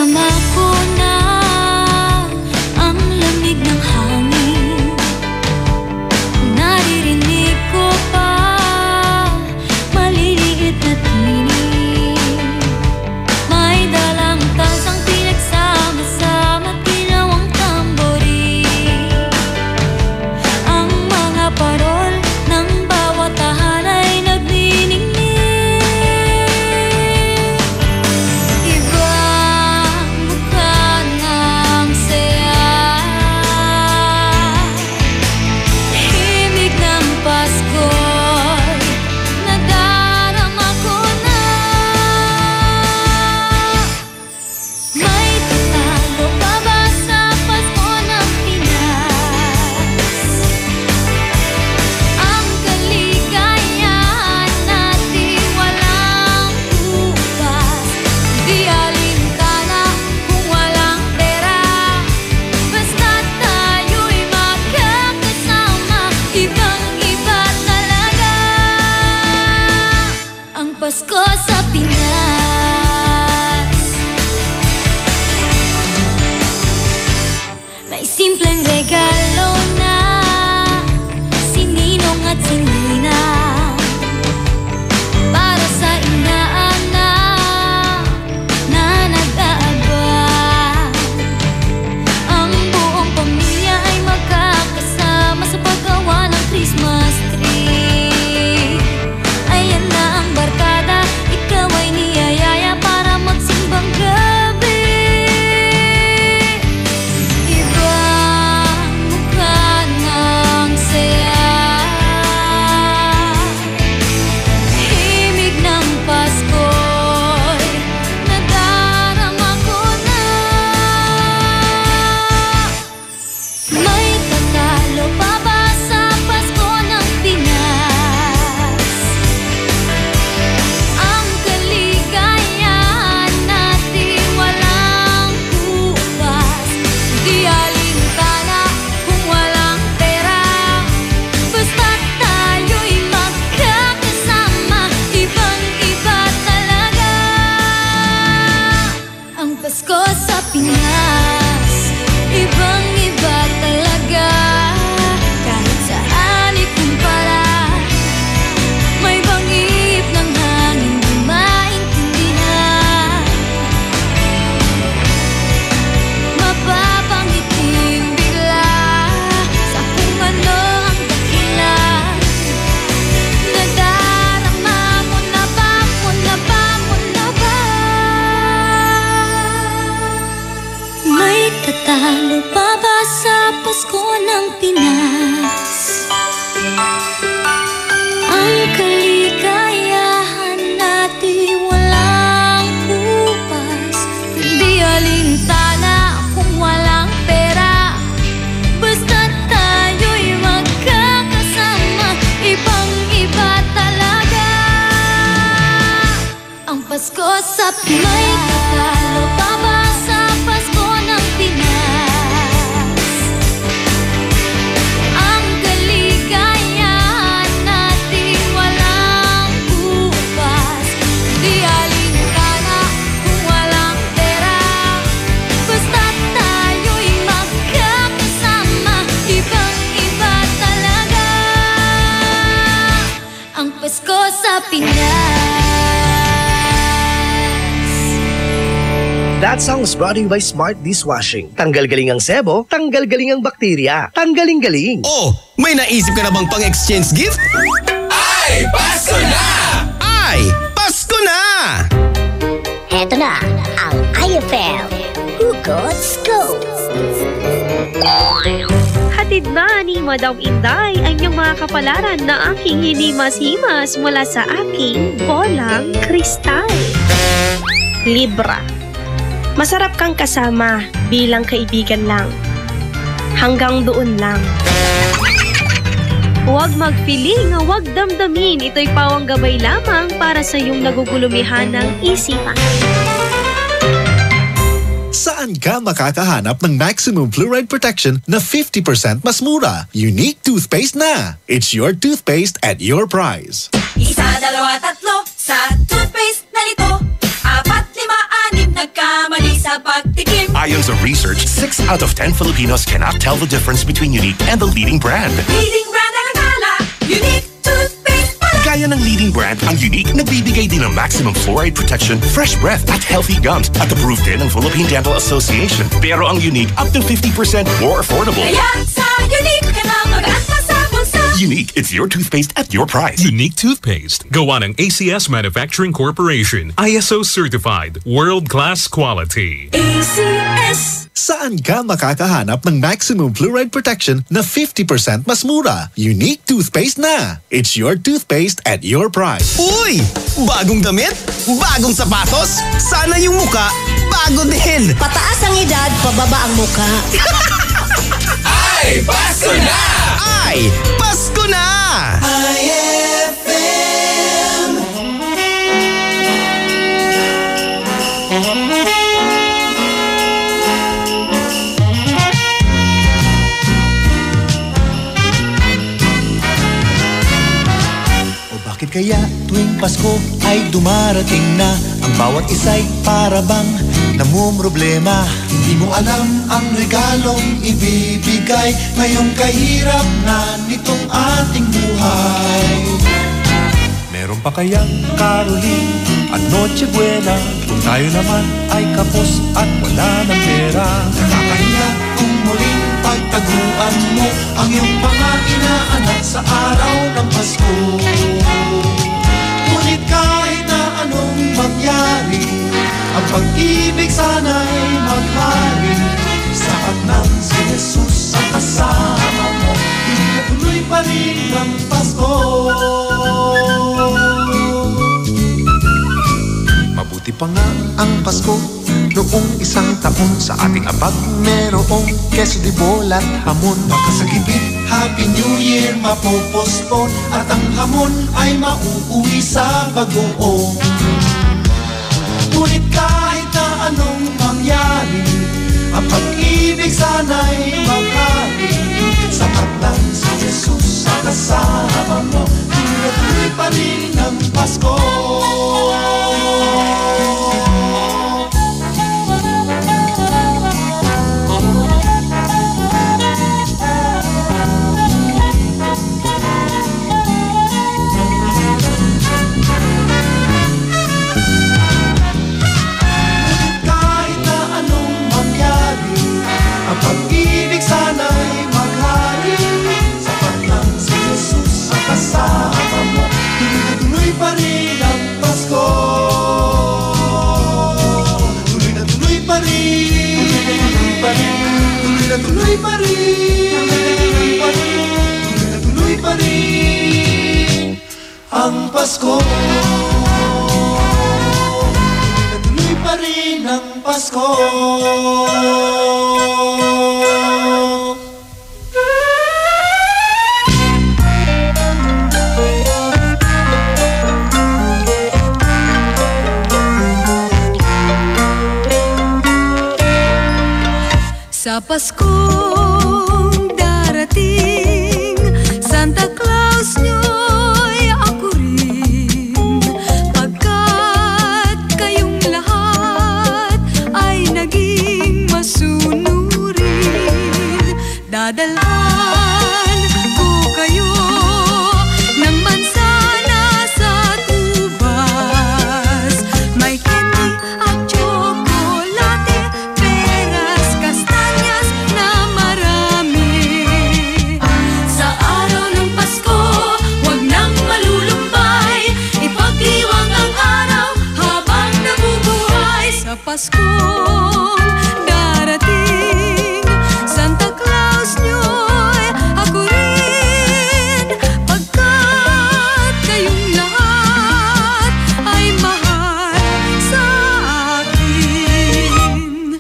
Nadarama ko na ang lamig ng hangin. Naririnig ko pa maliliit na tinig. May dalang tasang pinagsama-sama, ginawang tambori. Ang mga parol ng bawat tahan ay nagniningning. Ibang mukha ng saya, himig ng Pasko'y nadarama ko na. May tatalo pa ba sa Pasko ng Pinas? Ang kaligayahan natin walang bukas. Di alintana kung walang pera, basta't tayo'y magkakasama. Ibang-iba talaga ang Pasko sa Pinas. May simpleng regalo na sininong at sininang para sa inaanak na nag-aabang. Ang buong pamilya ay magkakasama sa paggawa ng Christmas tree. Ayan na ang barkada, ikaw ay niyayaya para magsimbang gabi. Ibang mukha ng saya, himig ng Pasko'y nadarama ko na. May tatalo pa ba sa Pasko ng Pinas? Ang kaligayahan natin walang bukas. Di alintana kung walang pera, basta't tayo'y magkakasama. Ibang-iba talaga ang Pasko sa Pinas. Ibang-iba talaga, kahit saan ikumpara. May bangip ng hangin di maintindihan, mapapangiting bigla sa kung ano ang dahilan. Nadarama mo na ba, mo na ba, mo na ba? May tatalo pa ba sa Pasko ng Pinas? Ang kaligayahan natin walang bukas. Di alintana kung walang pera, basta't tayo'y magkakasama. Ibang-iba talaga ang Pasko sa Pinas. May tatalo pa ba sa Pasko ng Pinas? Ang kaligayahan natin walang bukas. Di alintana kung walang pera, basta't tayo'y magkakasama. Ibang-iba talaga ang Pasko sa Pinas. That song is brought to you by Smart Dishwashing. Tanggal galing ang sebo, tanggal galing ang bakterya. Tanggaling-galing. Oh, may naisip ka na bang pang-exchange gift? Ay, Pasko na! Ay, Pasko na! Heto na ang IFL Hugot Scoop. Hatid na ni Madam Inday ang iyong mga kapalaran na aking hinimas-himas mula sa aking bolang kristal. Libra. Masarap kang kasama bilang kaibigan lang. Hanggang doon lang. Huwag magpiling, huwag damdamin. Ito'y pawang gabay lamang para sa iyong nagugulumihan ng isipan. Saan ka makakahanap ng maximum fluoride protection na 50% mas mura? Unique toothpaste na! It's your toothpaste at your price. Isa, dalawa, tatlo sa toothpaste na ito. 4, 5, 6 nagkamali sa pagtikim. Ayon sa research, 6 out of 10 Filipinos cannot tell the difference between Unique and the leading brand. Leading brand ang akala, Unique toothpaste pala. Gaya ng leading brand, ang Unique nagbibigay din ng maximum fluoride protection, fresh breath at healthy gums at approved din ng Philippine Dental Association. Pero ang Unique up to 50% more affordable. Kaya sa Unique ka na mag-asa sa bulsa. Unique, it's your toothpaste at your price. Unique toothpaste. Gawa ng ACS Manufacturing Corporation. ISO certified. World-class quality. ACS. Saan ka makakahanap ng maximum fluoride protection na 50% mas mura? Unique toothpaste na. It's your toothpaste at your price. Uy! Bagong damit? Bagong sapatos? Sana yung muka bago din! Pataas ang edad, pababa ang muka. Ay, Pasko na! Ay, Pasko na! IFM! O bakit kaya tuwing Pasko ay dumarating na ang bawat isa'y para bang namumroblema? Di mo alam ang regalong ibibigay ngayong kahirap na nitong ating buhay. Meron pa kayang Caroling at Noche Buena kung tayo naman ay kapos at wala ng pera? Nakakahiya kung muling pagtaguan mo ang iyong mga inaanak sa araw ng Pasko. Ngunit kahit na anong mangyari, ang pag-ibig sana'y maghari. Sapat ng si Jesus ang kasama mo, tuloy pa rin ang Pasko. Mabuti pa nga ang Pasko noong isang taon. Sa ating abag merong keso de bola at hamon. Makasagipit, Happy New Year mapopospon at ang hamon ay mauuwi sa bagoong. Ngunit kahit na anong mangyari, ang pag-ibig sana'y maghari. Sapat lang si Jesus sa kasama mo, tuloy pa rin ang Pasko. Pag-ibig sana'y maghari. Sapat lang si Jesus sa kasama mo, tuloy pa rin ang Pasko. Tuloy na tuloy pa rin. Tuloy na tuloy pa rin. Tuloy na tuloy pa rin ang Pasko. Tuloy pa rin ang Pasko. Sa Paskong darating, Santa Claus nyo'y ako rin. Pagkat kayong lahat ay naging masunurin, dadalhan ko kayo ng mansana sa tubas. May candy at chocolate, peras, kastanyas na marami. Sa araw ng Pasko, huwag nang malulumbay, ipagdiwang ang araw habang nabubuhay. Sa Paskong darating, Santa Claus nyo'y ako rin. Pagkat kayong lahat ay mahal sa akin.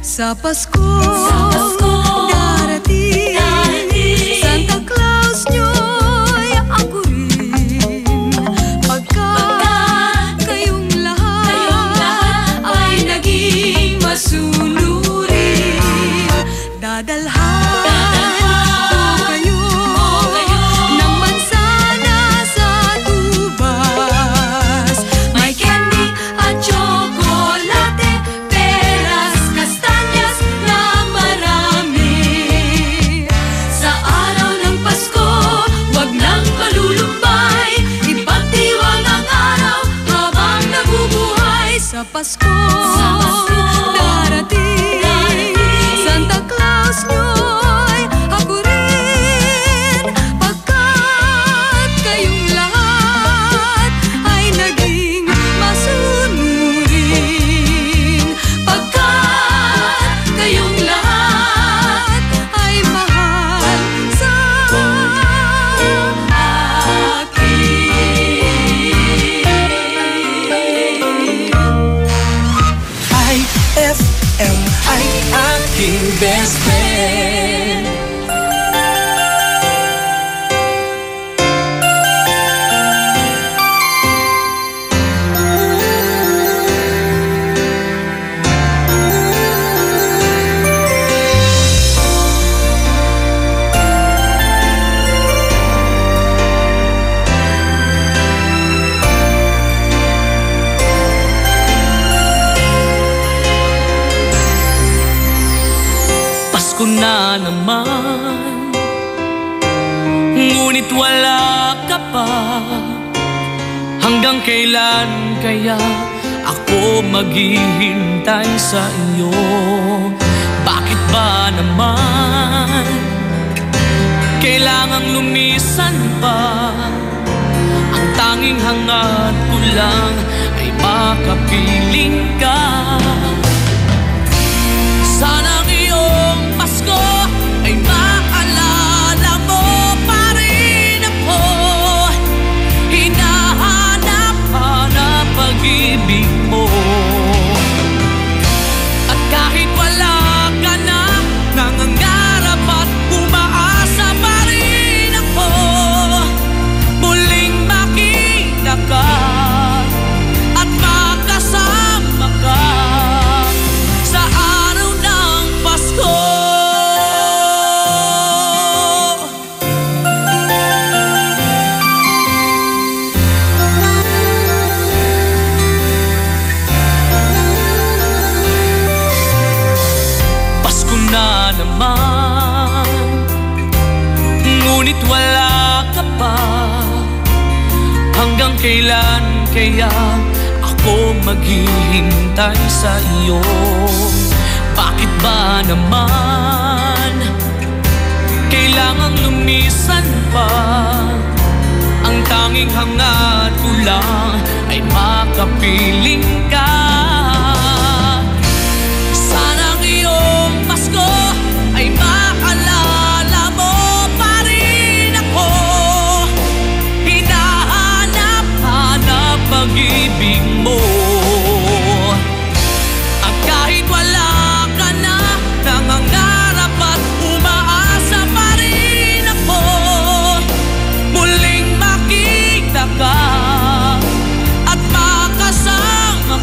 Sa Paskong darating, Santa Claus nyo'y ako rin. Pagkat kayong lahat ay naging masunurin, dadalhan ko kayo Pasko darating, Santa Claus nyo'y ako rin, pagkat kayong lahat ay naging masunurin, pagkat kayong lahat ay mahal sa IFM ay aking best friend. Pasko na naman, ngunit wala ka pa. Hanggang kailan kaya ako maghihintay sa iyo? Bakit ba naman kailangang lumisan pa? Ang tanging hangat ko lang ay makapiling ka. Sana ngayong Pasko ay maalala mo pa rin ako. Hinahanap-hanap pag-ibig mo. At kahit wala ka na, nangangarap at umaasa pa rin ako. Muling makita ka at makasama ka sa araw ng Pasko. Pasko na naman, ngunit wala ka pa. Hanggang kailan kaya ako maghihintay sa iyo? Bakit ba naman kailangang lumisan pa? Ang tanging hangat ko lang ay makapiling ka. Sana ngayong Pasko ay maalala mo pa rin ako. Hinahanap-hanap pag-ibig mo. At kahit wala ka na, nangangarap at umaasa pa rin ako. Muling makita ka at makasama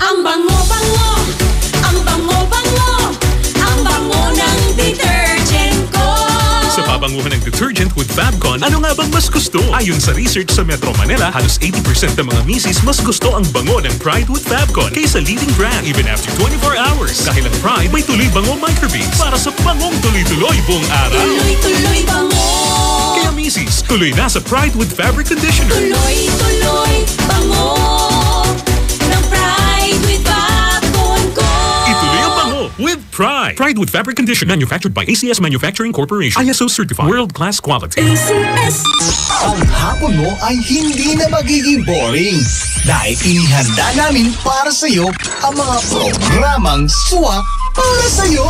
Ang bango-bango, ang bango-bango, ang bango ng detergent ko. Sa pabanguhan ng detergent with Fabcon, ano nga bang mas gusto? Ayon sa research sa Metro Manila, halos 80% ng mga misis mas gusto ang bango ng Pride with Fabcon kaysa leading brand even after 24 hours. Dahil ang Pride may tuloy bango microbeads para sa bangong tuloy-tuloy buong araw. Tuloy-tuloy bango. Kaya misis, tuloy na sa Pride with Fabric Conditioner. Tuloy-tuloy bango ng Pride with Fabcon ko. Ituloy ang bango with Pride. Pride with Fabric Conditioner, manufactured by ACS Manufacturing Corporation. ISO certified. World-claess quality. ACS. Ang hapon mo ay hindi na magiging boring dahil inihanda namin para sa iyo ang mga programang swak para sa iyo.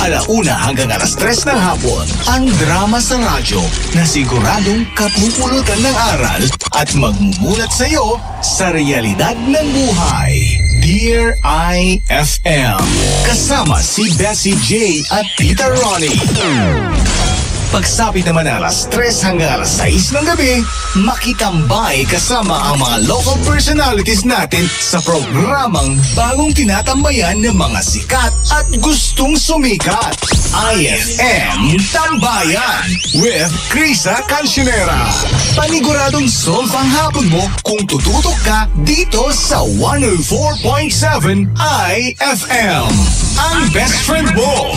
1:00 hanggang 3:00 ng hapon, ang drama sa radyo na siguradong kapupulutan ng aral at magmumulat sa iyo sa realidad ng buhay. Dear IFM, kasama si Bessie J at Tita Ronnie. Pagsapit naman ng 3:00 hanggang 6:00 ng gabi, makitambay kasama ang mga local personalities natin sa programang bagong tinatambayan ng mga sikat at gustong sumikat. IFM Tambayan with Krisa Cancionera. Paniguradong solve ang hapon mo kung tututok ka dito sa 104.7 IFM. Ang best friend mo.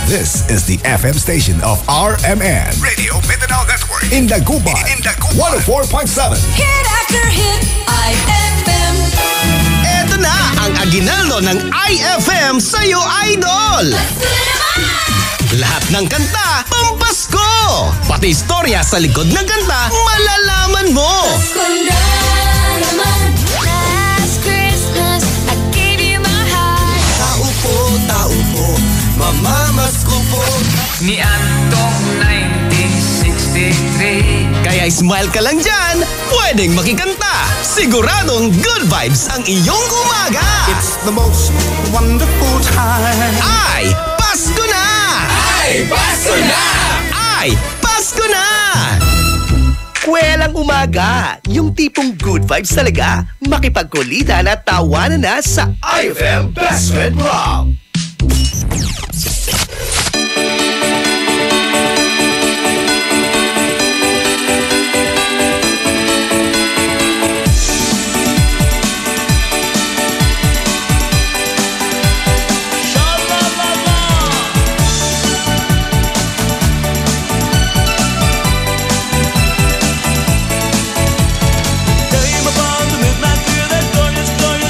This is the FM station of RMN Radio Mindanao Network in Dagupan, 104.7. Hit after hit, IFM. Eto na ang aginaldo ng IFM sa'yo, idol! Lahat ng kanta, pampasko! Pati istorya sa likod ng kanta, malalaman mo! Pasko na naman. Last Christmas, I gave you my heart. Tao po, mamamasko po ni Antong 1963. Kaya smile ka lang dyan, pwedeng makikanta. Siguradong good vibes ang iyong umaga. It's the most wonderful time. Ay, Pasko na! Ay, Pasko na! Ay, Pasko na! Kwelang umaga, yung tipong good vibes talaga. Makipagkulitan at tawanan na sa IFM Best Friend Rock.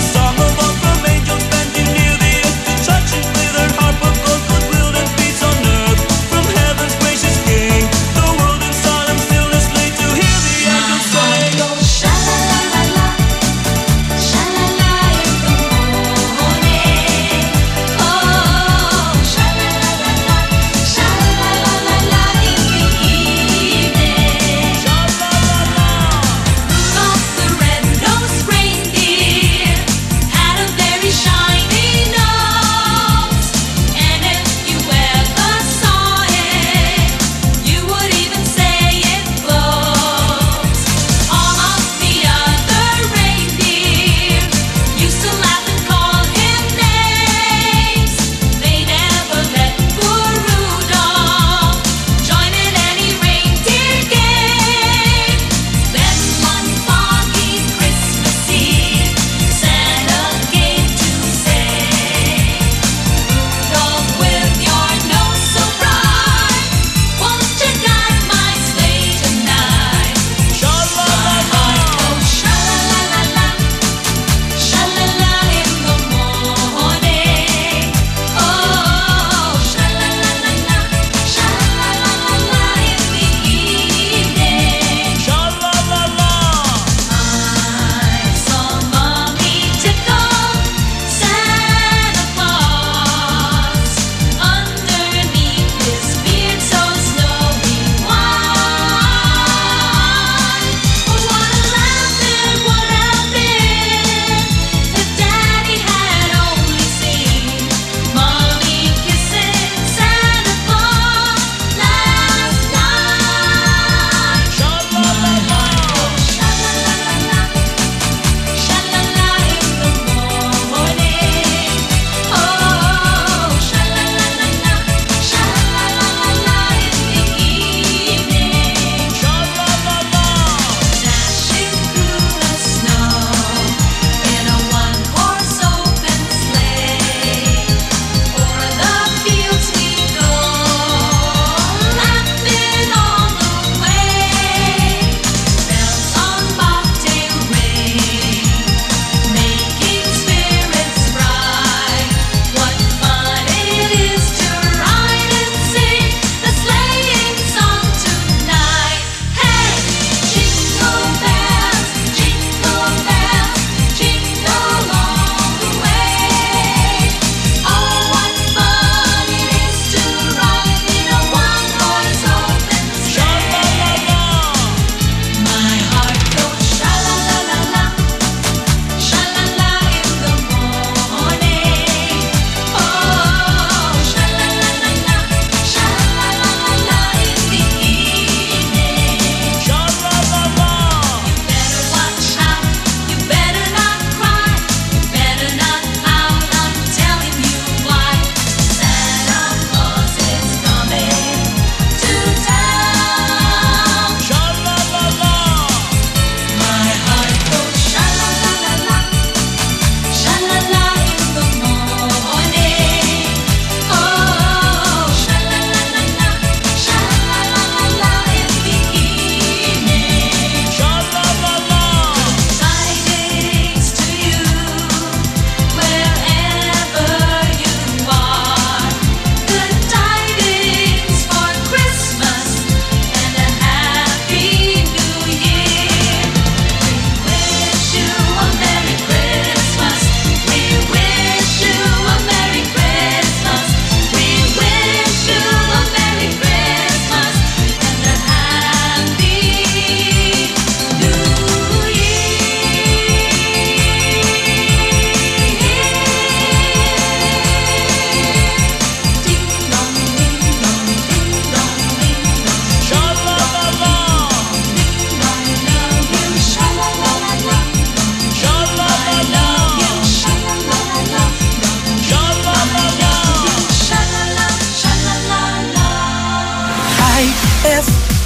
Song of all from angels bending near the earth to touch it with her harp of gold, goodwill and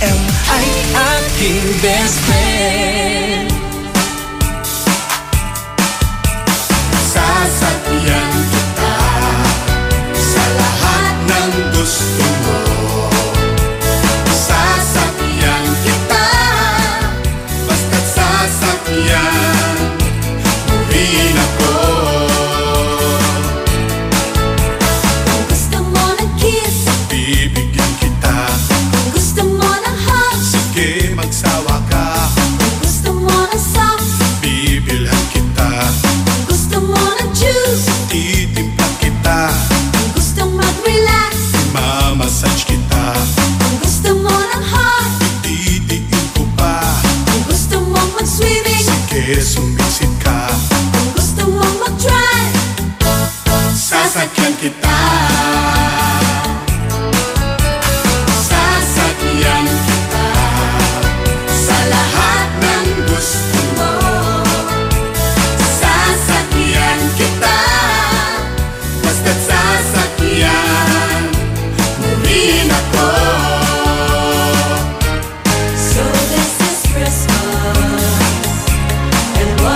FM ay aking best friend. Sasakyan kita sa lahat ng gusto mo. Sasakyan kita, basta't sasakyan mo rin ako. Kung gusto mo ng kiss, Bibigyan kita. kung gusto mo ng hug, Sige, magsawa ka. kung gusto mo ng socks, Bibilhan kita. kung gusto mo ng juice, Titimpla kita. kung gusto mag-relax, Mamassage kita. kung gusto mo ng heart, Didiin ko pa. kung gusto mo mag-swimming, Sige, sumisid ka. kung gusto mo mag-drive, Sasakyan kita. Sasakyan kita sa lahat ng gusto mo. Sasakyan kita, basta't sasakyan mo rin ako. So this is Christmas, and what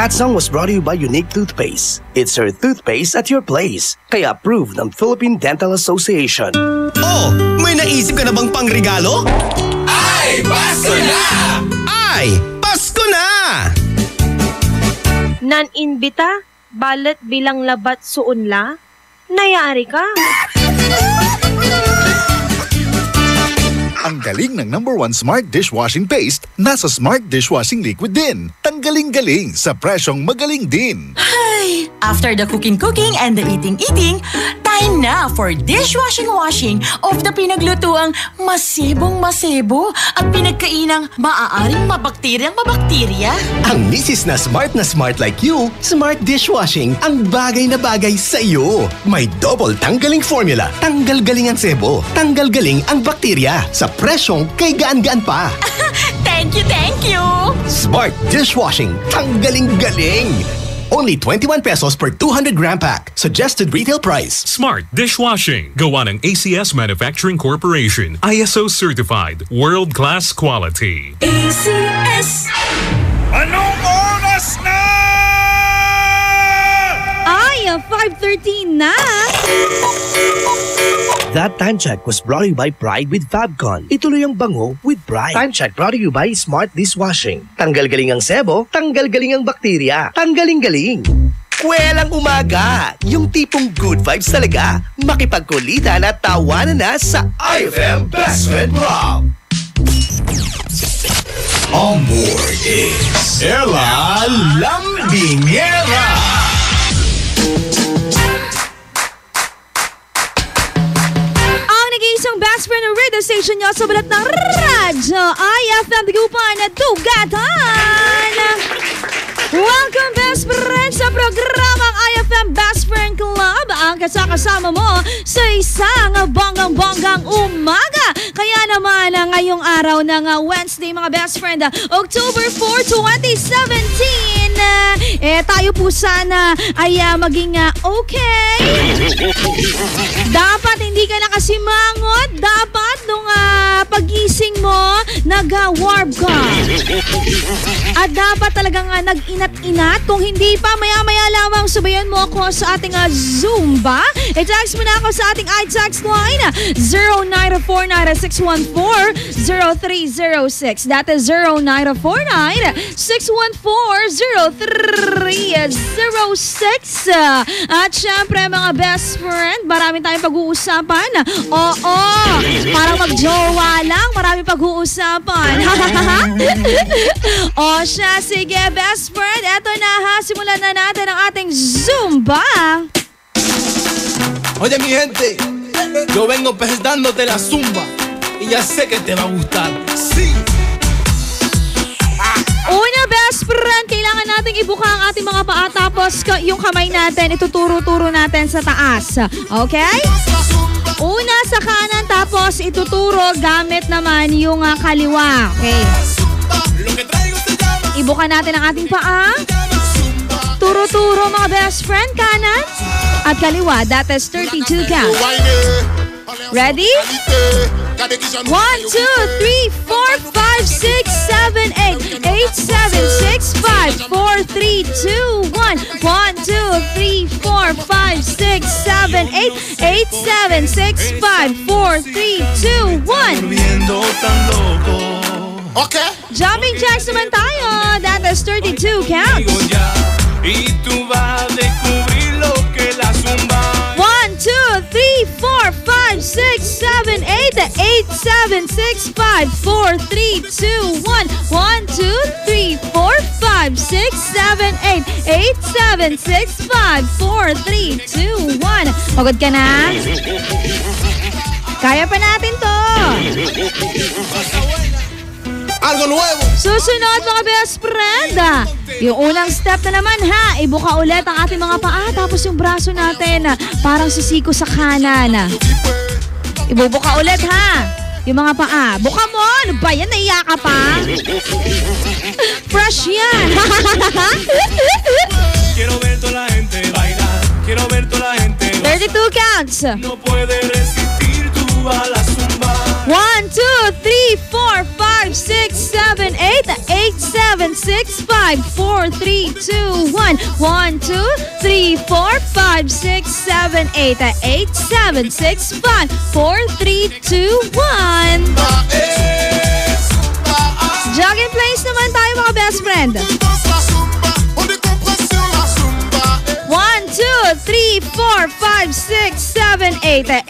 That song was brought to you by Unique Toothpaste. It's your toothpaste at your place. Kaya approved ng Philippine Dental Association. Oh, may naisip ka na bang pangregalo? Ay, Pasko na! Ay, Pasko na! Nan-inbita, balat bilang labat suunla, nayari ka. Ang galing ng #1 Smart Dishwashing Paste nasa Smart Dishwashing Liquid din. Tanggaling-galing sa presyong magaling din. Ay, after the cooking and the eating, time na for dishwashing of the pinaglutuang masibong-masibo at pinagkainang maaaring mabakterya. Ang misis na smart like you, Smart Dishwashing ang bagay na bagay sa iyo. May double tanggaling formula. Tanggal galing ang sebo. Tanggal galing ang bakterya. Sa presyong kay gaan-gaan pa. Thank you! Smart Dishwashing. Tanggaling-galing. Only 21 pesos per 200-gram pack. Suggested retail price. Smart Dishwashing. Gawa ng ACS Manufacturing Corporation. ISO certified. World-class quality. ACS. Anong oras na? Ay, 5:13 na. That time check was brought to you by Pride with Fabcon. Ituloy ang bango with Pride. Time check brought to you by Smart Dishwashing. Tanggal galing ang sebo, tanggal galing ang bakterya. Tanggaling-galing. Kwelang umaga. Yung tipong good vibes talaga. Makipagkulitan at tawanan na sa IFM Best Friend Rock. On board is Ella Lambingera. Isang best friend ng radio station nyo sa balat ng radyo IFM Dagupan na Dugatan. Welcome best friend sa programang IFM Best Friend Club. Ang kasama mo sa isang bonggang-bonggang umaga. Kaya naman ngayong araw ng Wednesday mga best friend, October 4, 2017, tayo po sana ay maging okay. Dapat hindi ka nakasimangot. Dapat nung pagising mo, nag-warm ka. At dapat talagang nag-inat-inat. Kung hindi pa, maya-maya lamang subayan mo ako sa ating Zumba. I-text mo na ako sa ating i-text line 0949-614-0306. That is 0949-614-0306. At syempre mga best friend, marami tayong pag-uusapan. Oo, parang magjowa lang, marami pag-uusapan. O siya, sige best friend, eto na ha, simulan na natin ang ating Zumba. Oye mi gente, yo vengo presentándote la Zumba y ya sé que te va a gustar. Sí. Una best friend, kailangan nating ibuka ang ating mga paa tapos yung kamay natin ituturo-turo natin sa taas. Okay? Una sa kanan tapos ituturo gamit naman yung kaliwa. Okay. Ibuka natin ang ating paa. Turo-turo mga best friend, kanan at kaliwa. That is 32 count. Ready? 1, 2, 3, 4, 5, 6, 7, 8, 8, 7, 6, 5, 4, 3, 2, 1. 1, 2, 3, 4, 5, 6, 7, 8, 8, 7, 6, 5, 4, 3, 2, 1. Okay. Jumping jacks naman tayo. That is 32 counts. Y tú vas a descubrir lo que la Zumba. 1, 2, 3, 4, 5, 6, 7, 8, 8, 7, 6, 5, 4, 3, 2, 1. 1, 2, 3, 4, 5, 6, 7, 8, 8, 7, 6, 5, 4, 3, 2, 1. Pagod ka na? Kaya pa natin to. Algo nuevo. Susunod mga best friend. Yung unang step na naman ha, ibuka ulit ang ating mga paa tapos yung braso natin parang sisiko sa kanan. Ibubuka ulit ha, yung mga paa. Buka mo, ano ba yan? Naiya ka pa? Fresh yan. Quiero ver toda la gente bailar. Quiero ver toda la gente 32 counts. No puede resistir tu a la Zumba. 1, 2, 3, 4, 5, 6, 7, 8, 8, 7, 877-654-3261. 1, 2, 3, 4, 5, 6, 7, 8. 877-654-3261. Jog in place naman tayo mga best friend. 1, 2, 3, 4, 5, 6, 7, 8.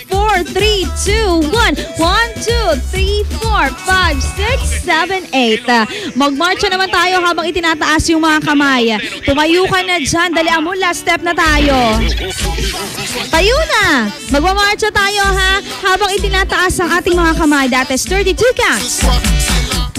877-654-3261. 1, 2, 3, 4, 5, 6, 7, 8. Magmarcha naman tayo habang itinataas yung mga kamay. Tumayo ka na dyan. Dalian mo, last step na tayo. Tayo na. Magmamarcha tayo ha habang itinataas ang ating mga kamay. That is 32 counts.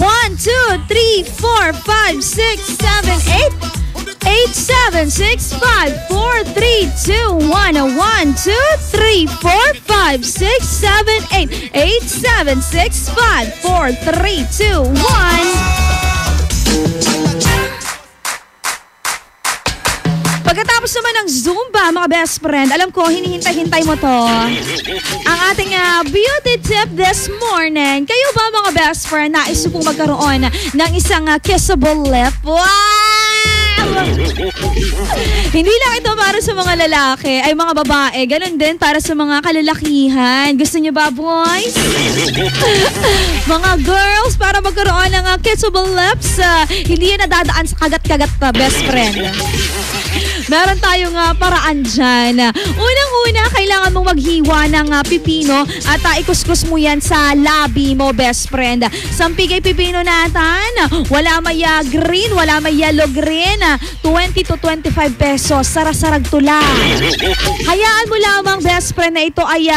1, 2, 3, 4, 5, 6, 7, 8. 877-654-3261. 1, 2, 3, 4, 5, 6, 7, 8. 877-654-3261. Pagkatapos naman ng Zumba, mga best friend, alam ko, hinihintay-hintay mo to. Ang ating beauty tip this morning. Kayo ba mga best friend, nais po magkaroon ng isang kissable lip? Wow! Hindi lang ito para sa mga lalaki, ay mga babae. Ganun din para sa mga kalalakihan. Gusto niyo ba, boys? Mga girls, para magkaroon ng kissable lips, hindi yan nadadaan sa kagat-kagat na best friend. Meron tayong paraan dyan. Unang-una, kailangan mong maghiwa ng pipino at ikuskus mo yan sa labi mo, best friend. Sampigay pipino natin. Wala may green, wala may yellow green. 20 to 25 pesos. Sarasarag tula. Hayaan mo lamang, best friend, na ito ay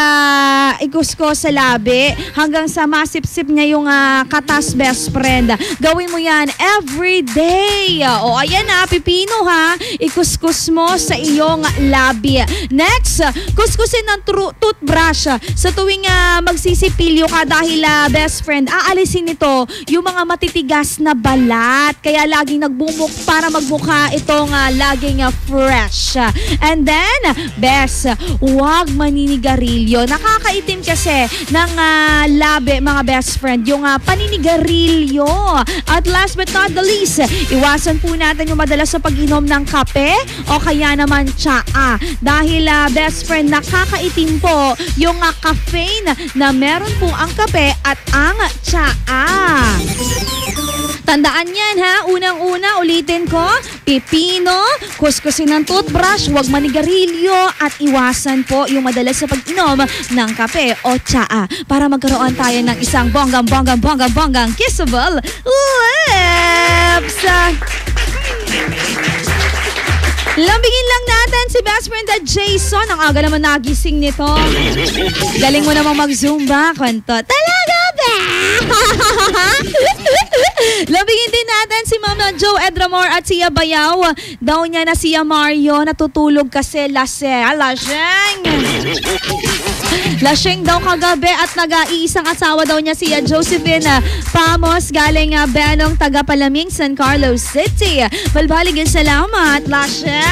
ikuskus sa labi hanggang sa masip-sip niya yung katas, best friend. Gawin mo yan every day. O ayan na, pipino ha. Ikuskus mo sa iyong labi. Next, kuskusin ng toothbrush sa tuwing magsisipilyo ka dahil best friend, aalisin nito yung mga matitigas na balat. Kaya laging nagbumuk para magmukha itong laging fresh. And then, best, huwag maninigarilyo. Nakakaitim kasi ng labi, mga best friend, yung paninigarilyo. At last but not the least, iwasan po natin yung madalas sa pag-inom ng kape o kaya naman tsaa. Dahil best friend, nakakaitim po yung caffeine na meron po ang kape at ang tsaa. Tandaan yan ha, unang-una, ulitin ko, pipino, kuskusin ng toothbrush, huwag manigarilyo at iwasan po yung madalas sa pag-inom ng kape o tsaa para magkaroon tayo ng isang bonggang kissable lips. Lambingin lang natin si best friend at Jason. Ang aga naman nagising nito. Galing mo namang mag-Zumba, kwento. Talaga ba? Lambingin din natin si Mama Jo Edramor at siya Bayaw. Daw niya na siya Mario natutulog kasi laseng. Laseng daw kagabi at nag-iisang asawa daw niya siya Josephine Pamos galing Benong taga Palaming, San Carlos City. Balbaligin salamat, laseng.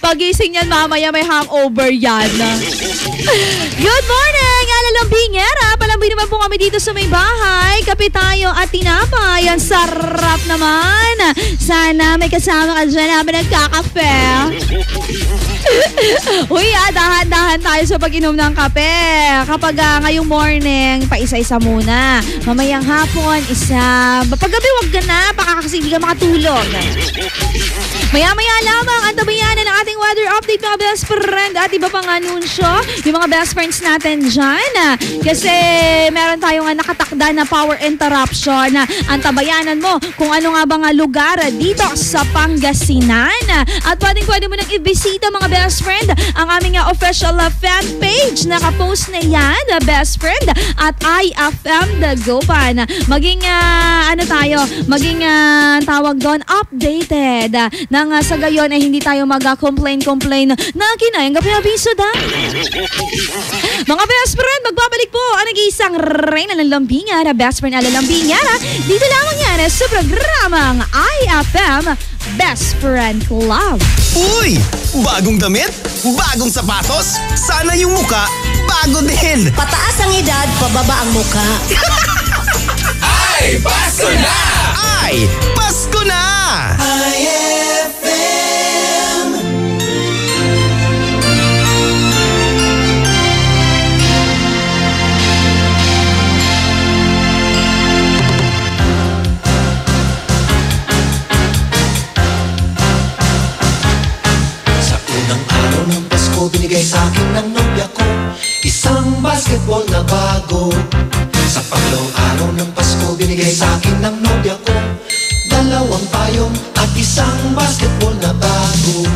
Pagising niyan mamaya may hangover yan. Good morning, alalambingera. Palambing naman po kami dito sa may bahay. Kape tayo at tinapay. Ang sarap naman. Sana may kasama ka dyan namin nagkakape. Uy, dahan-dahan tayo sa pag-inom ng kape. Kapag ngayong morning, paisa-isa muna. Mamayang hapon, isa. Paggabi, wag ka na. Baka kasi hindi ka makatulog. Maya-maya lamang ang tabayanan ng ating weather update, mga best friend. At iba pang anunsyo, yung mga best friends natin dyan. Kasi meron tayong nakatakda na power interruption. Ang tabayanan mo kung ano nga bang lugar dito sa Pangasinan. At pwede mo nang ibisita, mga best friend, ang aming official fan page. Nakapost na yan, best friend, at IFM Dagupan. Maging maging tawag doon, updated. Nang sa gayon ay hindi tayo mag-complain na kinayang gabi-abiso da. Mga best friend, magbabalik po ang nag-iisang reyna ng lambingan, na best friend alalambingan. Dito lamang yan sa programang IFM Best Friend Club. Uy! Bagong damit? Bagong sapatos? Sana yung muka bago din! Pataas ang edad, pababa ang muka. Ay, Pasko na! Ay, Pasko na! IFM. Sa unang araw ng Pasko, binigay sa akin ng nobya ko isang basketball na bago. Sa pangalawang araw ng Pasko, binigay sa akin ng nobya ko dalawang payong at isang basketball na bago.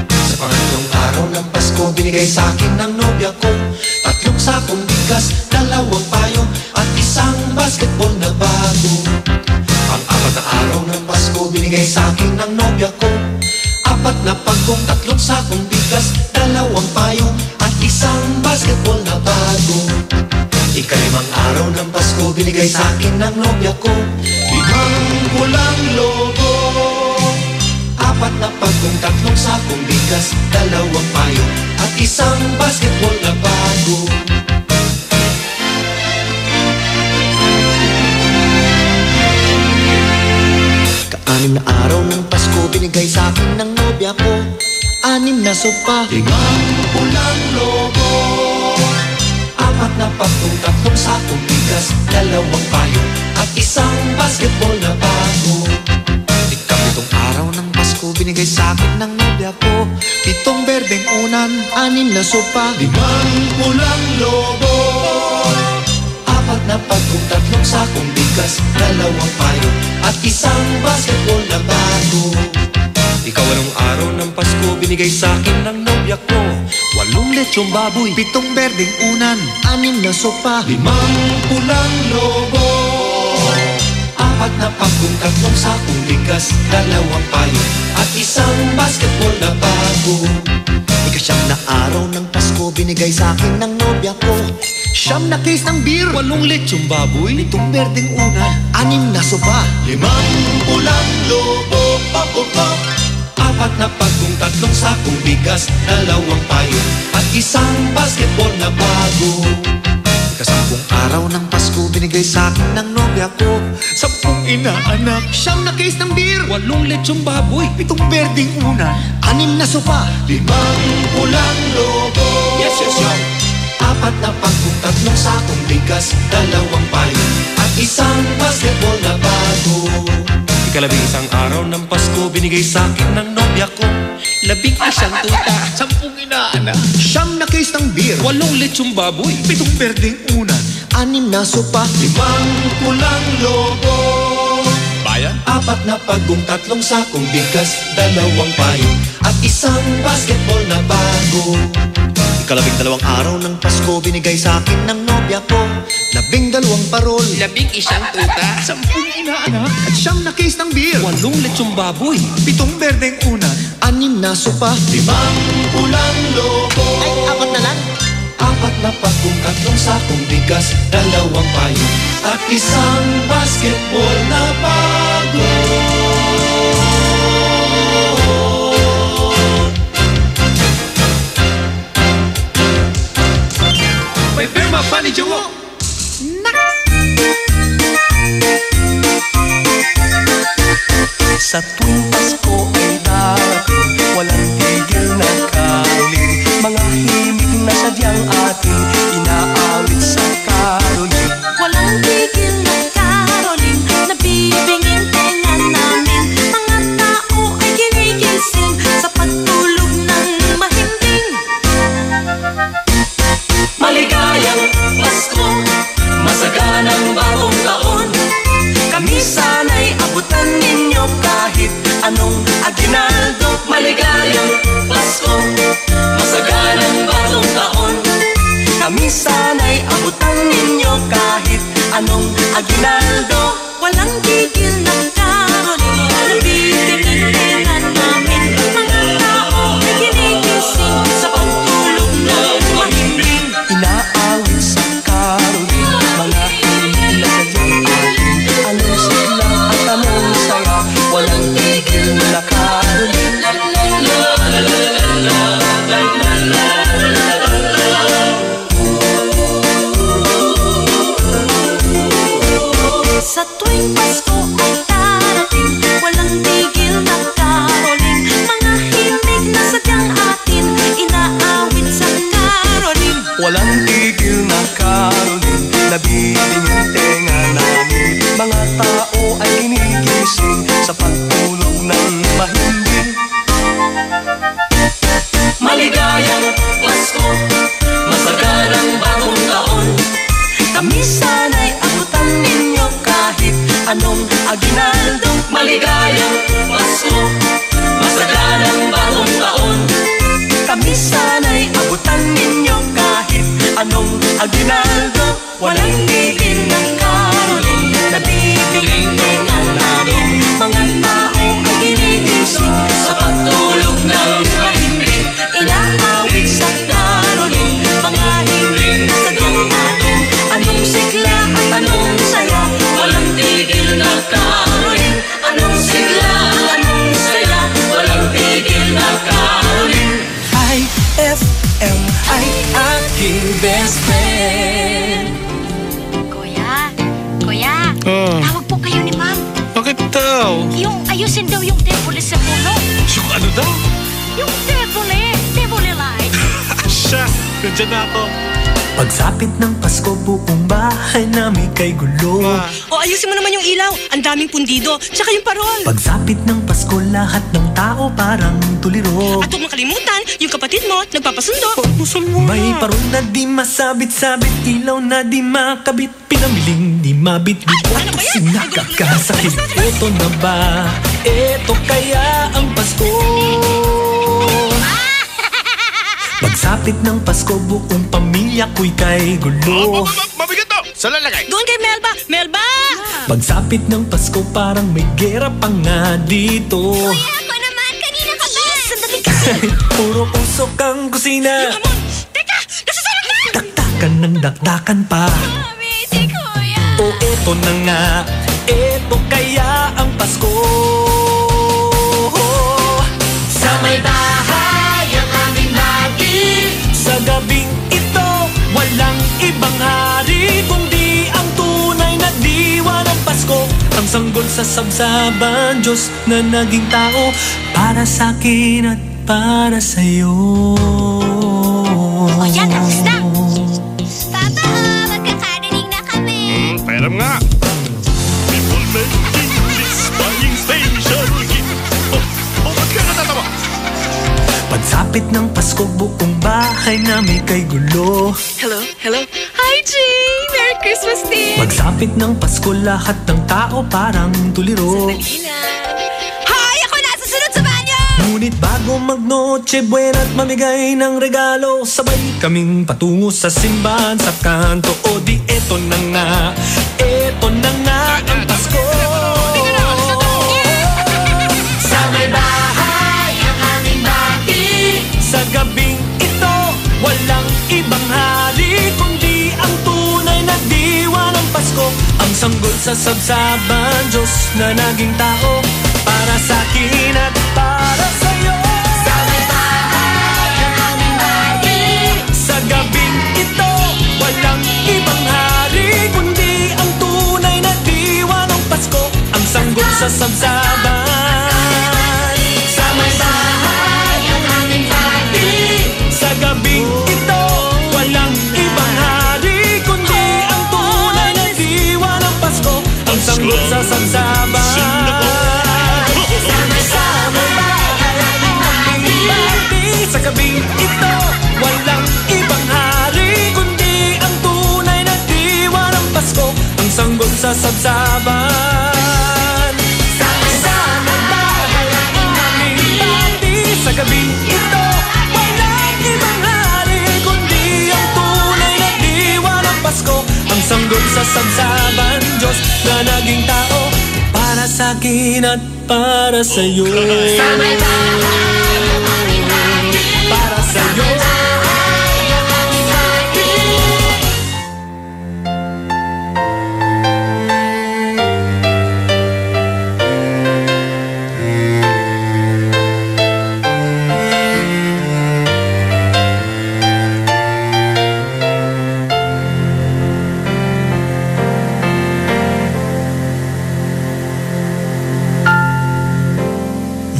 Sa pangatlong araw ng Pasko, binigay sa akin ng nobya ko tatlong sakong bigas, dalawang payong at isang basketball na bago. Pang-apat na araw ng Pasko, binigay sa akin ng nobya ko apat na pagkong, tatlong sakong bigas, dalawang payong at isang basketball na bago. Ikalimang araw ng Pasko, binigay sa akin ng nobya ko limang pulang logo, apat na pagkong, tatlong sakong bigas, dalawang payong at isang basketball na bago. Kaanim na araw ng Pasko, binigay sa akin ng nobya ko anim na sopa, limang pulang logo, apat na pagkong, tatlong sakong bigas, dalawang payong at isang basketball na bago. Ikapitong araw ng Pasko, binigay sa akin ng nobya ko pitong berdeng unan, anim na sopa, limang pulang logo, apat na pagkong, tatlong sakong bigas, dalawang payong at isang basketball na bago. Ikawalang araw ng Pasko, binigay sa akin ng nobya ko 8 lechong baboy, 7 berdeng unan, 6 na sopa, 5 pulang lobo, 4 na pagkong, 3 sakong bigas, 2 payong at isang basketball na bago. Ikasyam na araw ng Pasko, binigay sa akin ng nobya ko 9 na case ng beer, 8 lechong baboy, 7 berdeng unan, 6 na sopa, 5 pulang lobo, apat na pagkong, 3 sakong bigas, 2 payong at isang basketball na bago. Ikasampung araw ng Pasko, binigay sa akin ng nobya ko 10 inaanak, 9 na case ng beer, 8 lechong baboy, 7 berdeng unan, 6 na sopa, 5 pulang lobo, yes, yes, yes. Apat na pagkong, 3 sakong bigas, 2 payong at isang basketball na bago. Ikalabing isang araw ng Pasko, binigay sa akin ng nobya ko 11 tuta, 10 inaanak, 9 na case ng beer, 8 lechong baboy, 7 berdeng unan, 6 na sopa, 5 pulang lobo, bayan, 4 na pagkong, 3 sakong bigas, 2 payong at isang basketball na bago. Ikalabing 2 araw ng Pasko, binigay sa akin ng nobya ko 12 parol, 11 tuta, 10 inaanak at 9 na case ng beer, 8 lechong baboy, 7 berdeng unan, 6 na sopa, 5 pulang lobo, ay 4 na lang, 4 na pagkong, 3 sakong bigas, 2 payong at isang basketball na bago. May firma pa ni Jowo. Sa tuwing Pasko ay darating, walang tigil na karoling, mga himig na sadyang ating inaawit sa karoling. Walang tigil na karoling, nabibingin tenga namin, mga tao ay ginigising sa pagtulog ng mahimbing. Maligayang Pasko, masaganang bagong taon, kami sana'y abutan ninyo kahit anong aginaldo. Maligayang Pasko, masaganang bagong taon, kami sana'y abutan ninyo kahit anong aginaldo. Walang tigil ng karoling, nabibigin tenga namin, mga tao ay ginigising sa pagtulog ng mahimbing. Inaawit sa karoling, mga himig na sadyang ating anong sigla at anong saya, walang tigil na karoling. Sa maligayang Pasko, masaganang bagong taon. Kami sana'y abutan ninyo kahit anong aginaldo. Maligayang Pasko, masaganang bagong taon. Kami sana'y abutan ninyo kahit anong aginaldo. Walang tigil ng karoling, nabibigay-tingan namin. Mga tao ay ginigising sa pagtulog ng mahimbing. Inaawit sa karoling, mga himbing sa natin. Anong sigla at anong saya, walang tigil na karoling. Anong sigla, anong saya, walang tigil na karoling. IFM ay aking best friend. Kuya, tawag po kayo ni ma'am. Bakit daw? Yung ayusin daw yung tebule sa puno. Yung ano daw? Yung tebule light. Siya, nandiyan na ako. Pagsapit ng Pasko, buong bahay namin kay gulo. O ayusin mo naman yung ilaw, ang daming pundido, tsaka yung parol. Pagsapit ng Pasko, lahat ng tao parang tuliro. At huwag makalimutan, yung kapatid mo, nagpapasundo. May parol na di masabit-sabit, ilaw na di makabit, pinamiling di mabit-bit. Ano ba yan? Nakakasakit. Ito na ba? Ito kaya ang Pasko? Pagsapit ng Pasko, buong pamilya ko'y kay gulo. Mabigat to! Saan lalagay? Doon kay Melba! Melba! Pagsapit ng Pasko, parang may gera pa nga dito. Ako naman, kanina ka ba? Sandali kasi. Puro usok ang kusina. Teka! Nasasalang ka! Dakdakan ng dakdakan pa. Si Kuya. O eto na nga, eto kaya ang Pasko. Sa may bahay ang aming lagi. Sa gabing ito, walang ibang hari kundi ang tunay na diwa ng Pasko. Ang sanggol sa sabsaban, Diyos na naging tao para sa akin at para sa'yo. O yan, tapos na. Papa, magkakarinig na kami. Peram nga. People making this buying station. Ba't ka natatawa? Pagsapit ng Pasko, buong bahay namin kay gulo. Hello? Hi, Jane! Merry Christmas din! Pagsapit ng Pasko, lahat ng tao parang tuliro. Hi! Ako nasa sunod sa banyo! Ngunit bago mag-Noche Buena at mamigay ng regalo, sabay kaming patungo sa simbahan sa kanto. O di eto na nga ang Pasko. Sa may bahay ang aming bati. Sa gabing ito, walang ibang hari kundi ang tunay na diwa ng Pasko. Ang sanggol sa sabsaban, Diyos na naging tao para sa akin at para sa'yo. Sa may bahay ang aming bati. Sa gabing ito, walang ibang hari kundi ang tunay na diwa ng Pasko. Ang sanggol sa sabsaban. Sa may bahay ang aming bati. Sa gabing ito, walang ibang hari kundi ang tunay na diwa ng Pasko. Ang sanggol sa sabsaban. Sa gabing ito, walang ibang hari kundi ang tunay na diwa ng Pasko. Ang sanggol sa sabsaban. Sa bahay ang aming bati. Sa gabing ito, walang ibang hari kundi ang tunay na diwa ng Pasko. Ang sanggol sa sabsaban, Diyos na naging tao para sa akin at para sa'yo. Sa may bahay ang aming bati. Para sa'yo.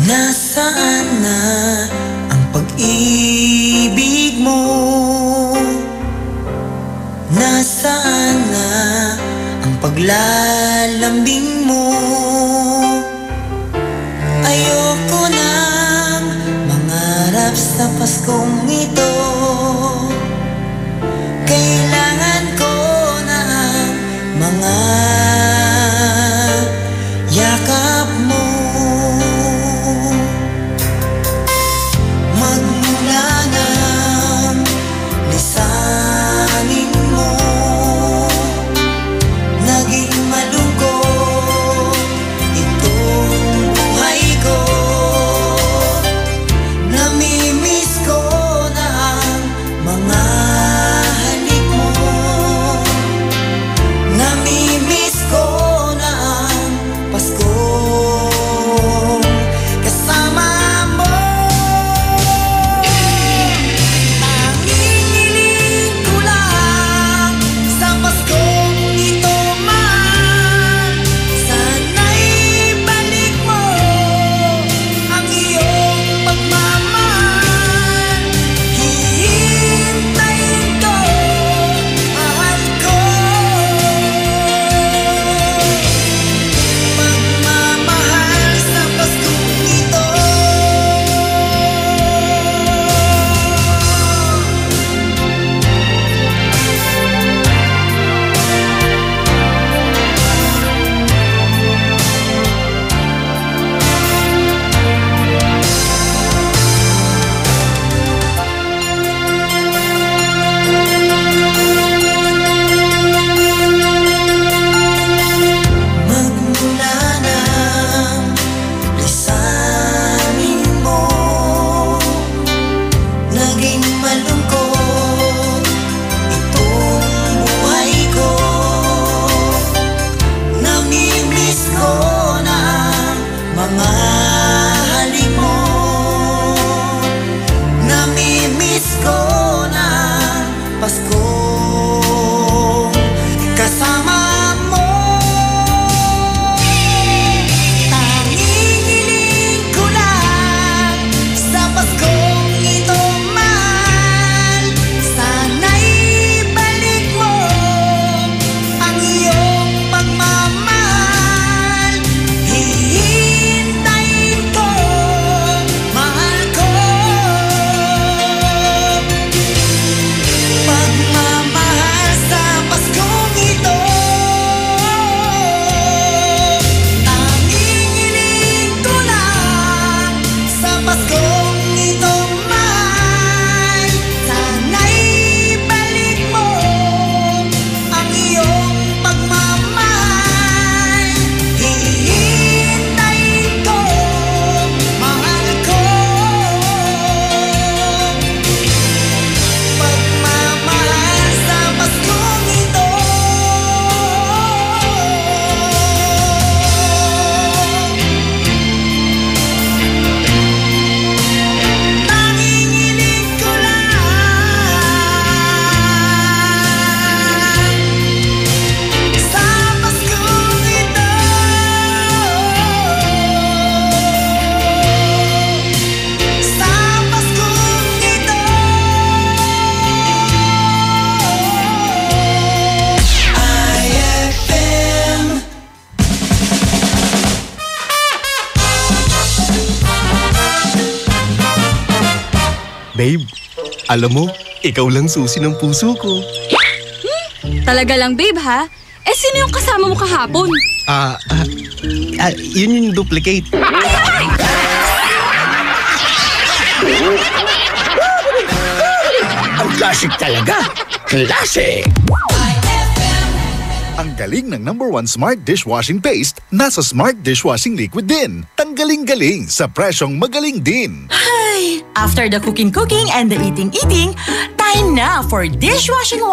Nasaan na ang pag-ibig mo? Nasaan na ang paglalambing mo? Ayoko nang mangarap sa Paskong ito. naging malungkot itong buhay ko. Namimiss ko na mga halik mo. Namimiss ko na Pasko kasama mo. Tanging hiling ko lang sa Paskong ito, mahal. Sana'y balik mo ang iyong pagmamahal. Hihintayin ko, mahal ko. Pagmamahal sa Paskong ito. Tanging hiling ko lang sa Paskong ito, mahal. Sana'y balik mo ang iyong pagmamahal. Hihintayin ko, mahal ko. Pagmamahal sa Paskong ito. Tanging hiling ko lang sa Paskong ito. Sa Paskong ito. IFM. Babe, alam mo, ikaw lang susi ng puso ko. Talaga lang, babe, ha? Eh, sino yung kasama mo kahapon? Yun yung duplicate. Ang classic talaga. Classic! Ang galing ng #1 Smart Dishwashing Paste nasa Smart Dishwashing Liquid din. Tanggaling-galing sa presyong magaling din. Ay, after the cooking and the eating, time na for dishwashing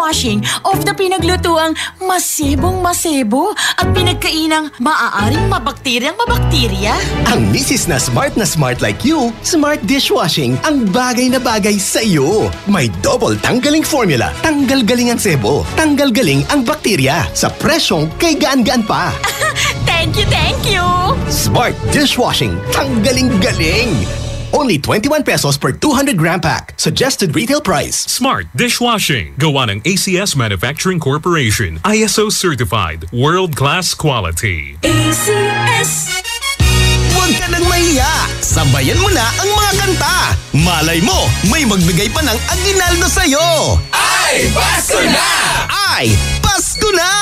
of the pinaglutuang masebong-masebo at pinagkainang maaaring mabakterya. Ang misis na smart like you, Smart Dishwashing ang bagay na bagay sa iyo. May double tanggaling formula. Tanggal galing ang sebo. Tanggal galing ang bakterya. Sa presyong kay gaan-gaan pa. Thank you! Smart Dishwashing. Tanggaling-galing. Only 21 pesos per 200-gram pack. Suggested retail price. Smart Dishwashing. Gawa ng ACS Manufacturing Corporation. ISO certified. World-class quality. ACS. Huwag ka nang mahiya. Sabayan mo na ang mga kanta. Malay mo, may magbigay pa ng aginaldo sa'yo. Ay, Pasko na! Ay, Pasko na!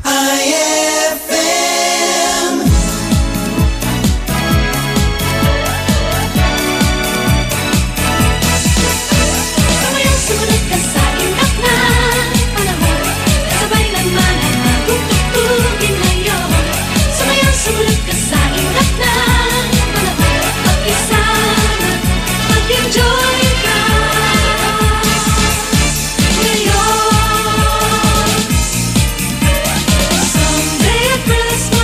IFM. Sabayang sumunod ka sa indak na panahon. Sabay naman ang magtutugtugin ngayon. Sabayang sumunod ka sa indak na panahon. Mag-isa na mag-enjoy ka ngayon. Someday at Christmas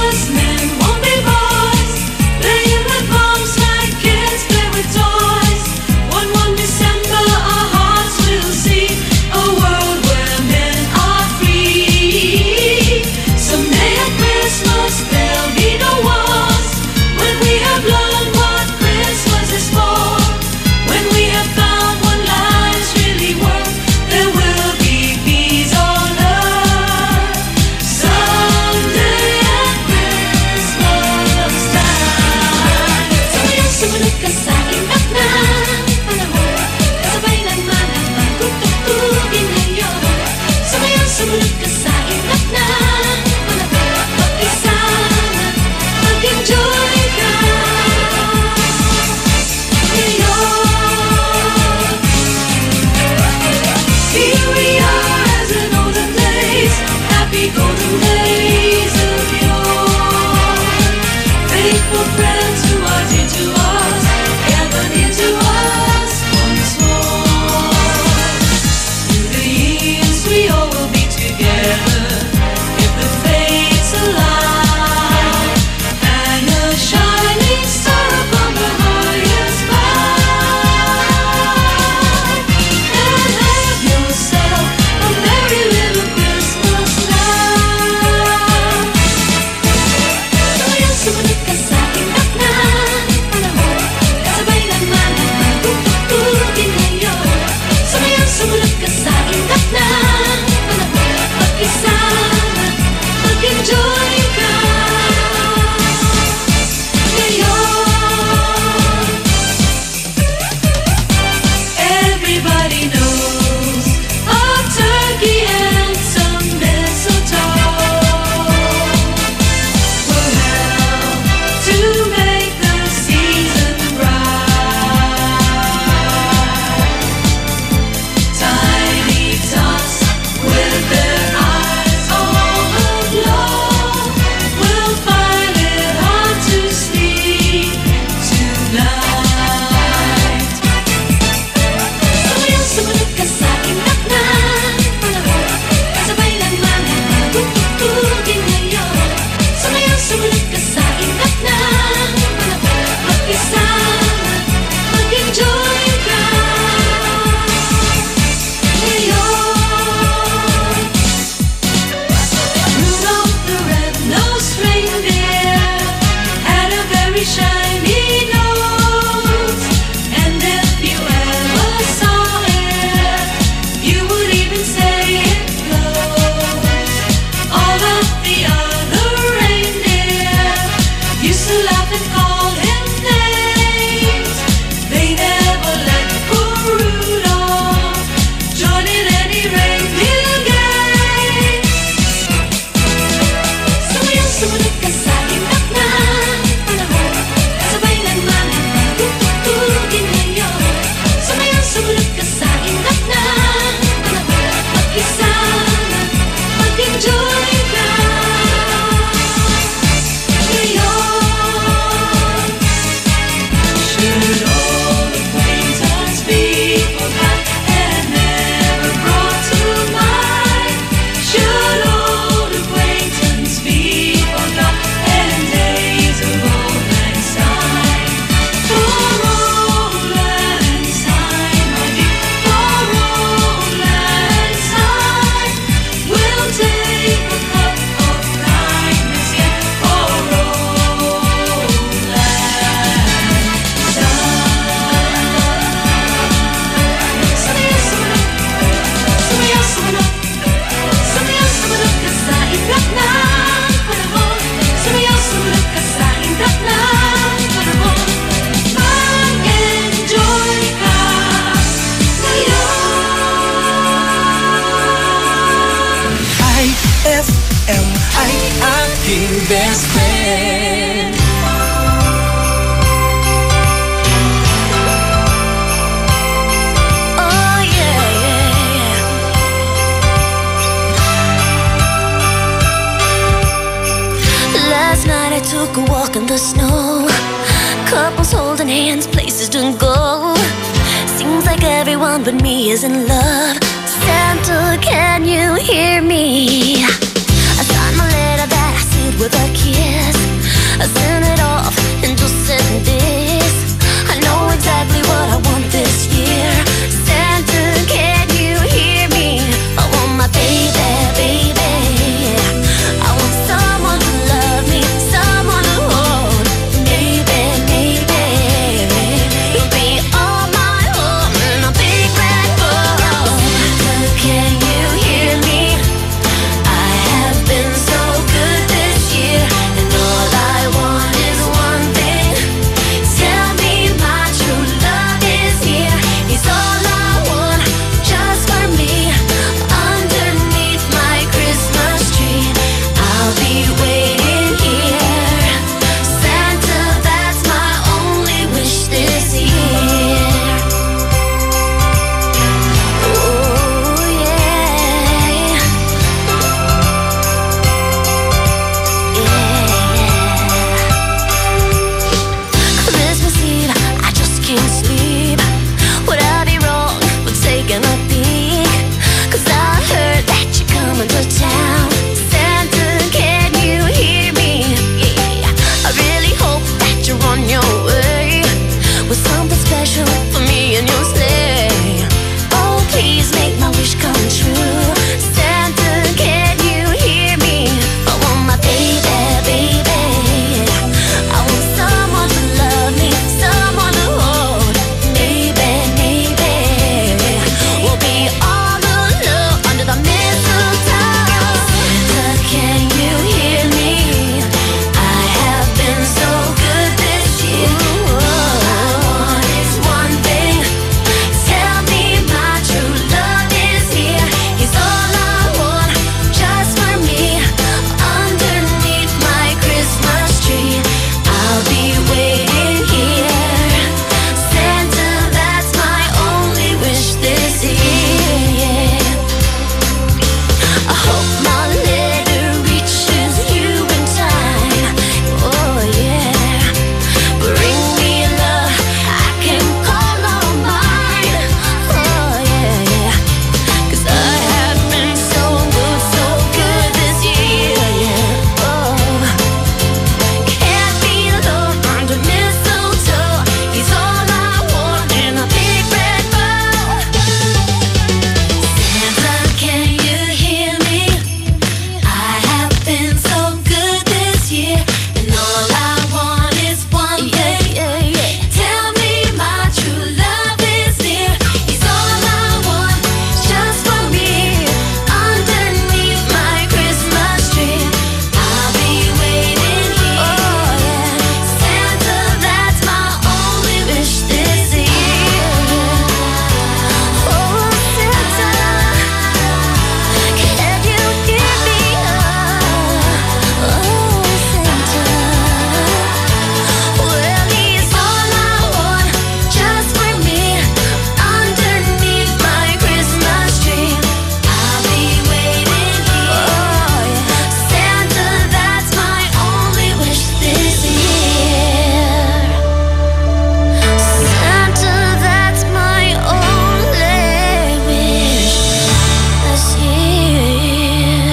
Everybody knows a turkey and some mistletoe will help to make the season bright. Tiny tots with their eyes all aglow will find it hard to sleep tonight. Sumayaw, sumunod ka sa inak na panahon, kasabay ng mga magtutugin ngayon. Sumayaw, sumunod ka sa inak na panahon, mag-isama, mag-enjoy ka ngayon. Rudolph the red-nosed reindeer had a very shiny nose, and if you ever saw it, you would even say it glows. All of the other reindeer used to laugh and call him names. They never let poor Rudolph join in any reindeer games. Sumayaw, sumunod ka sa inak na panahon, kasabay ng mga magtutugin ngayon. Sumayaw, sumunod ka sa inak na panahon, mag-isama, mag-enjoy ka ngayon. Should old acquaintance be forgot and never brought to mind? Should old acquaintance be forgot and days of old lang syne? For old lang syne, my dear, for old lang syne, we'll take a cup of kindness yet for old lang syne. Sumayaw, sumunod, sumayaw, sumunod ka sa itak ng panahon. Sumayaw, sumunod ka sa itak ng panahon. Mag-enjoy ka ngayon. IFM ay aking best friend. Oh yeah, yeah, yeah. Last night I took a walk in the snow. Couples holding hands, places to go. Seems like everyone but me is in love. Santa, can you hear me? I signed my letter that I sealed with a kiss. I sent it off and just said this: I know exactly what I want this year. Santa, can you hear me? I want my baby, baby. I want someone to love me, someone to hold. Maybe, maybe you'll be all my home in a big red boat. Santa, can you hear me?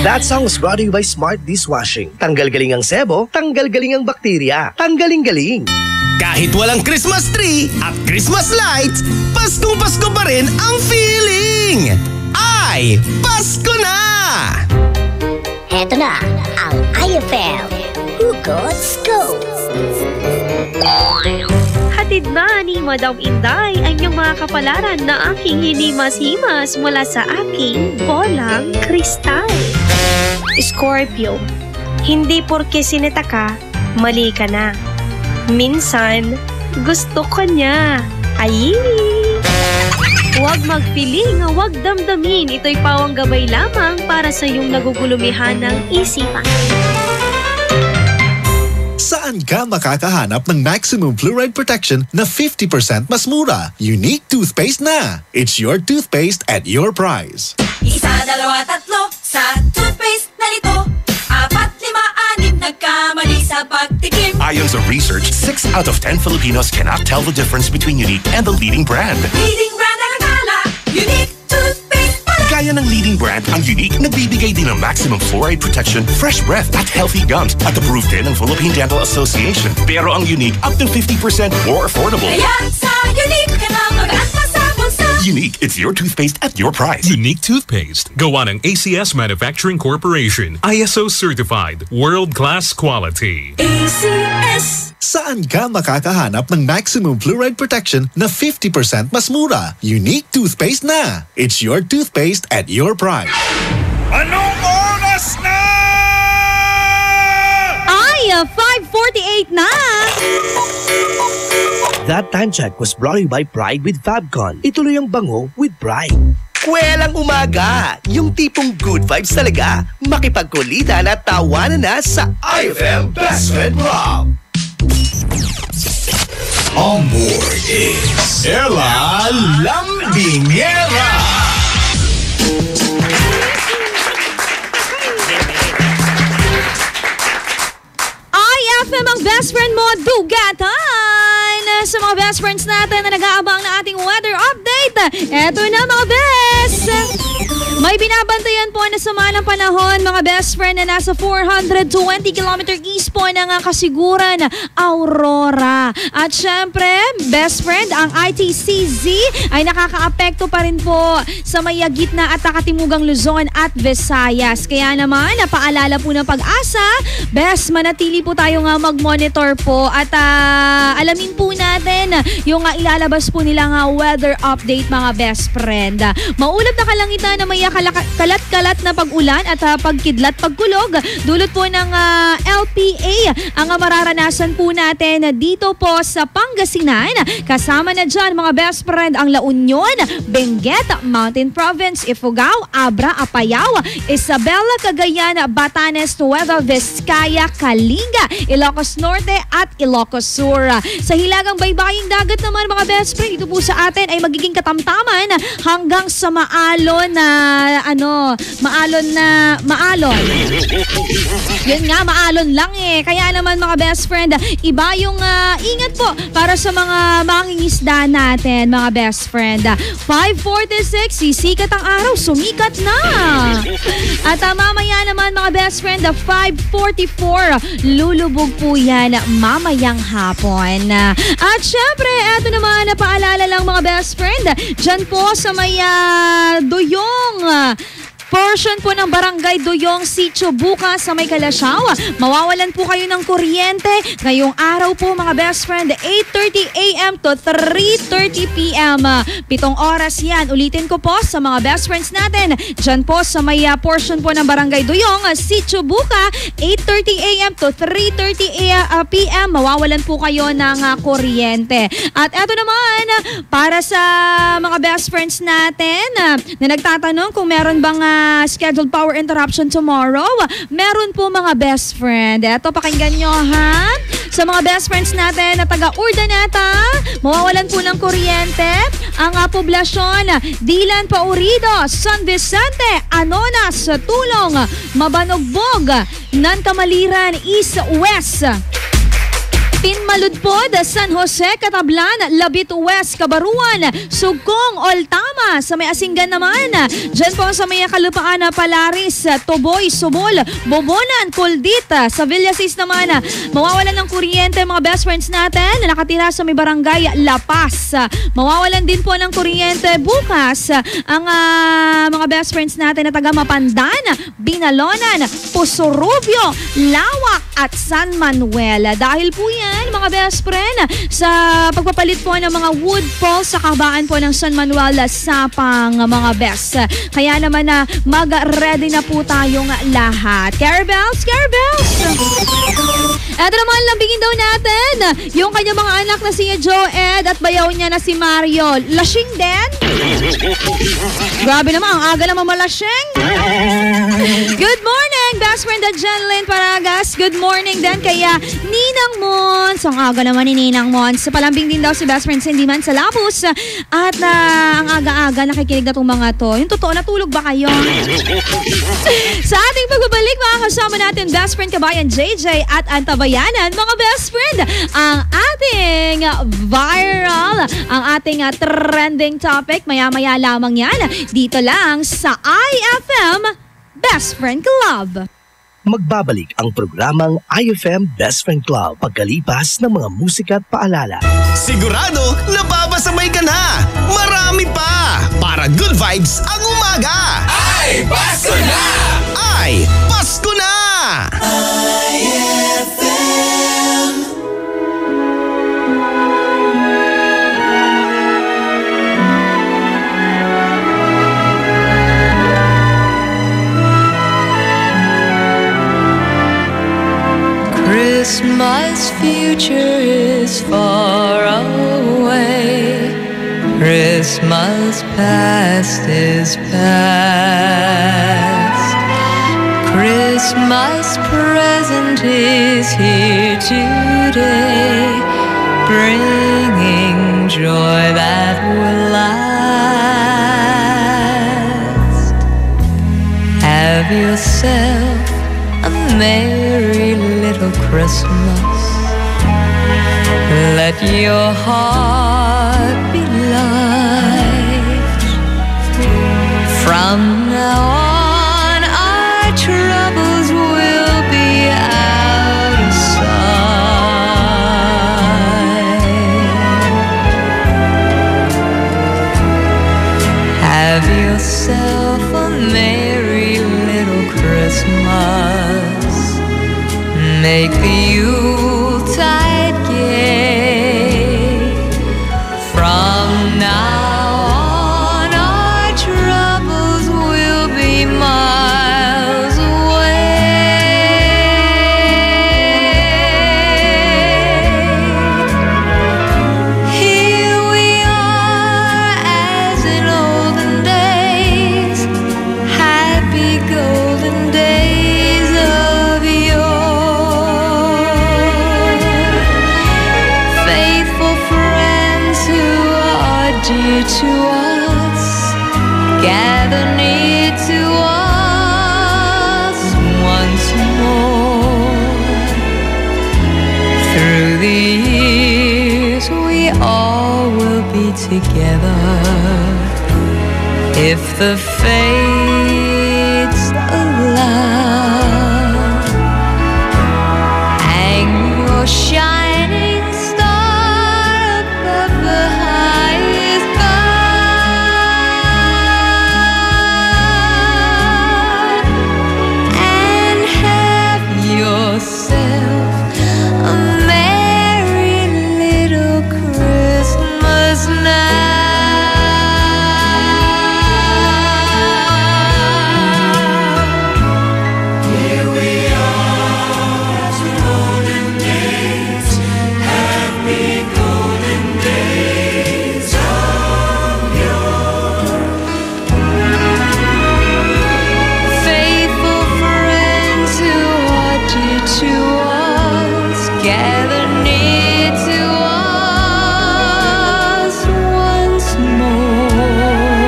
That song was brought to you by Smart Dishwashing. Tanggal galing ang sebo, tanggal galing ang bakterya. Tanggaling-galing. Kahit walang Christmas tree at Christmas lights, Paskong Pasko pa rin ang feeling! Ay, Pasko na! Heto na ang IFM Hugot Scoop. Hatid na ni Madam Inday ang iyong mga kapalaran na aking hinimas-himas mula sa aking bolang kristal. Scorpio, hindi porke sinita ka, mali ka na. Minsan, gusto ko niya. Ay! Huwag magpiling, huwag damdamin. Ito'y pawang gabay lamang para sa iyong nagugulumihan ng isipan. Saan ka makakahanap ng maximum fluoride protection na 50% mas mura? Unique toothpaste na. It's your toothpaste at your price. Isa, dalawa, tatlo sa toothpaste na nito. 4, 5, 6 nagkamali sa pagtikim. Ayon sa research, 6 out of 10 Filipinos cannot tell the difference between Unique and the leading brand. Leading brand ang akala, Unique toothpaste pala. Kaya ng leading brand ang Unique, nagbibigay din ng maximum fluoride protection, fresh breath at healthy gums at approved din ng Philippine Dental Association. Pero ang Unique, up to 50% more affordable. Kaya sa Unique ka na mag-anta sa bulsa. Unique, it's your toothpaste at your price. Unique toothpaste. Gawa ng ACS Manufacturing Corporation. ISO certified. World-class quality. ACS. Saan ka makakahanap ng maximum fluoride protection na 50% mas mura? Unique toothpaste na. It's your toothpaste at your price. Anong oras na? Ay, 5:48 na! That time check was brought to you by Pride with Fabcon. Ituloy ang bango with Pride. Kwelang umaga! Yung tipong good vibes talaga. Makipagkulitan at tawanan na sa IFM Best Friend Rob. On board is Ella Lambingera. IFM ang best friend mo, dugatan! Sa mga best friends natin na nag-aabang na ating weather update, eto na mga best! May binabantayan po na sama ng panahon, mga best friend, na nasa 420 km east po ng kasiguran, Aurora. At syempre, best friend, ang ITCZ ay nakakaapekto pa rin po sa may gitna at nakatimugang Luzon at Visayas. Kaya naman, napaalala po ng Pag-asa, best, manatili po tayo nga mag-monitor po at alamin po natin yung ilalabas po nila nga weather update, mga best friend. Maulap na kalangitan na may kalat-kalat na pag-ulan at pagkidlat, pagkulog. Dulot po ng LPA ang mararanasan po natin dito po sa Pangasinan. Kasama na dyan, mga best friend, ang La Union, Benguet, Mountain Province, Ifugao, Abra, Apayao, Isabela, Cagayan, Batanes, Nueva Vizcaya, Kalinga, Ilocos Norte at Ilocos Sur. Sa hilagang baybaying dagat naman, mga best friend, ito po sa atin ay magiging katamtaman hanggang sa maalon na maalon. Yun nga, maalon lang eh. Kaya naman, mga best friend, iba yung ingat po para sa mga mangingisda natin, mga best friend. 5:46, sisikat ang araw, sumikat na. At mamaya naman, mga best friend, 5:44, lulubog po yan mamayang hapon. At syempre, eto naman, napaalala lang, mga best friend, dyan po sa may Duyong, portion po ng Barangay Duyong, Sitio Bukas sa may Kalasyaw. Mawawalan po kayo ng kuryente ngayong araw po, mga best friend, 8:30 a.m. to 3:30 p.m. 7 oras yan. Ulitin ko po sa mga best friends natin, dyan po sa may portion po ng Barangay Duyong, Sitio Buka, 8:30 a.m. to 3:30 p.m. Mawawalan po kayo ng kuryente. At eto naman, para sa mga best friends natin na nagtatanong kung meron bang scheduled power interruption tomorrow, meron po, mga best friend. Eto, pakinggan nyo ha. Sa mga best friends natin na taga Urdaneta, mawawalan po ng kuryente ang poblasyon Dilan, Paurido, San Vicente, Anonas, Tulong, Mabanogbog, Nankamaliran, East, West. Pinmaludpod, San Jose, Catablan, Labit West, Cabaruan, Sugkong, Oltama, sa may Asinggan naman. Diyan po sa may Kalupaan, Palaris, Toboy, Subol, Bobonan, Kuldita, sa Villasis naman. Mawawalan ng kuryente mga best friends natin na nakatira sa may barangay La Paz. Mawawalan din po ng kuryente bukas ang mga best friends natin na taga Mapandan, Binalonan, Pusurubio, Lawak at San Manuel. Dahil po yan mga best friend sa pagpapalit po ng mga wood poles sa kabaan po ng San Manuel Sapang mga best. Kaya naman na mag-ready na po tayong lahat. Carebells, Carebells! Eto naman, lambingin daw natin yung kanyang mga anak na si Joed at bayaw niya na si Mario. Lasing din? Grabe naman, ang aga naman malasing. Good morning, best friend at Janlyn Paragas. Good morning din kaya Ninang Mons. Ang aga naman ni Ninang Mons. Palambing din daw si best friend Cindy Man sa Lapus. At ang aga-aga nakikinig na itong mga to. Yung totoo, natulog ba kayo? Sa ating pagbabalik, mga kasama natin best friend kabayan JJ at Antabayanan, mga best friend, ang ating viral, ang ating trending topic, maya-maya lamang yan, dito lang sa IFM Best Friend Club. Magbabalik ang programang IFM Best Friend Club pagkalipas ng mga musika at paalala. Sigurado, nababasamay ka na! Marami pa! Para good vibes ang umaga! Ay, Pasko na! Ay, Pasko na! IFM. Christmas future is far away. Christmas past is past. Christmas present is here today, bringing joy that will last. Have yourself a merry little Christmas. Let your heart be light. From now on, our troubles will be out of sight. Have yourself a merry little Christmas. Make the Yuletide gay. From now on, our troubles will be miles away. Here we are as in olden days, happy golden days of yore. Faithful friends who are dear to us, gather near to us once more. Through the years we all will be together, if the fates allow. Hang your shining star above the highest bough, and have yourself a merry little Christmas now. Here we are as in olden days, happy golden days of yore. Faithful friends who are dear to us, gather near to us once more.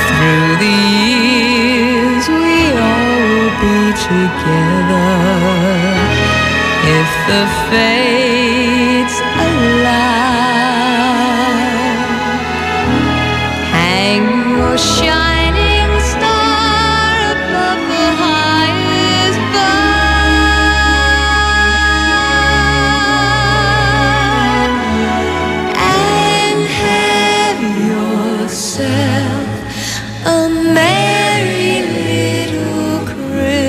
Through the years we all will be together, if the the fates allow. Hang your shining star above the highest bough and have yourself a merry little Christmas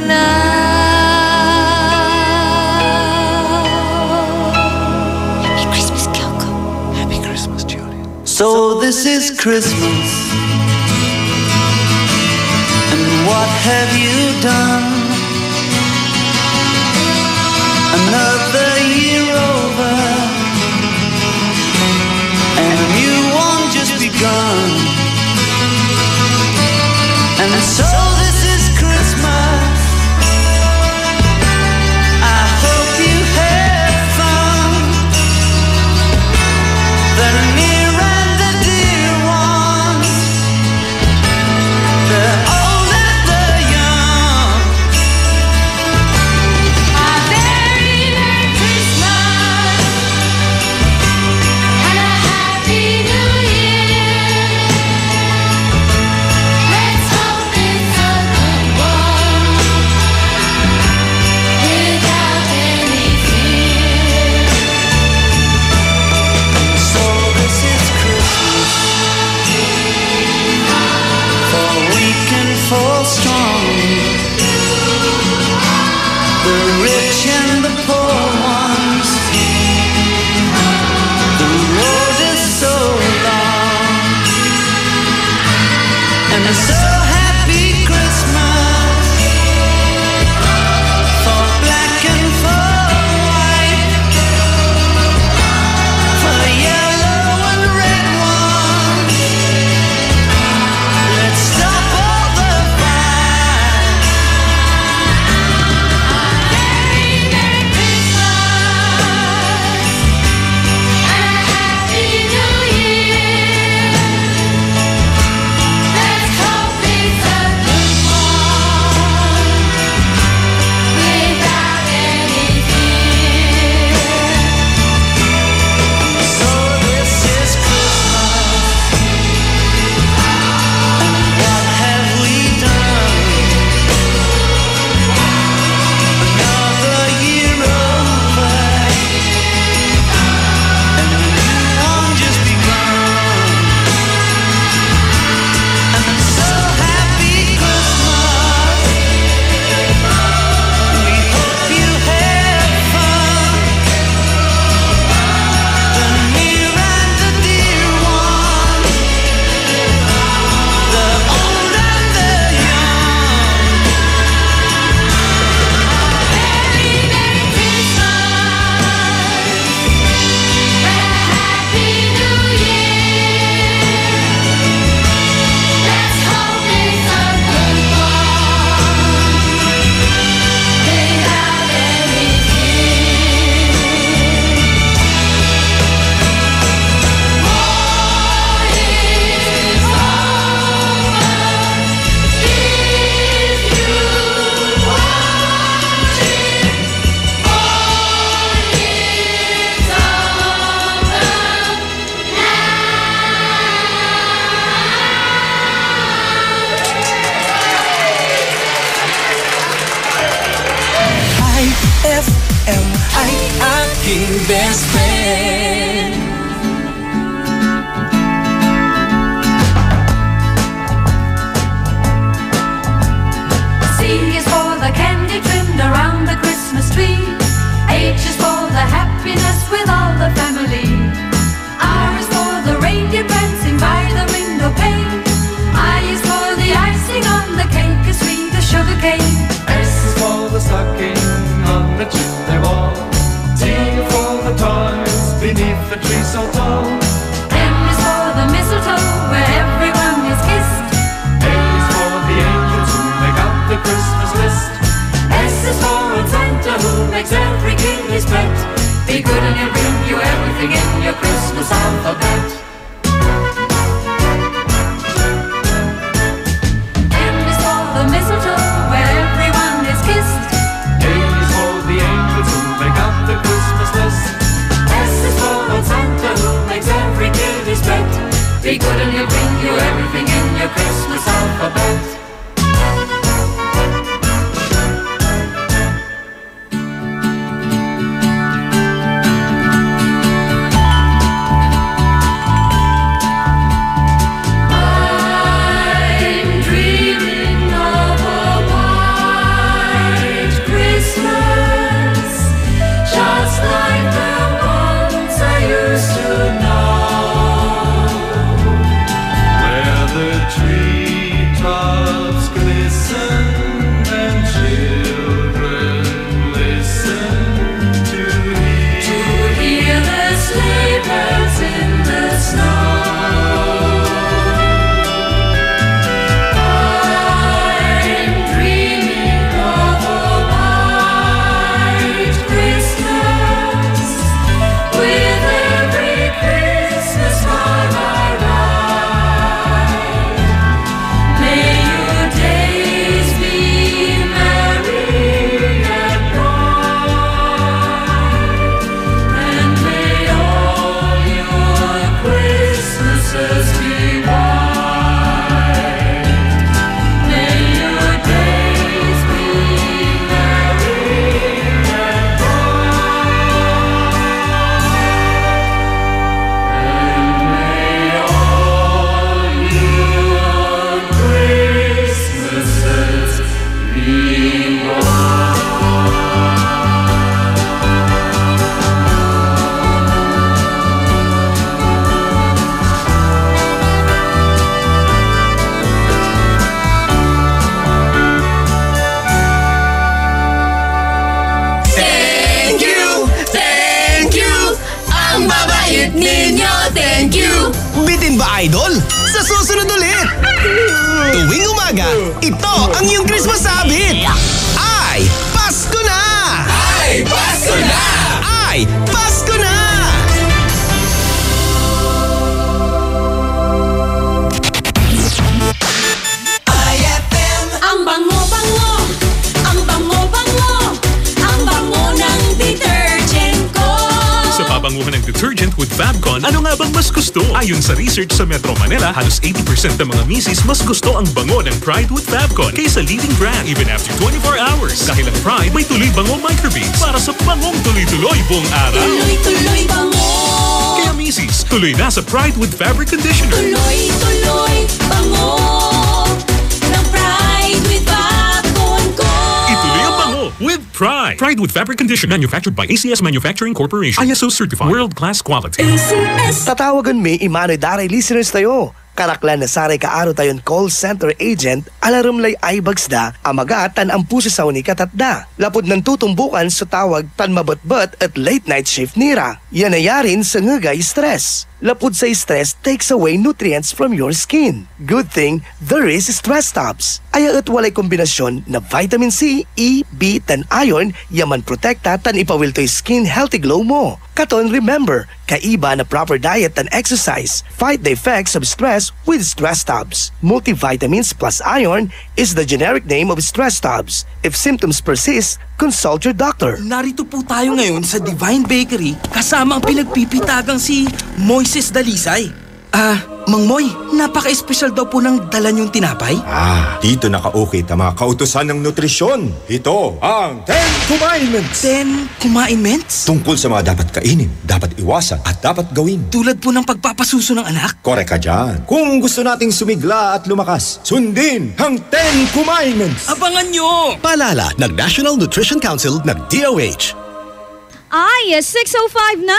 now. Happy Christmas, Kyoko. Happy Christmas, Julie. So this is Christmas, and what have you done? Another year over, and a new one just begun. And so this is Christmas. I hope you had fun. The near and the dear ones, the old and the young. A very Merry Christmas and a Happy New Year. Let's hope it's a good one without any fear. So this is Christmas, for weak and for strong, the rich and the poor ones. The road is so long, and so happy Christmas for black and for white, for yellow and red ones. Let's stop all the fight. A very Merry Christmas and a Happy New Year. Let's hope Be good and he'll bring you everything in your Christmas alphabet. Bitin ba, Idol? Sa susunod ulit! Tuwing umaga, ito ang iyong Christmas habit! Ay, Pasko na! Ay, Pasko na! Ay, Pasko na! IFM. Ang bango-bango, ang bango-bango, ang bango ng detergent ko. Sa pabanguhan ng detergent with Fabcon, ano nga bang mas gusto? Ayon sa research sa Metro Manila, halos 80% ng mga misis mas gusto ang bango ng Pride with Fabcon kaysa leading brand even after 24 hours. Dahil ang Pride may tuloy bango microbeads para sa bangong tuloy-tuloy buong araw. Tuloy-tuloy bango. Kaya misis, tuloy na sa Pride with Fabric Conditioner. Tuloy-tuloy bango ng Pride with Fabcon ko. Ituloy ang bango with Pride. Pride with Fabric Conditioner, manufactured by ACS Manufacturing Corporation. ISO certified, world-class quality. Tatawagan may imano'y daray listeners tayo. Karaklan na saray kaaro tayon call center agent, alarumlay ay bagsda, amaga tan ang puso sa unika tatda. Lapod ng tutumbukan sa tawag tan mabatbat at late night shift nira. Yan ayarin sa ngagay stress. Lapod sa stress takes away nutrients from your skin. Good thing, there is Stress Tabs. Aya at walay kombinasyon na vitamin C, E, B, tan iron, yaman protekta tan ipawil to'y skin healthy glow mo. Katon remember, kaiba na proper diet and exercise. Fight the effects of stress with Stress Tabs. Multivitamins plus iron is the generic name of Stress Tabs. If symptoms persist, consult your doctor. Narito po tayo ngayon sa Divine Bakery kasama ang pinagpipitagang si Moises Dalisay. Mang Moy, napaka-espesyal daw po ng dala niyong tinapay. Dito nakaukit ang mga kautusan ng nutrisyon. Ito ang 10 Commandments. 10 Commandments? Tungkol sa mga dapat kainin, dapat iwasan at dapat gawin. Tulad po ng pagpapasuso ng anak? Korek ka dyan. Kung gusto nating sumigla at lumakas, sundin ang 10 Commandments. Abangan nyo! Paalala ng National Nutrition Council ng DOH. Ay, 6:05 na!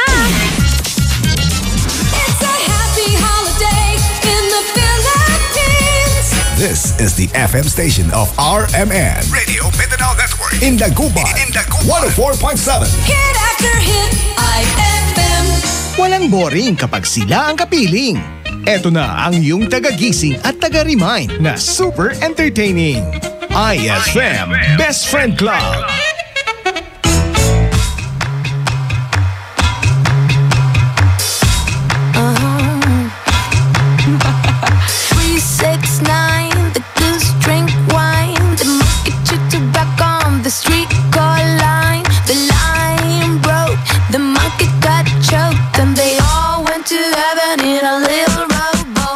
It's a happy holiday in the Philippines. This is the FM station of RMN. Radio Mindanao Network. In Dagupan. 104.7. Hit after hit, IFM. Walang boring kapag sila ang kapiling. Eto na ang iyong taga-gising at taga-remind na super entertaining. IFM Best Friend Club. The monkey got choked and they all went to heaven in a little rowboat.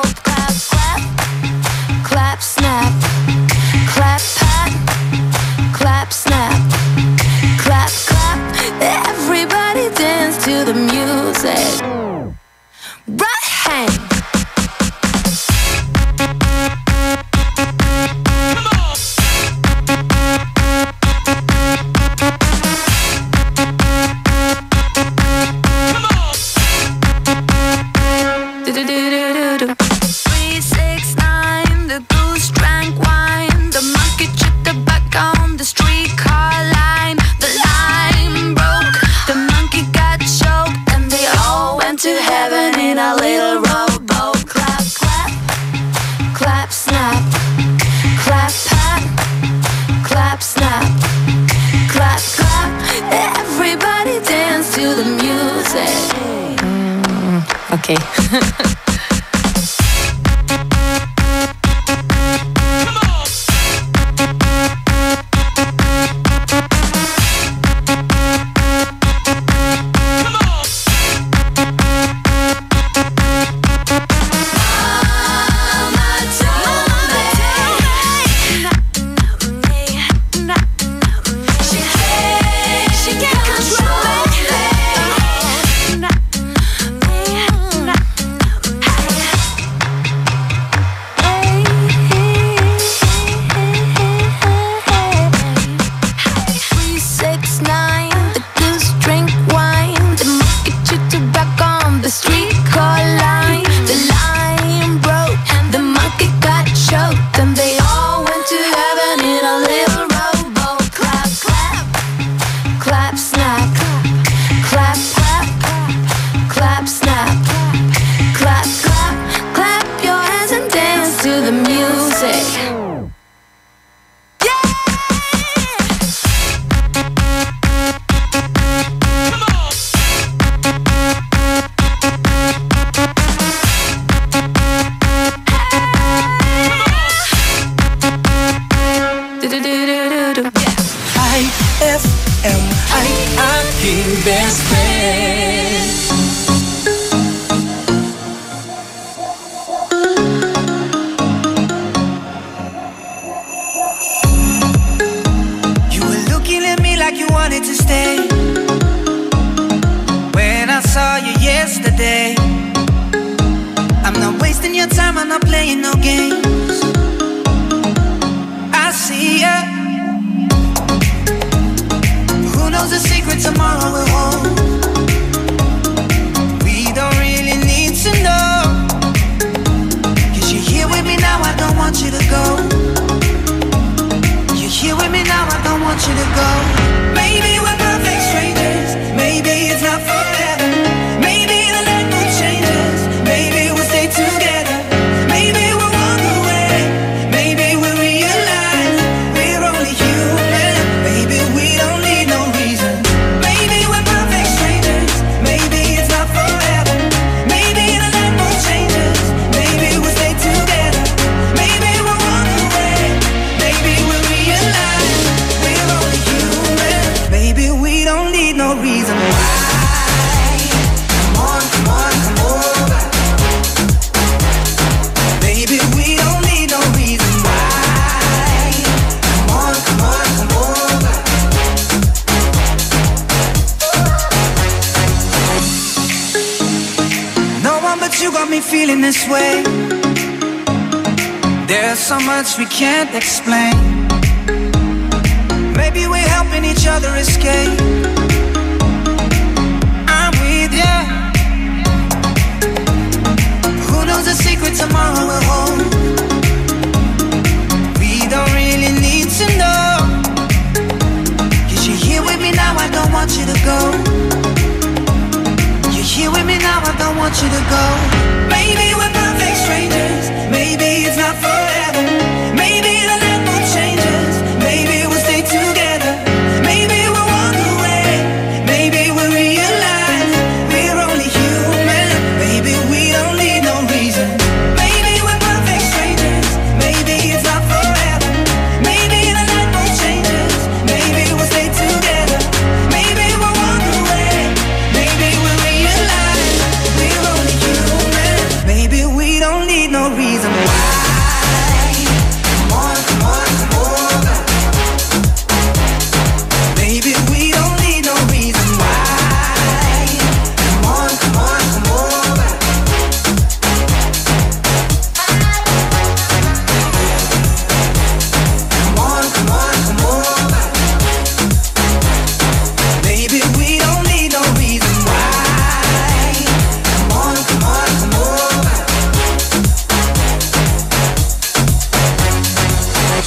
Do-do-do-do-do-do. 369, the goose drank wine. The monkey tripped the back on the streetcar line. The line broke, the monkey got choked, and they all went to heaven in a little rowboat. Clap, clap, clap, snap. Clap, pat, clap, snap. Clap, clap, everybody dance to the music. Okay. We can't explain. Maybe we're helping each other escape. I'm with ya. Who knows the secret tomorrow will hold? We don't really need to know. 'Cause you're here with me now, I don't want you to go. You're here with me now, I don't want you to go. Maybe we're perfect strangers. Maybe it's not forever. Maybe the land will change us. Maybe we'll stay together. Maybe we'll walk away. Maybe we'll realize we're only human. Maybe we don't need no reason. Maybe we're perfect strangers. Maybe it's not forever. Maybe the land will change us. Maybe we'll stay together. Maybe we'll walk away. Maybe we'll realize we're only human. Maybe we don't need no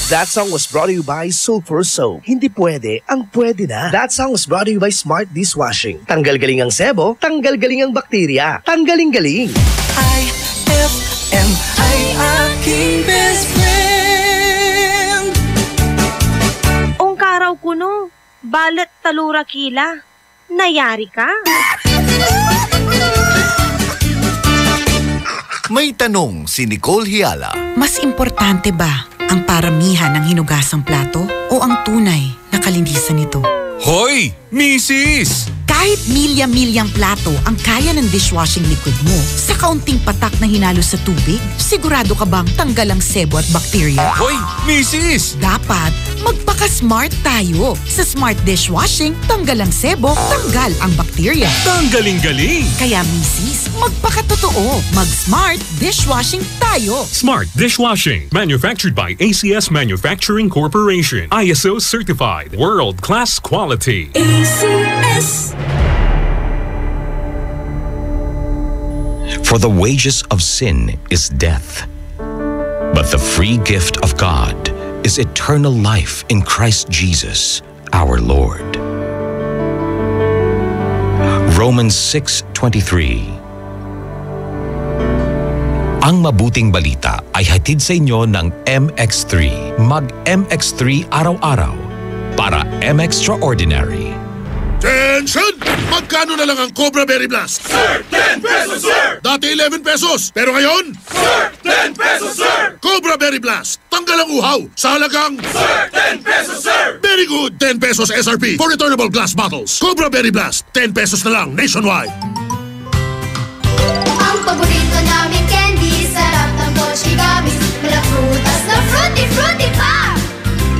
That song was brought to you by Sulfur Soap. Hindi pwede, ang pwede na. That song was brought to you by Smart Dishwashing. Tanggal galing ang sebo, tanggal galing ang bakterya. Tanggaling galing. IFM ay aking best friend. Ungkaraw kuno, balat talura kila. Nayari ka? May tanong si Nicole Hiala. Mas importante ba ang paramihan ng hinugasang plato o ang tunay na kalinisan nito? Hoy, Mrs! Kahit milya-milyang plato ang kaya ng dishwashing liquid mo, sa kaunting patak na hinalo sa tubig, sigurado ka bang tanggal ang sebo at bakterya? Hoy, Mrs! Dapat magpaka-smart tayo. Sa Smart Dishwashing, tanggal ang sebo, tanggal ang bakterya. Tanggaling-galing! Kaya Mrs., magpakatotoo. Mag-Smart Dishwashing tayo. Smart Dishwashing. Manufactured by ACS Manufacturing Corporation. ISO certified. World-class quality. ACS. For the wages of sin is death, but the free gift of God is eternal life in Christ Jesus, our Lord. Romans 6:23. Ang mabuting balita ay hatid sa inyo ng MX3. Mag-MX3 araw-araw para M-Extraordinary. Attention! Magkano na lang ang Cobra Berry Blast? Sir, 10 pesos, sir! Dati 11 pesos, pero ngayon? Sir, 10 pesos, sir! Cobra Berry Blast, tanggal ang uhaw sa halagang... Sir, 10 pesos, sir! Very good, 10 pesos SRP for returnable glass bottles. Cobra Berry Blast, 10 pesos na lang nationwide. Ang paborito namin candy, sarap ng Mochi Gummies. Mula prutas na fruity pa!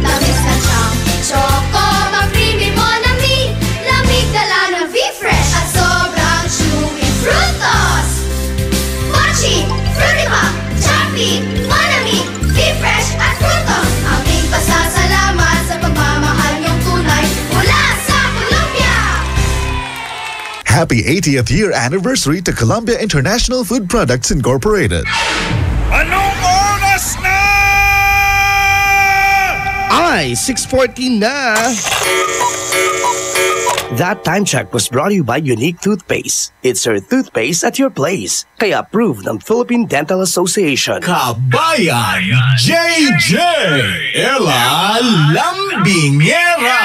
Tamis na siyang choco, ma-creamy mo na mi. Lamig dala ng V-Fresh at sobrang chewy frutos. Mochi, fruity pa, choppy, monami, V-Fresh at frutos. Aming pasasalamat sa pagmamahal niyong tunay mula sa Colombia. Happy 80th year anniversary to Columbia International Food Products Incorporated. Anong oras na? Ay, 6:14 na. That time check was brought to you by Unique Toothpaste. It's your toothpaste at your place. Kaya approved ng Philippine Dental Association. Kabayan JJ Ella Lambingera.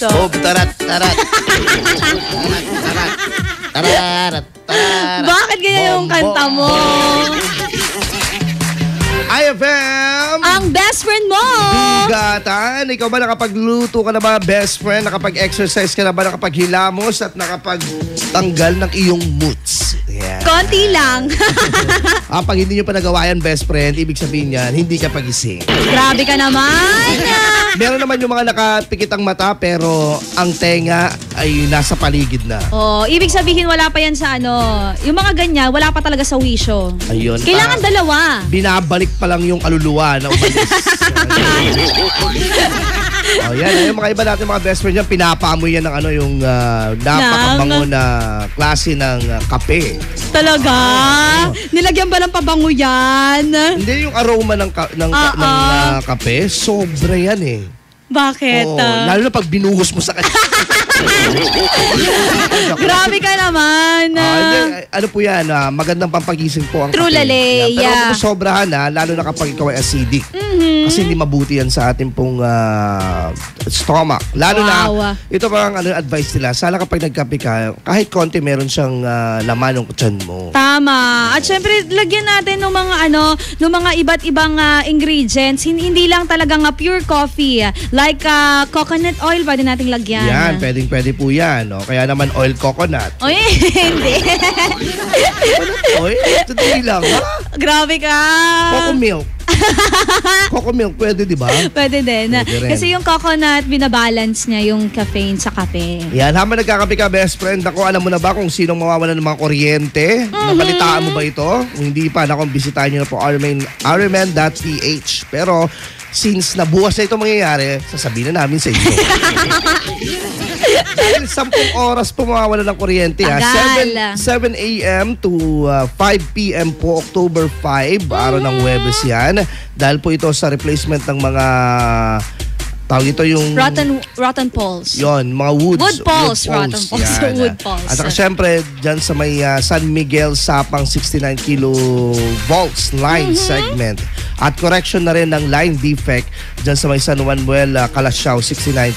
Oh, tarat. Bakit ganyan yung kanta mo? IFM! Ang best friend mo! Dugatan! Ikaw ba nakapagluto ka na ba, best friend? Nakapag-exercise ka na ba? Nakapaghilamos at nakapagtanggal ng iyong moods? Yeah. Konti lang. Pag hindi nyo pa nagawa yan, best friend, ibig sabihin yan, hindi ka pagising. Grabe ka naman! Meron naman yung mga nakapikit ang mata pero ang tenga ay nasa paligid na. Oh, ibig sabihin wala pa yan sa yung mga ganyan, wala pa talaga sa wisyo. Ayun. Kailangan dalawa. Binabalik pa lang yung kaluluwa na umalis. Oh, yan. Yung mga iba natin mga best friend yan, pinapaamoy yan ng yung napakabango na klase ng kape. Talaga? Nilagyan ba ng pabango yan? Hindi, yung aroma ng kape, sobra yan eh. Bakit? Lalo na pag binuhos mo sa kanya. Grabe ka naman. Ano po yan, magandang pampagising po ang True kape. lale, Pero yeah. kung sobrahan lalo na kapag ikaw ay acidic. Kasi hindi mabuti yan sa ating pong stomach. Lalo na, ito pa ang advice nila, sana kapag nagkape ka, kahit konti meron siyang laman ng tiyan mo. Tama. At syempre, lagyan natin ng mga ng mga iba't ibang ingredients. Hindi lang talagang pure coffee. Like coconut oil, pwede nating lagyan. Yan, pwede po yan. No? Kaya naman oil coconut. Oy, hindi. Oy, tuloy lang. Ha? Grabe ka. Coco milk. Coco milk, pwede di ba? Pwede din. Kasi yung coconut, binabalance niya yung caffeine sa kape. Yan, habang nagkakape ka, best friend, ako, alam mo na ba kung sinong mawawalan ng mga kuryente? Nabalitaan mo ba ito? Kung hindi pa, bisitahin nyo na po rmn.ph. Pero, since nabukas na ito mangyayari, sasabihin na namin sa inyo. Dahil 10 oras po mawawala ng kuryente. Tagal. 7 a.m. to 5 p.m. po, October 5, araw ng Huwebes yan. Dahil po ito sa replacement ng mga, tawag ito yung Rotten poles. yon, mga wood poles. Rotten poles. yan. Wood poles. At saka syempre, dyan sa may San Miguel Sapang 69 kilovolts line segment. At correction na rin ng line defect dyan sa may San Manuel Calasiao 69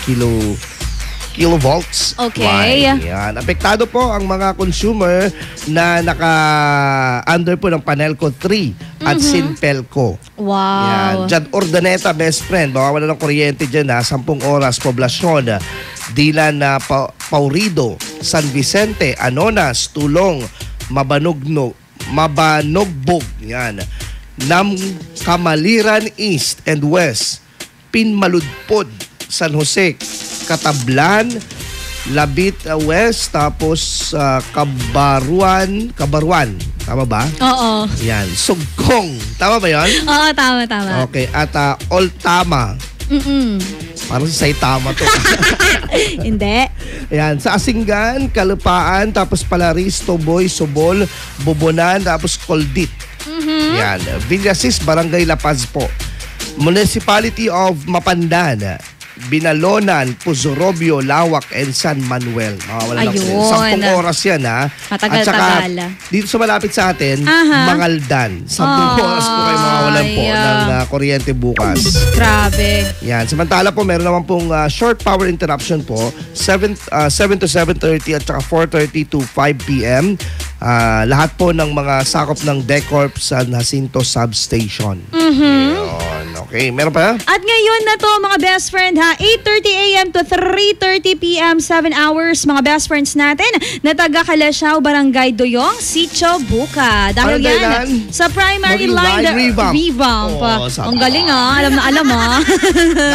kilovolts. Okay. Yan. Apektado po ang mga consumer na naka-under po ng Panelco 3 at Sinpelco. Wow. Yan. Diyan, Ordaneta, best friend. Mawawala ng kuryente dyan 10 oras. Poblasyon, Dilan na Paurido, San Vicente, Anonas, Tulong, Mabanogbog. Yan. Nam Kamaliran East and West, Pinmaludpod, San Jose, Katablan, Labit West, tapos Kabaruan. Tama ba? Oo. Yan. Sugkong. Tama ba yan? Oo, tama. Okay. At Oltama. Parang si Saitama to. Hindi. Yan. Sa Asinggan, Kalupaan, tapos Palaris, Toboy, Subol, Bobonan, tapos Coldit. Yan. Villasis, Barangay La Paz po. Municipality of Mapandan, Binalonan, Puzorobio, Lawak, and San Manuel. Wala na Ayun. 10 oras yan, ha? Matagal-tagal. At saka, dito sa malapit sa atin, Mangaldan. 10 oras po kayo mawawalan po ng kuryente bukas. Grabe. Yan. Samantala po, meron naman pong short power interruption po. 7 to 7:30 at saka 4:30 to 5 p.m. Lahat po ng mga sakop ng Decorp sa Jacinto Substation. Yun. Okay. Meron pa? At ngayon na to, mga best friend, ha? 8:30 a.m. to 3:30 p.m. 7 hours, mga best friends natin na taga Calasiao, Barangay Doyong, Sitio Buka. Dahil yan sa primary line revamp. Ang galing, alam na alam,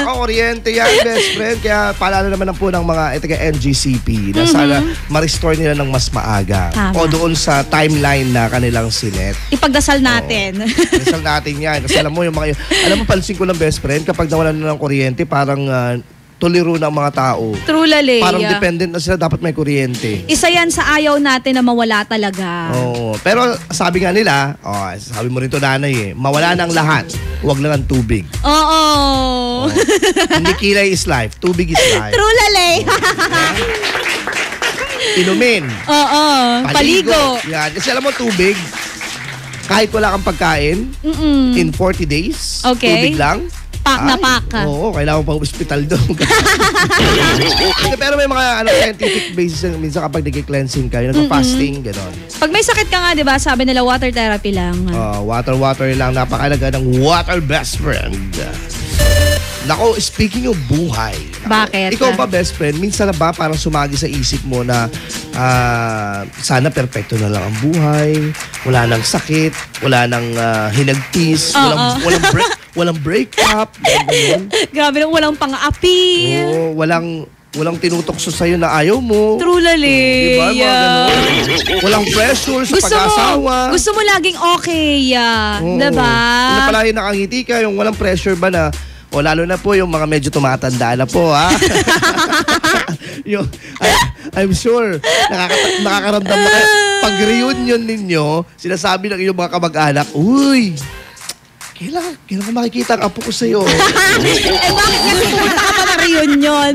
Naka-oriente yan, best friend. Kaya paalala naman po ng mga NGCP na sana ma-restore nila ng mas maaga. Tama. O doon sa timeline na kanilang sinet. Ipagdasal natin. Dasal natin yan. Kasi alam mo, alam mo, pansin ko lang, best friend, kapag nawalan na ng kuryente, parang tuliro na ang mga tao. True, lali. Parang dependent na sila, dapat may kuryente. Isa yan sa ayaw natin na mawala talaga. Oo. Pero sabi nga nila, sabi mo rin to, nanay, mawala ng lahat. Huwag lang ang tubig. Oo. Hindi kilay is life. Tubig is life. True, lali. Inumin. Oo. Paligo. Yan. Kasi alam mo, tubig, kahit wala kang pagkain, in 40 days, tubig lang. Pak na pak. Oo, kailangan pa hospital doon. Pero may mga scientific basis minsan kapag nag-cleansing ka, nag-fasting, gano'n. Pag may sakit ka nga, di ba, sabi nila water therapy lang. Water lang. Napakalaga ng water, best friend. Nako, speaking of buhay. Bakit? Ikaw ba, best friend, minsan na ba parang sumagi sa isip mo na sana perpekto na lang ang buhay, wala nang sakit, wala nang hinagpis, walang breakup. Grabe lang, walang pang-api. Oo, walang tinutokso sa'yo na ayaw mo. True, lali. Diba? Mga ganun. Walang pressure sa pag-asawa. Gusto mo laging okay. Diba? Yung palagi nakangiti ka, yung walang pressure ba na, lalo na po yung mga medyo tumatanda na po, ha? I'm sure, nakakaramdam na kayo. Pag reunion ninyo, sinasabi ng iyong mga kamag-anak, uy, kailangan ko makikita ang apo ko sa'yo. Bakit kasi pumunta ka pa ng reunion?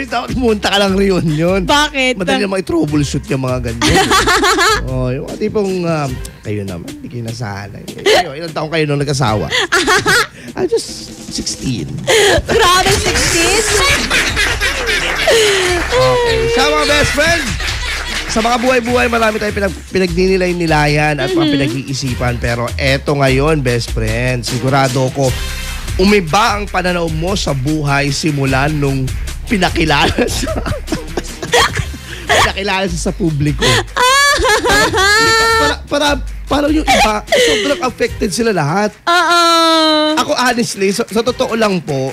Dapat pumunta ka ng reunion. Bakit? Madali naman i-troubleshoot yung mga ganyan. Yung mga tipong, kayo naman, hindi kayo nasanay. Ilang taong kayo nung nag-asawa? I'm just 16. Grabe, 16? Okay. Siya mga best friend. Sa mga buhay-buhay, marami tayong pinagninilay-nilayan at mga pinag-iisipan. Pero eto ngayon, best friend, sigurado ko, umiba ang pananaw mo sa buhay simula nung pinakilala sa publiko. Parang yung iba, sobrang affected sila lahat. Ako honestly, sa totoo lang po,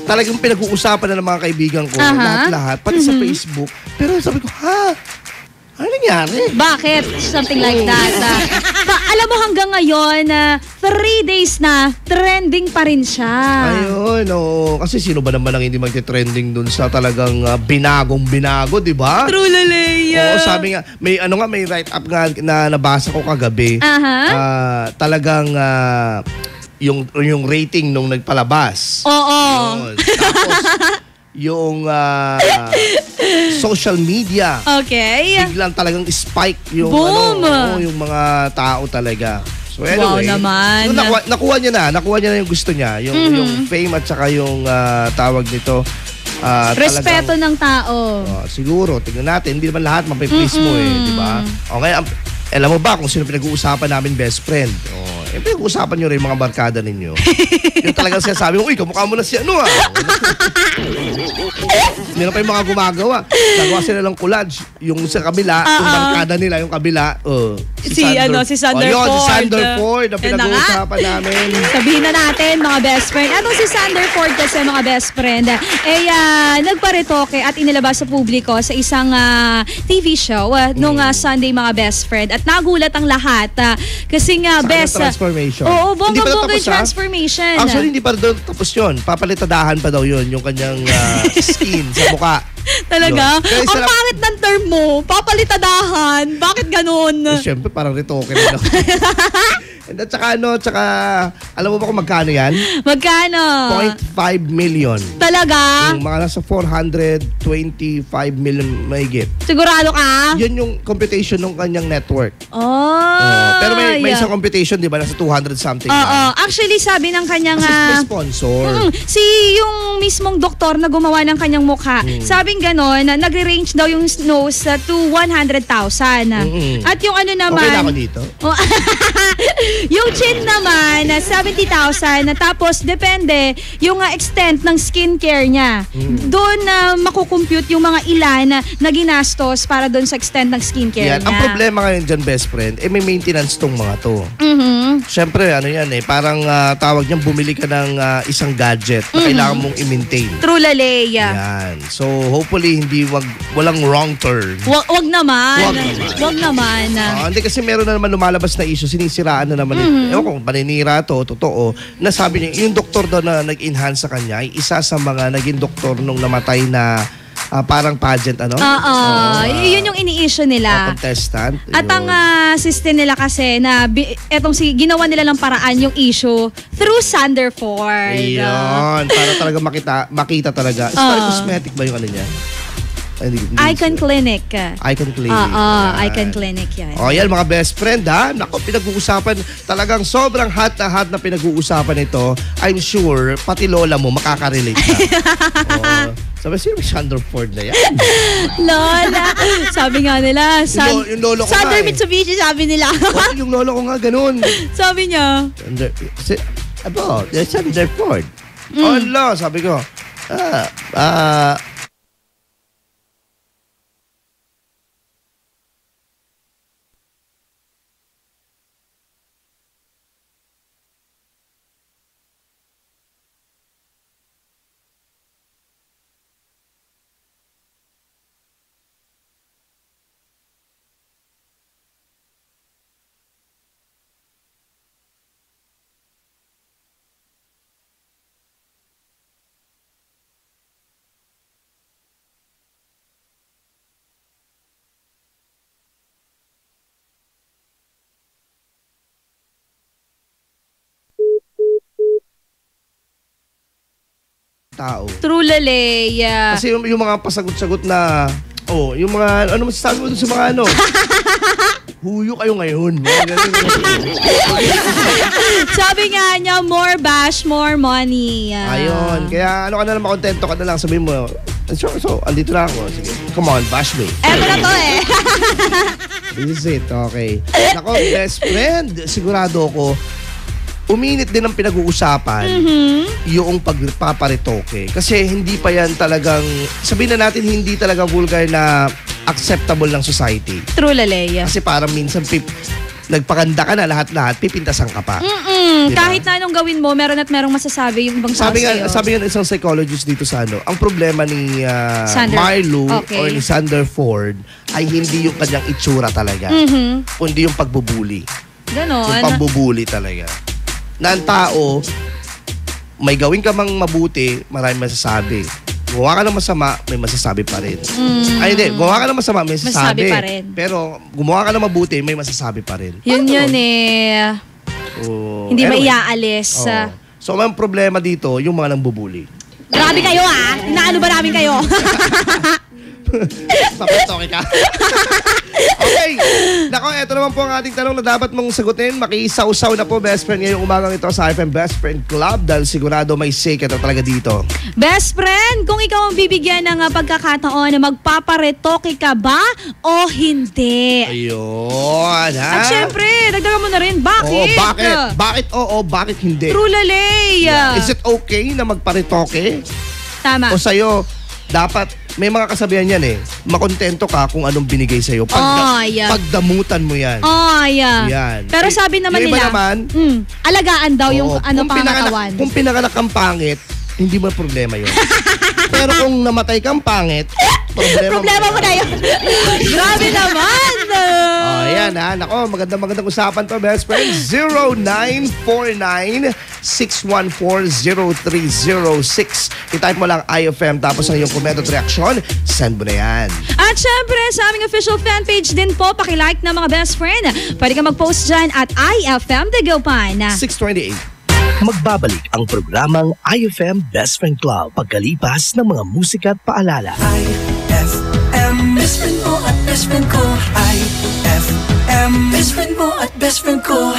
talagang pinag-uusapan na ng mga kaibigan ko, lahat-lahat, pati sa Facebook. Pero sabi ko, ano nangyari? Bakit? Something like that. alam mo hanggang ngayon, 3 days na, trending pa rin siya. Ayun, oo. Kasi sino ba naman ang hindi magte-trending dun sa talagang binagong binago, di ba? True, Lalea. Oo, sabi nga, may write-up nga na nabasa ko kagabi. Talagang yung rating nung nagpalabas. Oo. Yun. Tapos, yung social media. Okay. Biglang talagang spike yung Boom! yung mga tao talaga. So anyway, wow naman. So nakuha niya na yung gusto niya, yung fame at saka yung tawag nito. Respeto ng tao. Siguro, tingnan natin, hindi naman lahat mape-please mo di ba? Okay, alam mo ba kung sino pinag-uusapan namin best friend? Pinag-uusapan nyo rin mga barkada ninyo. Yung talagang sinasabi mo, uy, kamukha mo na si ano Meron pa yung mga gumagawa. Nagawa sila ng collage. Yung sa kabila, yung barkada nila, yung kabila. Si Sander Ford. Si Sander Ford na pinag-uusapan namin. Sabihin na natin, mga best friend. Anong si Sander Ford kasi, mga best friend, nagparetoke at inilabas sa publiko sa isang TV show nung Sunday, mga best friend. At nagulat ang lahat. Kasi nga, best... transformation. Oo, bongga-bongga yung transformation. Actually, hindi pa doon tapos yun. Papalitadahan pa daw yun, yung kanyang skin sa mukha. Talaga? Ang pangit ng term mo. Papalitadahan. Bakit ganun? Siyempre, parang retoke rin ako. At saka, alam mo ba kung magkano yan? Magkano? 0.5 million. Talaga? Yung mga nasa 425 million mahigit. Sigurado ka? Yun yung computation ng kanyang network. Pero may isang computation, di ba? Nasa 200 something. Actually, sabi ng kanyang... Kasi may sponsor. Yung mismong doktor na gumawa ng kanyang mukha, sabing ganon, nagre-range daw yung nose to 100,000. At yung ano naman... Okay na ako dito? Yung chin naman, 70,000. Tapos, depende yung extent ng skincare niya. Doon makukompute yung mga ilan na ginastos para doon sa extent ng skincare niya. Ang problema ngayon dyan, best friend, may maintenance tong mga to. Siyempre, parang tawag niyan, bumili ka ng isang gadget na kailangan mong i-maintain. True, Lalea. Yan. So, hopefully, walang wrong turn. Wag naman. Wag naman. Hindi kasi meron na naman lumalabas na issue, sinisiraan na naman. Ewan ko kung paninira to, totoo. Nasabi niya, yung doktor daw na nag-enhance sa kanya ay isa sa mga naging doktor nung namatay na parang pageant, yun yung ini-issue nila. Contestant. At ang system nila kasi na ginawa nila ng paraan yung issue through Sander Ford. Ayun. Para talaga makita talaga. Cosmetic ba yung ano niya? Icon Clinic. Icon Clinic. Icon Clinic yan. Yan mga best friend Naku, pinag-uusapan. Talagang sobrang hot na pinag-uusapan ito. I'm sure, pati lola mo makaka-relate na. Sabi, sino Sander Ford na yan? Lola. Sabi nga nila. Yung lolo ko Sander Mitsubishi, sabi nila. Yung lolo ko nga ganun. Sabi niya. Sander Ford. Allah, sabi ko. Tao. True, Lalea. Kasi yung mga pasagot-sagot na yung mga ano masasabi mo sa mga huyo kayo ngayon. Sabi nga niya, more bash, more money. Ayun. Kaya ka na lang, makontento ka na lang. Sabihin mo, so andito na ako. Sige, come on, bash me. Eto na to This is it, okay. Nako, best friend, sigurado ako, uminit din ang pinag-uusapan yung pagpaparitoke. Kasi hindi pa yan talagang, sabihin na natin, hindi talaga vulgar na acceptable ng society. True, Lalea. Kasi parang minsan nagpakanda ka na lahat-lahat, pipintasan ka pa. Diba? Kahit na anong gawin mo, meron at merong masasabi yung ibang tao sa'yo. Sabi nga isang psychologist dito sa ang problema ni Marlo or ni Sander Ford ay hindi yung kanyang itsura talaga, kundi yung pagbubuli. Ganon. Yung pambubuli talaga. Na ang tao, may gawin ka mang mabuti, maraming masasabi. Gumawa ka ng masama, may masasabi pa rin. Ay, hindi. Gumawa ka ng masama, may masasabi. Masasabi pa rin. Pero gumawa ka ng mabuti, may masasabi pa rin. Yun eh. Hindi maiaalis. So, may problema dito, yung mga nangbubuli. Grabe kayo Inaano ba namin kayo? Sapitoke ka. Okay. Nako, eto naman po ang ating tanong na dapat mong sagutin. Makisaw-saw na po, best friend, ngayong umagang ito sa IFM Best Friend Club dahil sigurado may say ka talaga dito. Best friend, kung ikaw ang bibigyan ng pagkakataon na magpaparetoke ka ba o hindi? Ayun, ha? At syempre, dagdagan mo na rin, bakit? Bakit? Bakit oo, bakit hindi? Trulalay. Is it okay na magparetoke? Tama. O sa'yo, dapat may mga kasabihan yan makontento ka kung anong binigay sa'yo. Pagdamutan mo yan. Yan. Pero sabi naman yung iba nila, naman, alagaan daw yung pangangatawan. Kung pinanganak kang pangit, hindi mo problema yun. Pero kung namatay kang pangit, problema mo na yun. Grabe naman. Ayan nako, magandang usapan to, best friend. 0949-614-0306. I-type mo lang IFM tapos ang iyong comment at reaction, send mo na yan. At syempre, sa aming official fan page din po, pakilike na mga best friend. Pwede ka mag-post dyan at IFM Dagupan. 628. Magbabalik ang programang IFM Best Friend Club pagkalipas ng mga musika at paalala. IFM, best friend mo at best friend ko. IFM, best friend mo at best friend ko.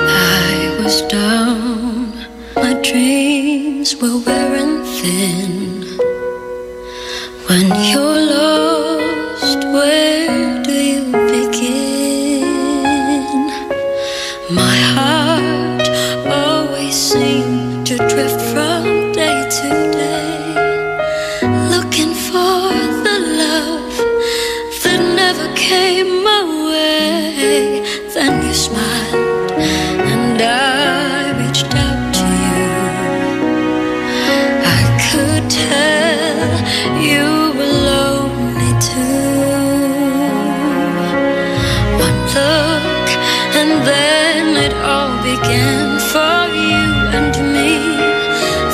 I was down, my dreams were wearing thin. When you're lost, where do you begin? My heart always seemed to drift from day to day, looking for the love that never came my way. Then you smiled and I reached out to you. I could tell you were lonely too. One look and then it all began for you and me.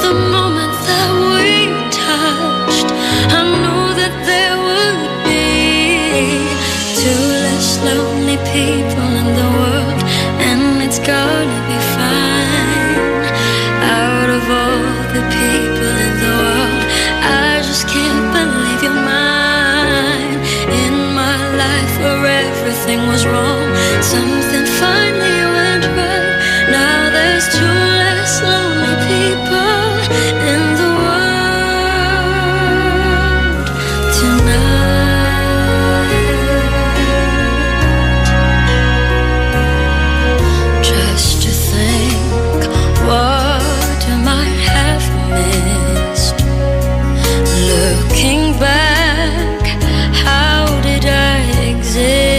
The moment that we touched, I knew that there would be two less lonely people in the world, and it's gonna be fine. Out of all the people in the world, I just can't believe you're mine. In my life where everything was wrong, something finally went right. Now there's two less lonely people in the world tonight. Just to think what I might have missed. Looking back, how did I exist?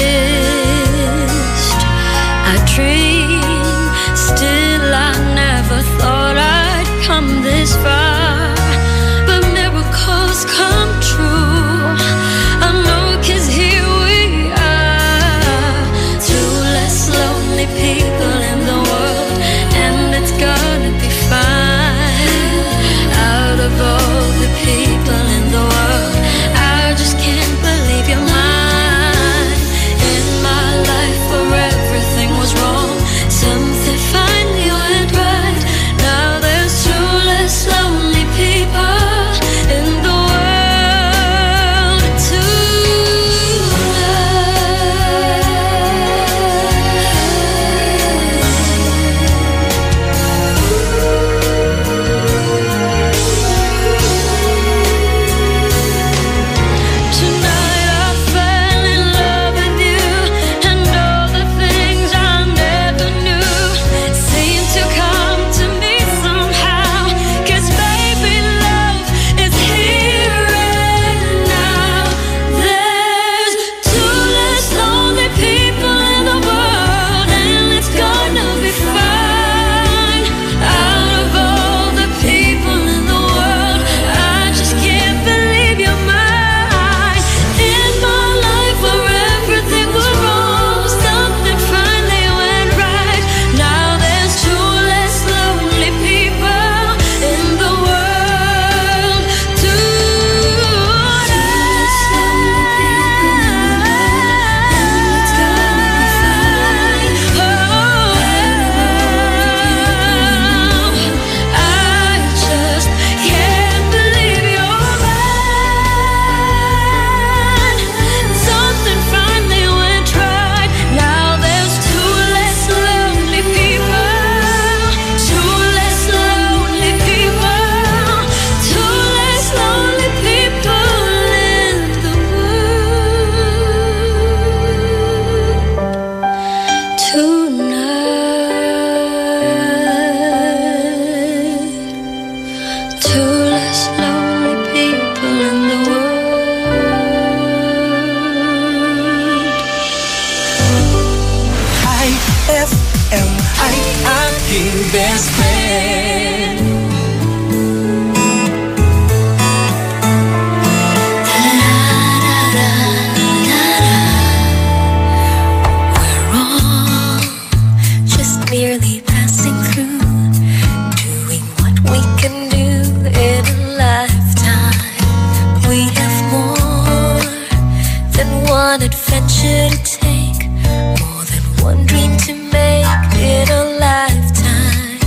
one adventure to take, more than one dream to make in a lifetime.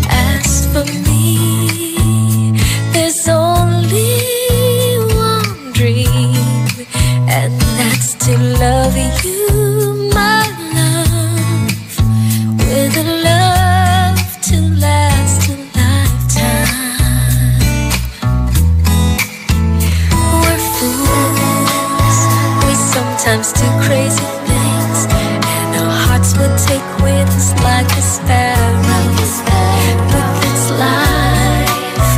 As for me, there's only one dream, and that's to love you, my love, with a love to last a lifetime. We're fools, we sometimes do crazy things, and our hearts will take wings like a sparrow. With its life,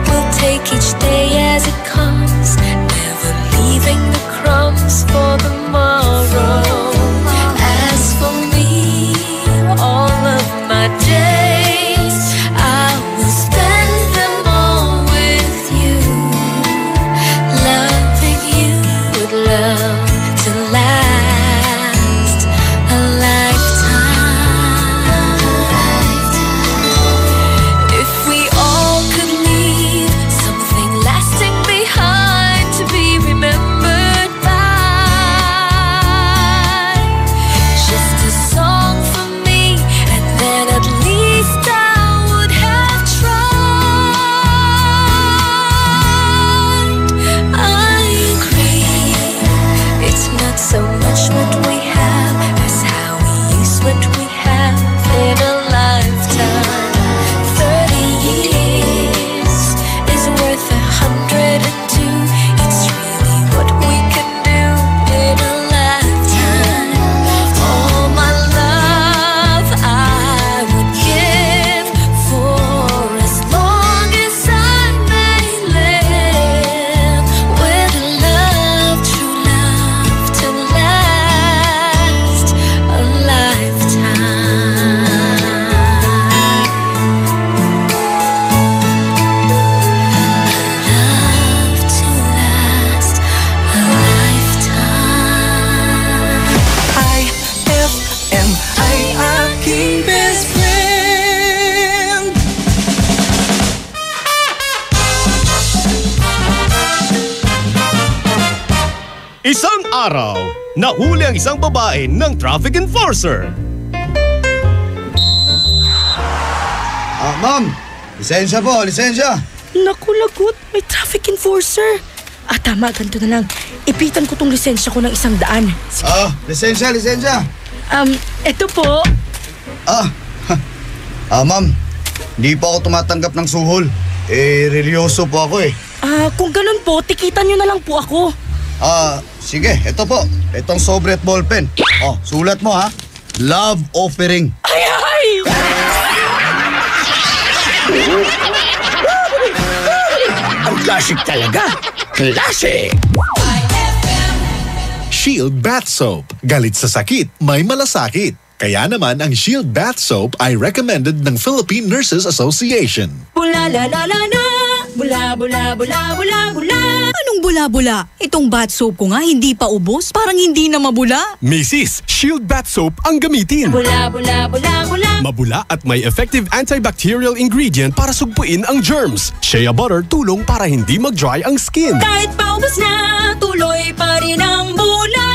we'll take each day as it comes, never leaving the crumbs for tomorrow. As for me, all of my days, I will spend them all with you, loving you with love to last a lifetime. If we all could leave something lasting behind to be remembered by, just a song for me, and then at least I would have tried. I agree, it's not so much what we have as how we use what we have in a lifetime. 30 years is worth 102. It's really what we can do in a lifetime. All my love I would give for as long as I may live, with a love, true love to last a lifetime. Love to last a lifetime. IFM ay aking best friend. Isang araw, nahuli ang isang babae ng traffic enforcer. Ma'am, lisensya po, lisensya. Naku, lagot. May traffic enforcer. Tama, ganito na lang. Ipitan ko tong lisensya ko ng 100. Lisensya, lisensya. Eto po. Ma'am, hindi po ako tumatanggap ng suhol. Religyoso po ako eh. Kung ganun po, tikitan nyo na lang po ako. Sige, ito po. Itong sobre at ballpen. Sulat mo ha. Love offering. Ay! Ang classic talaga. Classic! Shield Bath Soap. Galit sa sakit, may malasakit. Kaya naman ang Shield Bath Soap ay recommended ng Philippine Nurses Association. Bula la la la la, bula bula bula bula bula. Anong bula-bula? Itong bath soap ko nga hindi pa ubos, parang hindi na mabula. Mrs. Shield Bath Soap ang gamitin. Bula bula bula bula. Mabula at may effective antibacterial ingredient para sugpuin ang germs. Shea butter tulong para hindi mag-dry ang skin. Kahit paubos na, tuloy pa rin ang bula.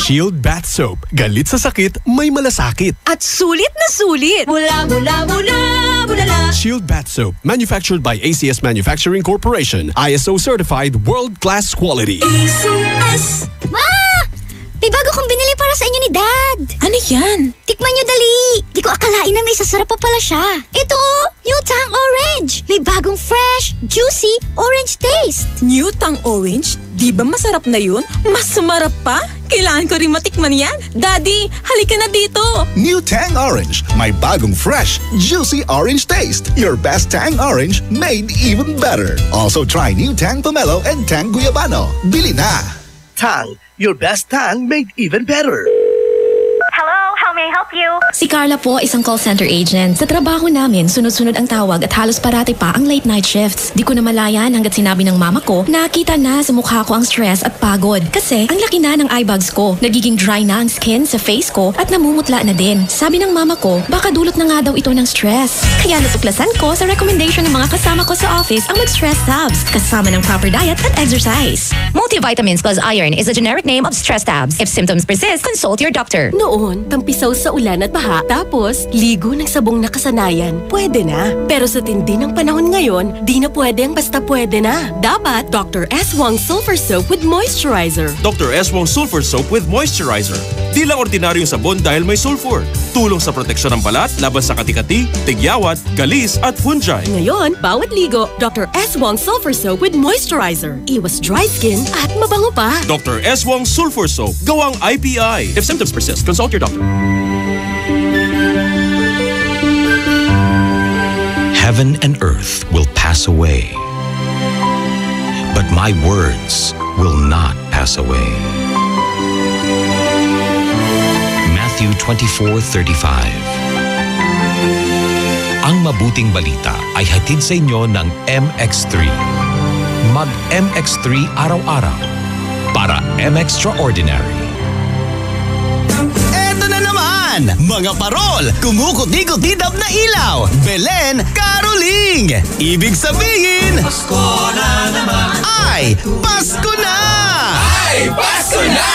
Shield Bath Soap. Galit sa sakit, may malasakit. At sulit na sulit. Bula bula bula bula la. Shield Bath Soap. Manufactured by ACS Manufacturing Corporation. ISO certified world-class quality. ACS. Ma! May bago kong binili para sa inyo ni Dad. Ano yan? Tikman nyo dali. Di ko akalain na may sasarap pa pala siya. Ito, New Tang Orange. May bagong fresh, juicy, orange taste. New Tang Orange? Di ba masarap na yun? Mas sumarap pa? Kailangan ko rin matikman yan. Daddy, halika na dito. New Tang Orange. May bagong fresh, juicy orange taste. Your best Tang Orange made even better. Also try New Tang Pomelo and Tang Guyabano. Bili na! Tang, your best tang made even better. Hello, how may I help you? Si Carla po, isang call center agent. Sa trabaho namin, sunod-sunod ang tawag at halos parati pa ang late night shifts. Di ko na malayan hanggat sinabi ng mama ko na kita na sa mukha ko ang stress at pagod. Kasi ang laki na ng eye bags ko. Nagiging dry na ang skin sa face ko at namumutla na din. Sabi ng mama ko, baka dulot na nga daw ito ng stress. Kaya natuklasan ko sa recommendation ng mga kasama ko sa office ang mag-stress tabs kasama ng proper diet at exercise. Multivitamins plus iron is a generic name of stress tabs. If symptoms persist, consult your doctor. Noon, tampisaw sa ulan at baha, tapos ligo ng sabong nakasanayan. Pwede na. Pero sa tindi ng panahon ngayon, di na pwede ang basta pwede na. Dapat Dr. S. Wong Sulfur Soap with Moisturizer. Dr. S. Wong Sulfur Soap with Moisturizer. Di lang ordinaryong sabon dahil may sulfur. Tulong sa proteksyon ng balat laban sa kati-kati, tigyawat, galis at fungi. Ngayon, bawat ligo, Dr. S. Wong Sulfur Soap with Moisturizer. Iwas dry skin at mabango pa. Dr. S. Wong Sulfur Soap. Gawang IPI. If symptoms persist, consult your doctor. Heaven and earth will pass away, but my words will not pass away. Matthew 24:35. Ang mabuting balita ay hatid sa inyo ng MX3. Mag-MX3 araw-araw para M-Extraordinary. Eto na naman, mga parol, kumukuti-kutidap na ilaw, Belen, Caroling. Ibig sabihin, Pasko na naman. Ay, Pasko na! Ay, Pasko na!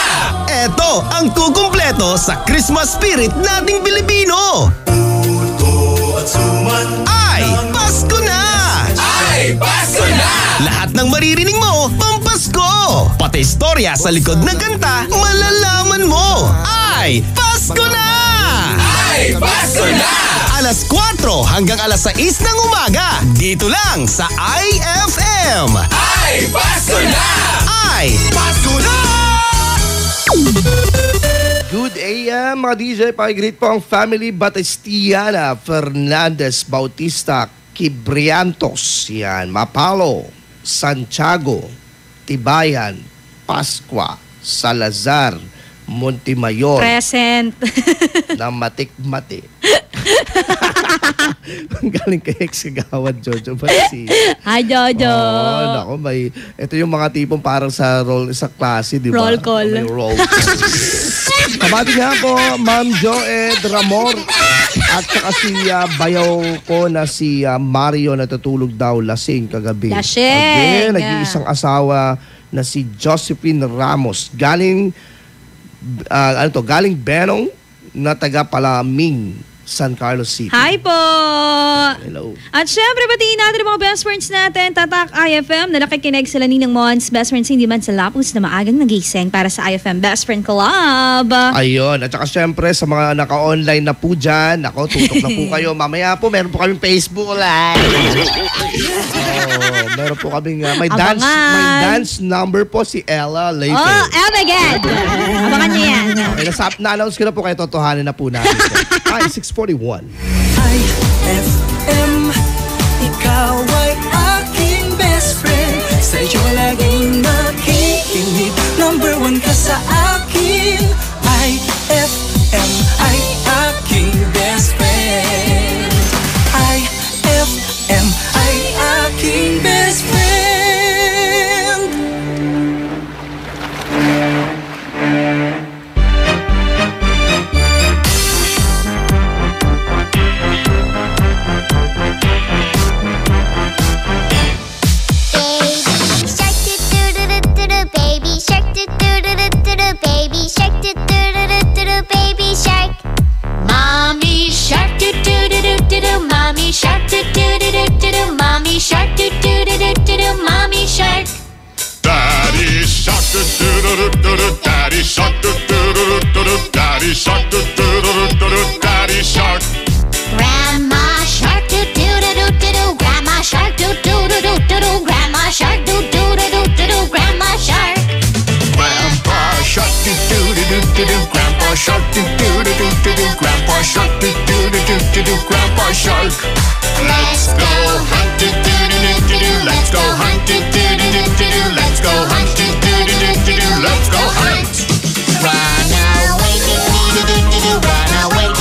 Eto ang kukumpleto sa Christmas spirit nating Pilipino. Puto at suman. Ay, Pasko na! Ay, Pasko na! Lahat ng maririnig mo, pampasko! Pati istorya sa likod ng kanta, malalaman mo! Ay, Pasko na! Ay, Pasko na! Alas 4 hanggang alas 6 ng umaga, dito lang sa IFM! Ay, Pasko na! Ay, Pasko na! Good AM mga DJ, pakigreet po ang family Batistiana Fernandez Bautista Kibriantos, yan, Mapalo, Santiago, Tibayan, Pascua, Salazar, Montemayor. Present. Na matik-mati. Ang galing kay ex-gawad Jojo Bansi. Hi, Jojo. Oh, nako, may ito yung mga tipong parang sa roll sa klase, di ba? Roll call. May roll call. Kabati nga po, Ma'am Joed Ramor at saka si bayaw ko na si Mario natutulog daw lasing kagabi. Lasing. Again, nag-iisang asawa na si Josephine Ramos. Galing galing Benong na taga Palaming, San Carlos City. Hi po! Hello. At syempre, batiin natin ang mga best friends natin, Tatak IFM, na nakikinig sila Ninang Mons, best friends hindi man sa lapos na maagang nagising para sa IFM Best Friend Club. Ayun. At saka syempre, sa mga naka-online na po dyan, ako, tutok na po kayo. Mamaya po, meron po kaming Facebook Live. Meron po kaming, may dance number po si Ella later. Oh, Ella again! Abangan niyo yan. Okay, na-announce ko na po kayo, totohanin na po natin. Ay, 641. IFM, ikaw ay aking best friend. Sa'yo laging makikinig. Number 1 ka sa akin. IFM ay aking best friend. IFM ay aking best friend. Mommy shark do do do do do do. Mommy shark do do do do do do. Mommy shark do do do do do do. Mommy shark. Daddy shark do do do do do. Daddy shark do do do do do. Daddy shark do do do do do. Daddy shark. Grandma shark do do do do do do. Grandma shark do do do do do do. Grandma shark do do do do do do. Grandma shark. Grandpa shark do do do do do do. Grandpa shark do do do do do do. Grandpa shark do do do do do do. Grandpa shark. Let's go hunt do do do do do do. Let's go hunt do do do do do do. Let's go hunt do do do do do do. Let's go hunt. Run away do do do do do. Run away.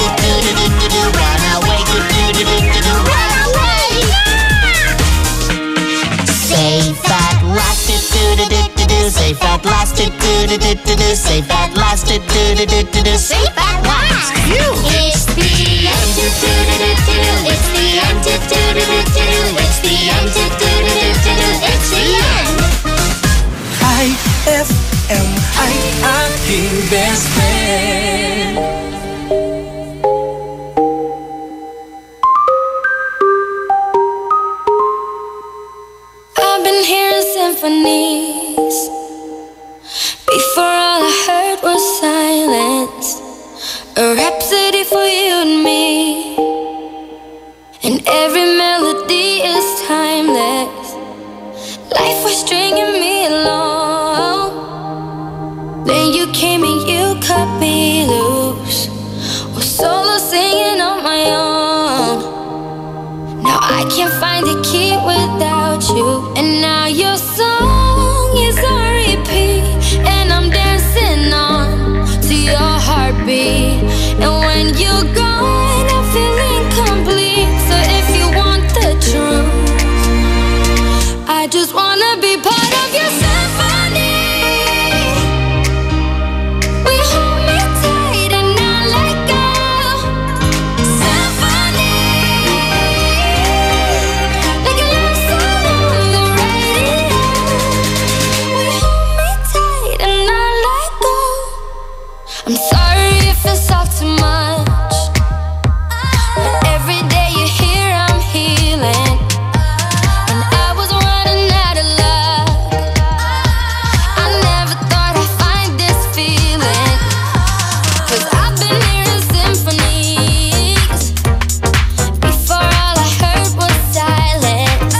best friend. I've been hearing symphonies. Before all I heard was silence. A rhapsody for you and me. And every melody is timeless. Life was stringing me along. Then you came and you cut me loose. Was solo singing on my own. Now I can't find the key without you. And now your song is on repeat. And I'm dancing on to your heartbeat. And when you're gone, I feel incomplete. So if you want the truth, I just wanna be part of your symphony. We hold me tight and not let go. Symphony, like a love song on the radio. We hold me tight and not let go. I'm sorry if it's all too much, but every day you're here I'm healing. And I was running out of luck. I never thought I'd find this feeling. 'Cause I've been hearing symphonies. Before all I heard was silence.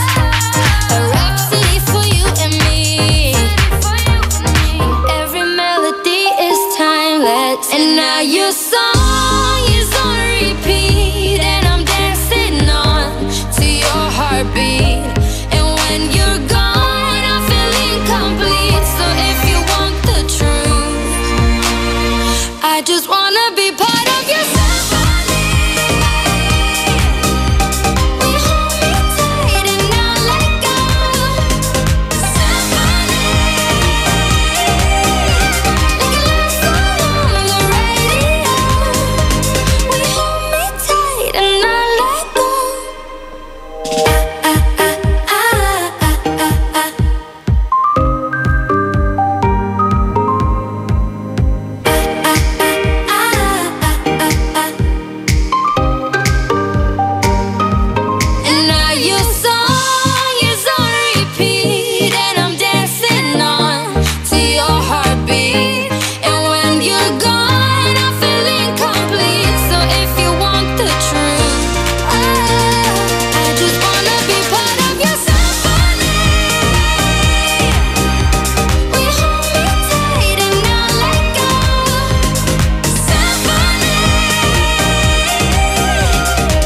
A rhapsody for you and me. And every melody is timeless. And now your song is on repeat. And I'm dancing on to your heartbeat. And when you're gone, I feel incomplete. So if you want the truth, I just wanna be part of your symphony. We hold me tight and not let go. Symphony, like a love song on the radio. We hold me tight and not let go. And now your song is on repeat. And I'm dancing on to your heartbeat. And when you're gone, I feel incomplete. So if you want the truth, I just wanna be part of your symphony. We hold me tight and not let go. Symphony,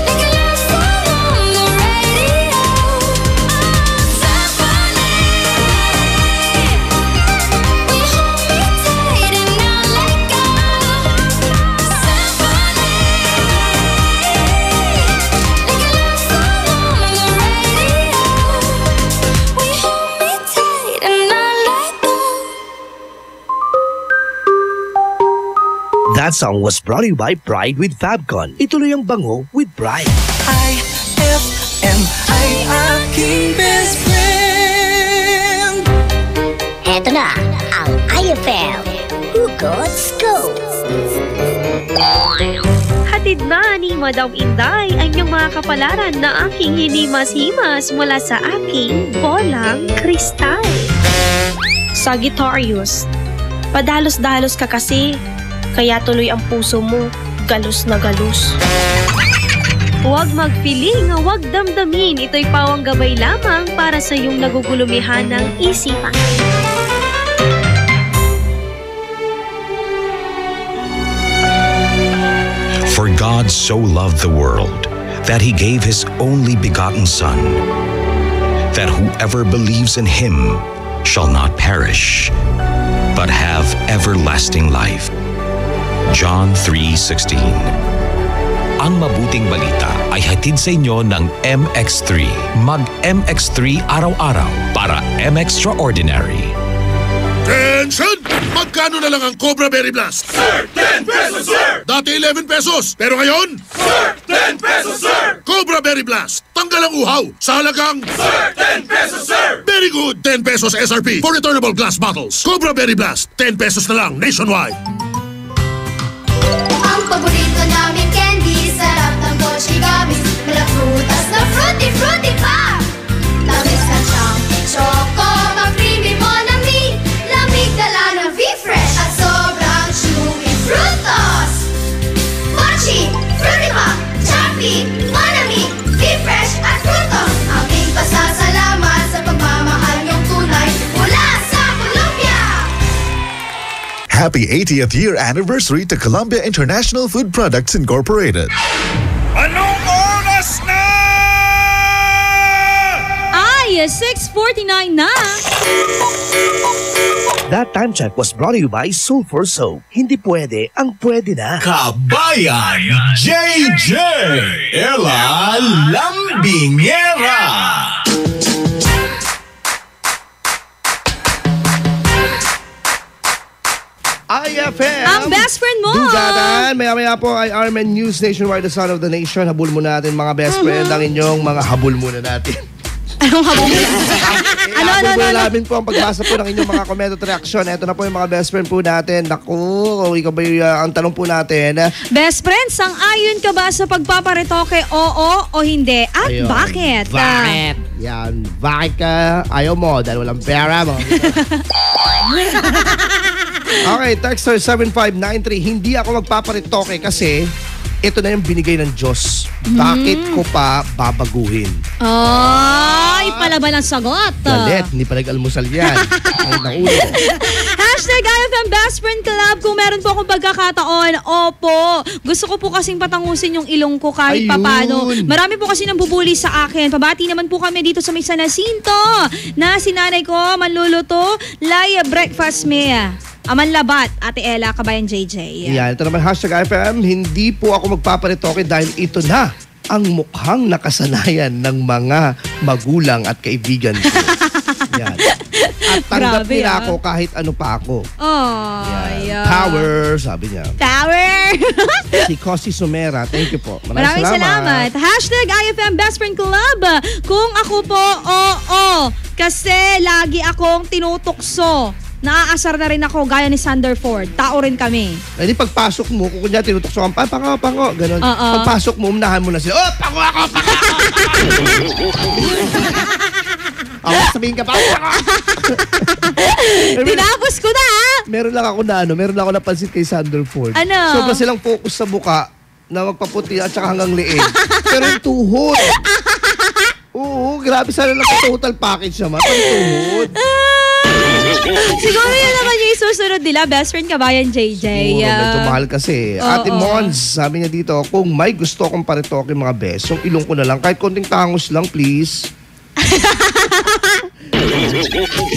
like a love song on the radio. Symphony, we hold me tight and not let go. Symphony, like a love song on the radio. We hold me tight and not let go. That song was brought to you by Pride with Fabcon. Ituloy ang bango with Pride. IFM ay aking best friend. Eto na ang IFM Hugot Scoop. Hatid na ni Madam Inday ang inyong mga kapalaran na aking hinimas-himas mula sa aking bolang kristal. Sagittarius, padalos-dalos ka kasi, kaya tuloy ang puso mo galus na galus. Huwag magpiling, huwag damdamin, ito'y pawang gabay lamang para sa iyong nagugulumihan ng isipan. For God so loved the world that he gave his only begotten Son, that whoever believes in him shall not perish, but have everlasting life. John 3:16. Ang mabuting balita ay hatid sa inyo ng MX3. Mag-MX3 araw-araw para M-Extraordinary. Attention! Magkano na lang ang Cobra Berry Blast? Sir, 10 pesos, sir! Dati 11 pesos, pero ngayon? Sir, 10 pesos, sir! Cobra Berry Blast, tanggal ang uhaw sa halagang... Sir, 10 pesos, sir! Very good! 10 pesos SRP for returnable glass bottles. Cobra Berry Blast, 10 pesos na lang nationwide. Oshigamis, mala frutas na fruity pa. Tamis na siyang choco, mag-creamy monami. Lamig dala ng V-Fresh at sobrang chewy frutos. Mochi, fruity pa, choppy, monami, V-Fresh at frutos. Aming pasasalamat sa pagmamahal niyong tunay mula sa Colombia. Happy 80th year anniversary to Columbia International Food Products Incorporated. Anong oras na? Ay, 6:49 na. That time check was brought to you by Sulfur Soap. Hindi pwede ang pwede na. Kabayan JJ Ella Lambingera. IFM! Ang best friend mo! Dugatan! Maya-maya po ay Armen News Nationwide, the son of the nation. Habul mo natin mga best friend ang inyong mga habul muna natin. Anong habul mo? Habul muna namin po ang pagbasa po ng inyong mga comment at reaction. Ito na po yung mga best friend po natin. Naku, ikaw ba ang tanong po natin? Best friend, sang-ayon ka ba sa pagpaparetoke, oo o hindi? At Ayun. bakit? Bakit? Yan. Bakit ka ayaw mo dahil walang pera mo? Okay, texter 7593. Hindi ako magpaparitoke kasi ito na yung binigay ng Diyos. Bakit ko pa babaguhin? Ay, palaban ang sagot. Galit, hindi pa nag-almusal yan. Ang naulo. Hashtag IFM Best Friend Club. Kung meron po akong pagkakataon, opo. Gusto ko po kasing patangusin yung ilong ko kahit Ayun. papano. Marami po kasi nang bubuli sa akin. Pabati naman po kami dito sa may San Jacinto na sinanay ko manluluto laya breakfast meal. Aman Labat, Ate Ella, Kabayan JJ. Yan, ito naman hashtag IFM. Hindi po ako magpaparitoke dahil ito na ang mukhang nakasanayan ng mga magulang at kaibigan ko. Yan. At tanggap Grabe, nila ako kahit ano pa ako. Oh, yeah. Power, sabi niya. Power! Si Cosi Sumera, thank you po. Maraming salamat. Hashtag IFM Best Friend Club. Kung ako po, oo. Kasi lagi akong tinutukso. Naaasar na rin ako gaya ni Sanderford. Tao rin kami. Hindi pagpasok mo, kung kunya tinutukso ka, pango, ganun. Pagpasok mo, unahan mo na sila, pango ako! Ako, sabihin ka pa, Tinapos ko na, ha? Meron lang ako napansin kay Sanderford. Ano? Sobra silang focus sa muka na magpaputi at saka hanggang liig. Pero yung tuhod. Oo, grabe sana lang total package naman. Ang tuhod. Siguro yun naman yung susunod nila, Best Friend Kabayan JJ. Medyo mahal kasi. Ate Mons, sabi niya dito, kung may gusto akong paritoke mga best, yung ilong ko na lang, kahit konting tangos lang, please.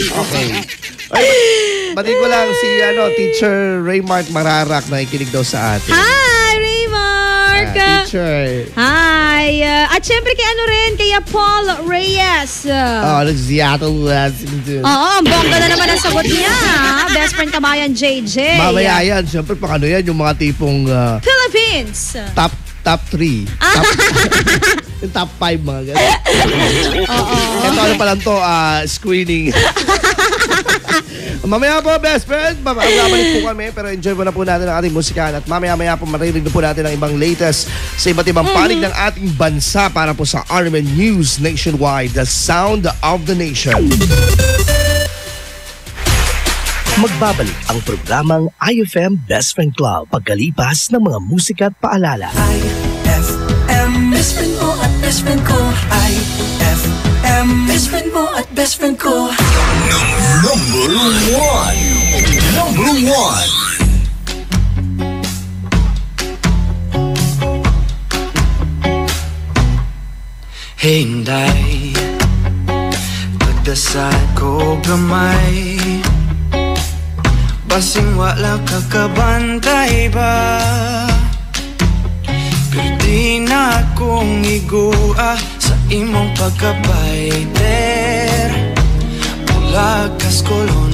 Okay. Ay, bati ko lang si Teacher Raymark Mararak na ikinig daw sa atin. Hi, Raymark! Teacher. Hi! At syempre kay kaya Paul Reyes. Seattle. Oo, ang bongga na naman ang sagot niya. Best Friend Kabayan JJ. Mamaya yan. Siyempre, pang yan, yung mga tipong Philippines. Top 3. Yung top 5 mga ganun. Ito ano pa lang to, screening. Mamaya po, best friend. Babalik po kami, pero enjoy mo na po natin ang ating musikahan. At mamaya po maririnig na po natin ang ibang latest sa iba't ibang panig ng ating bansa para po sa Armen News Nationwide, the sound of the nation. Magbabalik ang programang IFM Best Friend Club pagkalipas ng mga musika at paalala. IFM, best friend mo at best friend ko. IFM, best friend mo at best friend ko. Number one. Hinday, pagdasal ko gamay, basing wala kakabantay ba? Pero di na akong igua sa imong pagkabayter. Mulagas kolon,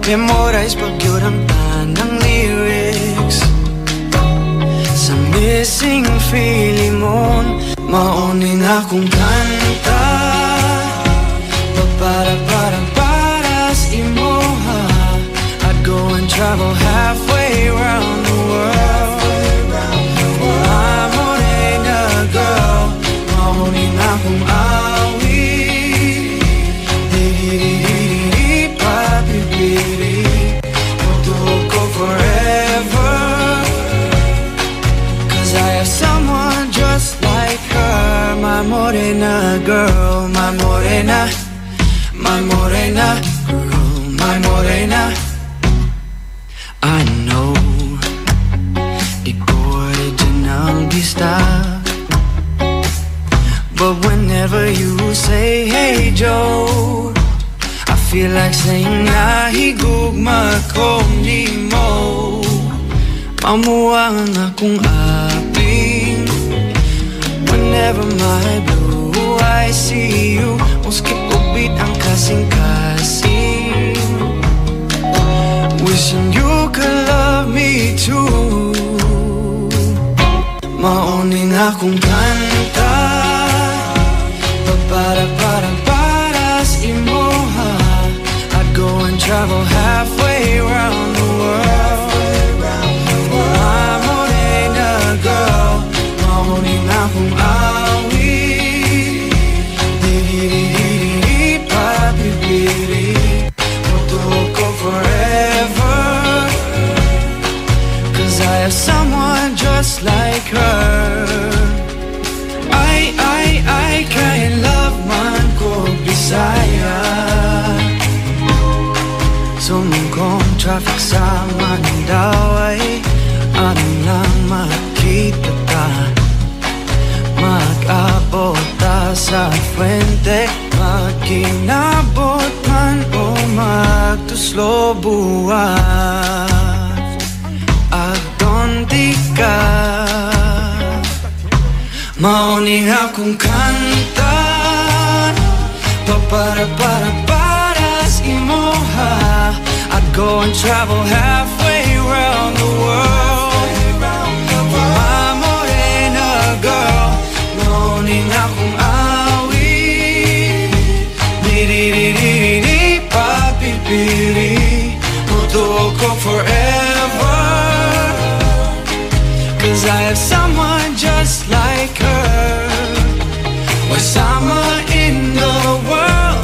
memorize pag yun ang tanang lyrics. Sa missing feeling mo, maunin akong kanta. Para sa imo ha, I'd go and travel halfway around the world. girl, my morena, girl, my morena. I know di ko original bista, but whenever you say hey Joe, I feel like saying nahigugma ko ni mo. Mamuwang akong aping whenever my blue eyes see you. Muskip o beat ang kasing-kasing, wishing you could love me too. Mauning akong kanta para sa imoha. I'd go and travel halfway around the world. My morena girl, mauning akong awi. Di-di-di-di-di, papi-piri, mutuo ko forever. 'Cause I have someone just like her. I can't love man ko Bisaya. Sumungkong traffic sa Mandawi, anong lang makita ta. Mag-abot ta sa Fuente, magkinabot man o magtuslo buwan. Agdon di ka, mauning akong kanta para sa imoha. I'd go and travel halfway around the world. My morena girl, mauning akong awi. Di-di-di-di-di, papi-piri, mutuo ko forever. 'Cause I have someone just like her. We're summer in the world.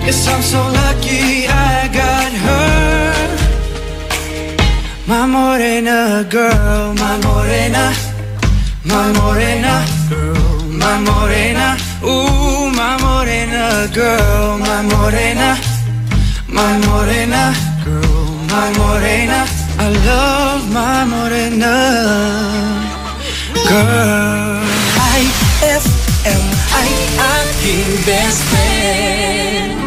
Yes, I'm so lucky I got her. My morena girl, my morena girl, my morena. Ooh, my morena girl, my morena girl, my morena. I love my morena girl. IFM, ay aking best friend.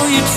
You'd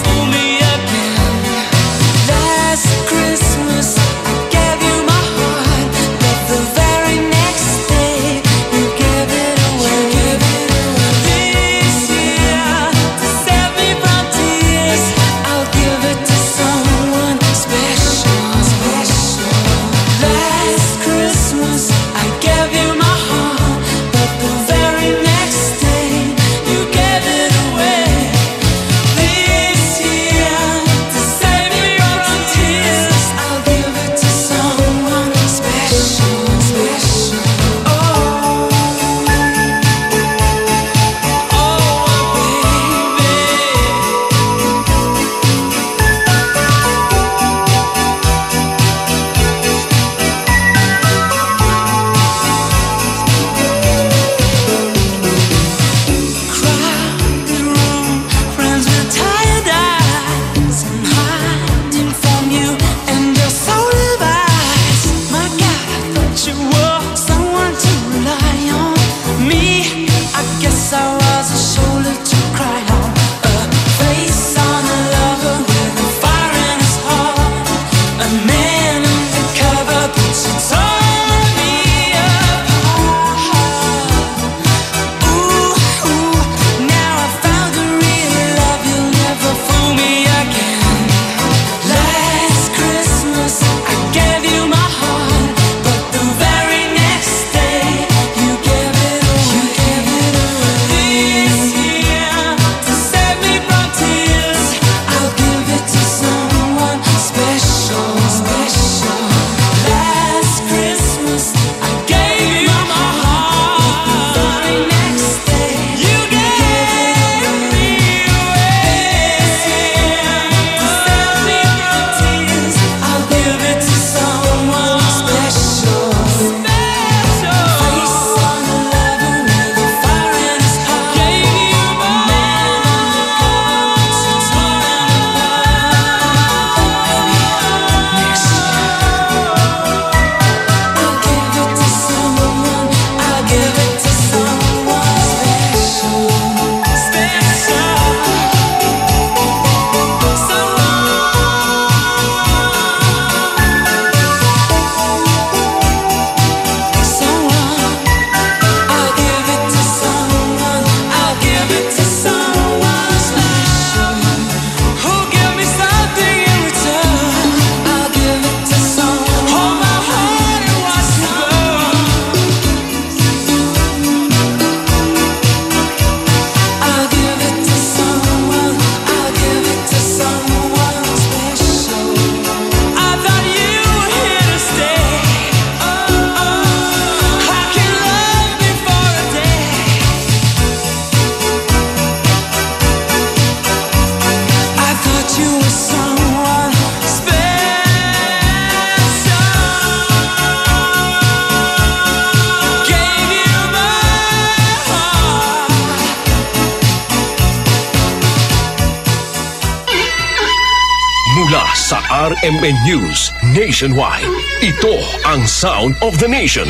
RMN News Nationwide. Ito ang Sound of the Nation.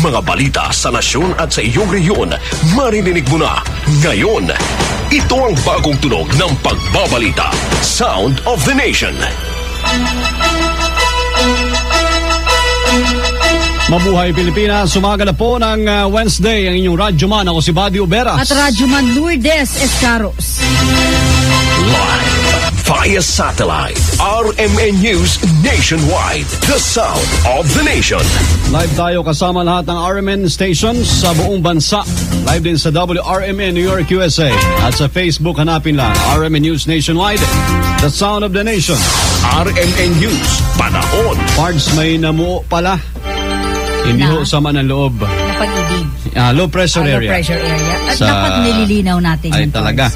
Mga balita sa nasyon at sa iyong rehiyon, maririnig mo na ngayon. Ito ang bagong tunog ng pagbabalita. Sound of the Nation. Mabuhay Pilipinas, umaga na po ng Wednesday ang inyong radyoman. Ako si Buddy Oberas. At radyoman Lourdes Escaros. Live via satellite, RMN News Nationwide. The Sound of the Nation. Live tayo kasama lahat ng RMN stations sa buong bansa. Live din sa WRMN New York, USA. At sa Facebook, hanapin lang RMN News Nationwide. The Sound of the Nation. RMN News. Panahon. Pards, may namuo pala. Hindi ho sama ng loob. Napag-ibig. Low pressure area. Low pressure area. At dapat nililinaw natin ay, talaga.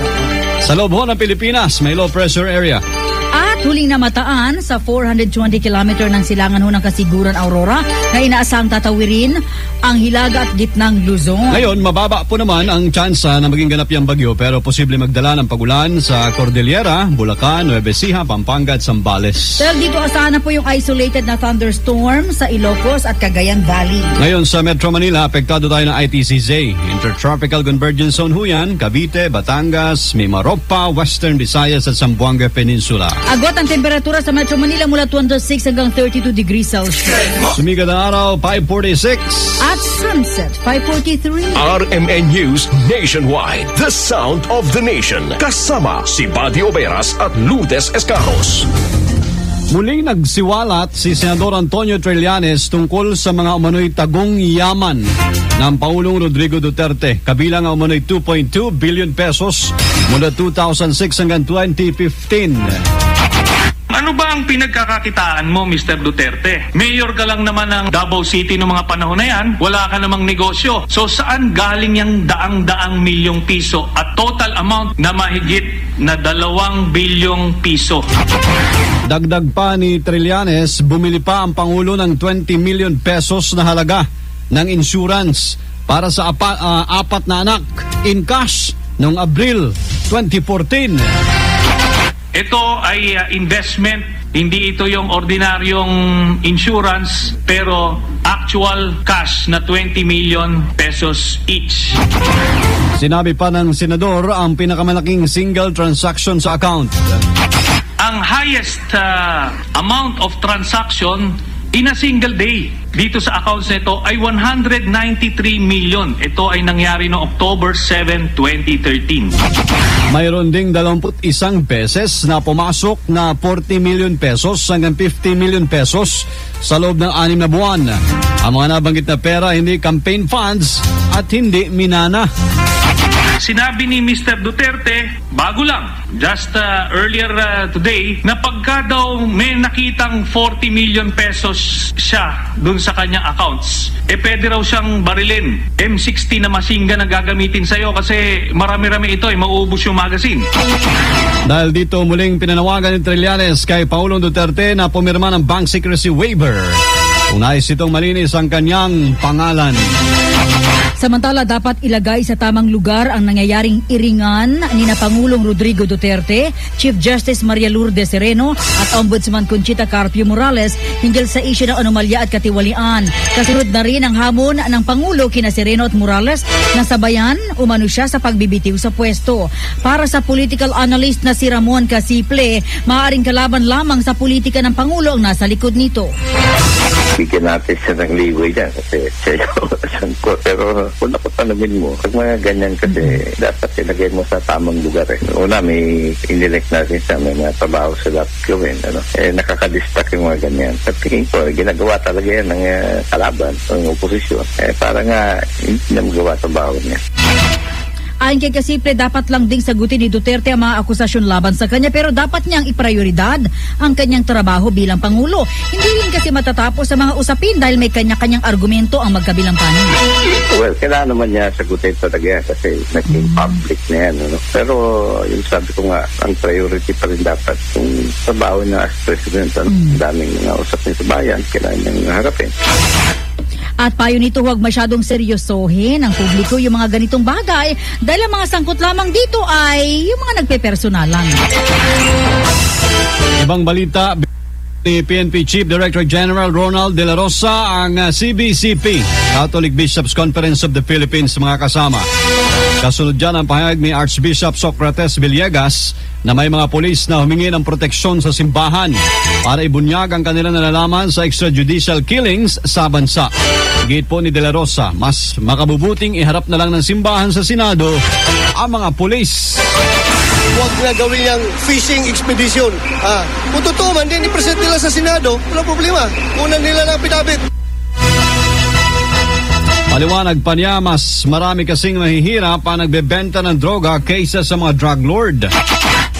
Sa loob ho ng Pilipinas, may low pressure area. At huling namataan sa 420 kilometer ng silangan ho ng Kasiguran, Aurora na inaasang tatawirin ang Hilaga at gitnang Luzon. Ngayon, mababa po naman ang tsansa na maging ganap yung bagyo pero posible magdala ng pagulan sa Cordillera, Bulacan, Nueva Ecija, Pampanga at Zambales. Dahil dito asahan na po yung isolated na thunderstorm sa Ilocos at Cagayan Valley. Ngayon sa Metro Manila, apektado tayo ng ITCZ. Intertropical Convergence Zone ho yan, Cavite, Batangas, Mimaropa, Western Visayas at Zamboanga Peninsula. Agot ang temperatura sa Metro Manila mula 26 hanggang 32 degrees Celsius. Sumigat ang araw, 5:46. At sunset, 5:43. RMN News Nationwide. The Sound of the Nation. Kasama si Buddy Oberas at Lourdes Escaros. Muling nagsiwalat si Senador Antonio Trillanes tungkol sa mga umano'y tagong yaman ng Pangulong Rodrigo Duterte. Kabilang ang umano'y 2.2 billion pesos mula 2006 hanggang 2015. Ano ba ang pinagkakakitaan mo, Mr. Duterte? Mayor ka lang naman ng Davao City noong mga panahon na yan. Wala ka namang negosyo. So saan galing yung daang-daang milyong piso at total amount na mahigit na 2 bilyong piso? Dagdag pa ni Trillanes, bumili pa ang Pangulo ng 20 million pesos na halaga ng insurance para sa apat na anak in cash noong Abril 2014. Ito ay investment, hindi ito yung ordinaryong insurance, pero actual cash na 20 million pesos each. Sinabi pa ng senador ang pinakamalaking single transaction sa account. Ang highest amount of transaction in a single day dito sa accounts nito ay 193 million. Ito ay nangyari noong October 7, 2013. Mayroon ding 21 beses na pumasok na 40 million pesos hanggang 50 million pesos sa loob ng 6 na buwan. Ang mga nabanggit na pera hindi campaign funds at hindi minana. Sinabi ni Mr. Duterte, bago lang, just earlier today, na pagka daw may nakitang 40 million pesos siya dun sa kanyang accounts, pwede raw siyang barilin. M60 na machine gun ang gagamitin sa'yo kasi marami-rami ito, mauubos yung magazine. Dahil dito muling pinanawagan ni Trillanes kay Pangulong Duterte na pumirma ng bank secrecy waiver. Kung nais itong malinis ang kanyang pangalan. Samantala, dapat ilagay sa tamang lugar ang nangyayaring iringan ni na Pangulong Rodrigo Duterte, Chief Justice Maria Lourdes Sereno at Ombudsman Conchita Carpio Morales hinggil sa isyu ng anomalya at katiwalian. Kasunod na rin ang hamon ng Pangulo kina Sereno at Morales na sabayan umano siya sa pagbibitiw sa pwesto. Para sa political analyst na si Ramon Casiple, maaaring kalaban lamang sa politika ng Pangulo ang nasa likod nito. Bigyan natin siya ng leeway dyan kasi siya yung sangkot. Pero kung napatanamin mo, pag mga ganyan kasi dapat ilagay mo sa tamang lugar. Una, may inelect natin siya, may mga trabaho sila gawin. Nakakadistak yung mga ganyan. At tingin ko, ginagawa talaga yan ng kalaban, ng oposisyon. Para nga, hindi na magawa trabaho niya. Ayon kay Casiple, dapat lang ding sagutin ni Duterte ang mga akusasyon laban sa kanya pero dapat niyang iprioridad ang kanyang trabaho bilang Pangulo. Hindi rin kasi matatapos sa mga usapin dahil may kanya-kanyang argumento ang magkabilang panig. Well, kailangan naman niya sagutin talaga yan kasi naging public na yan. Ano? Pero yung sabi ko nga, ang priority pa rin dapat yung trabaho niya as President. Daming mga usapin sa bayan, kailangan niyang harapin. At payo nito, huwag masyadong seryosohin ng publiko yung mga ganitong bagay dahil ang mga sangkot lamang dito ay yung mga nagpepersonalan. Ibang balita, ni PNP Chief Director General Ronald De La Rosa ang CBCP, Catholic Bishops Conference of the Philippines, mga kasama. Kasunod dyan ang pahayag ni Archbishop Socrates Villegas na may mga pulis na humingi ng proteksyon sa simbahan para ibunyag ang kanilang nalalaman sa extrajudicial killings sa bansa. Gate po ni De La Rosa, mas makabubuting iharap na lang ng simbahan sa Senado ang mga pulis. Huwag na gawin yung fishing expedition. Kung totoo man, din i-present nila sa Senado, wala problema. Kunan nila ng pinabit. Paliwanag pa niya, mas marami kasing mahihirap ang nagbebenta ng droga kaysa sa mga drug lord.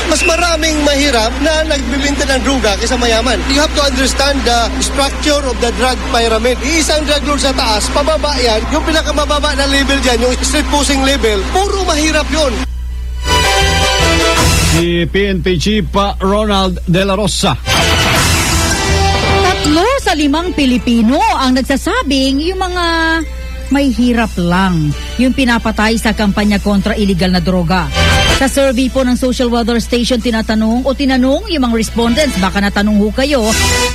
Mas maraming mahirap na nagbibenta ng droga kaysa mayaman. You have to understand the structure of the drug pyramid. Isang drug lord sa taas, pababa yan. Yung pinakamababa na level dyan, yung street pushing level, puro mahirap yun. Si PNP Chief Ronald De La Rosa. 3 sa 5 Pilipino ang nagsasabing yung mga may hirap lang yung pinapatay sa kampanya kontra illegal na droga. Sa survey po ng Social Weather Station, tinanong yung mga respondents, baka natanong ho kayo,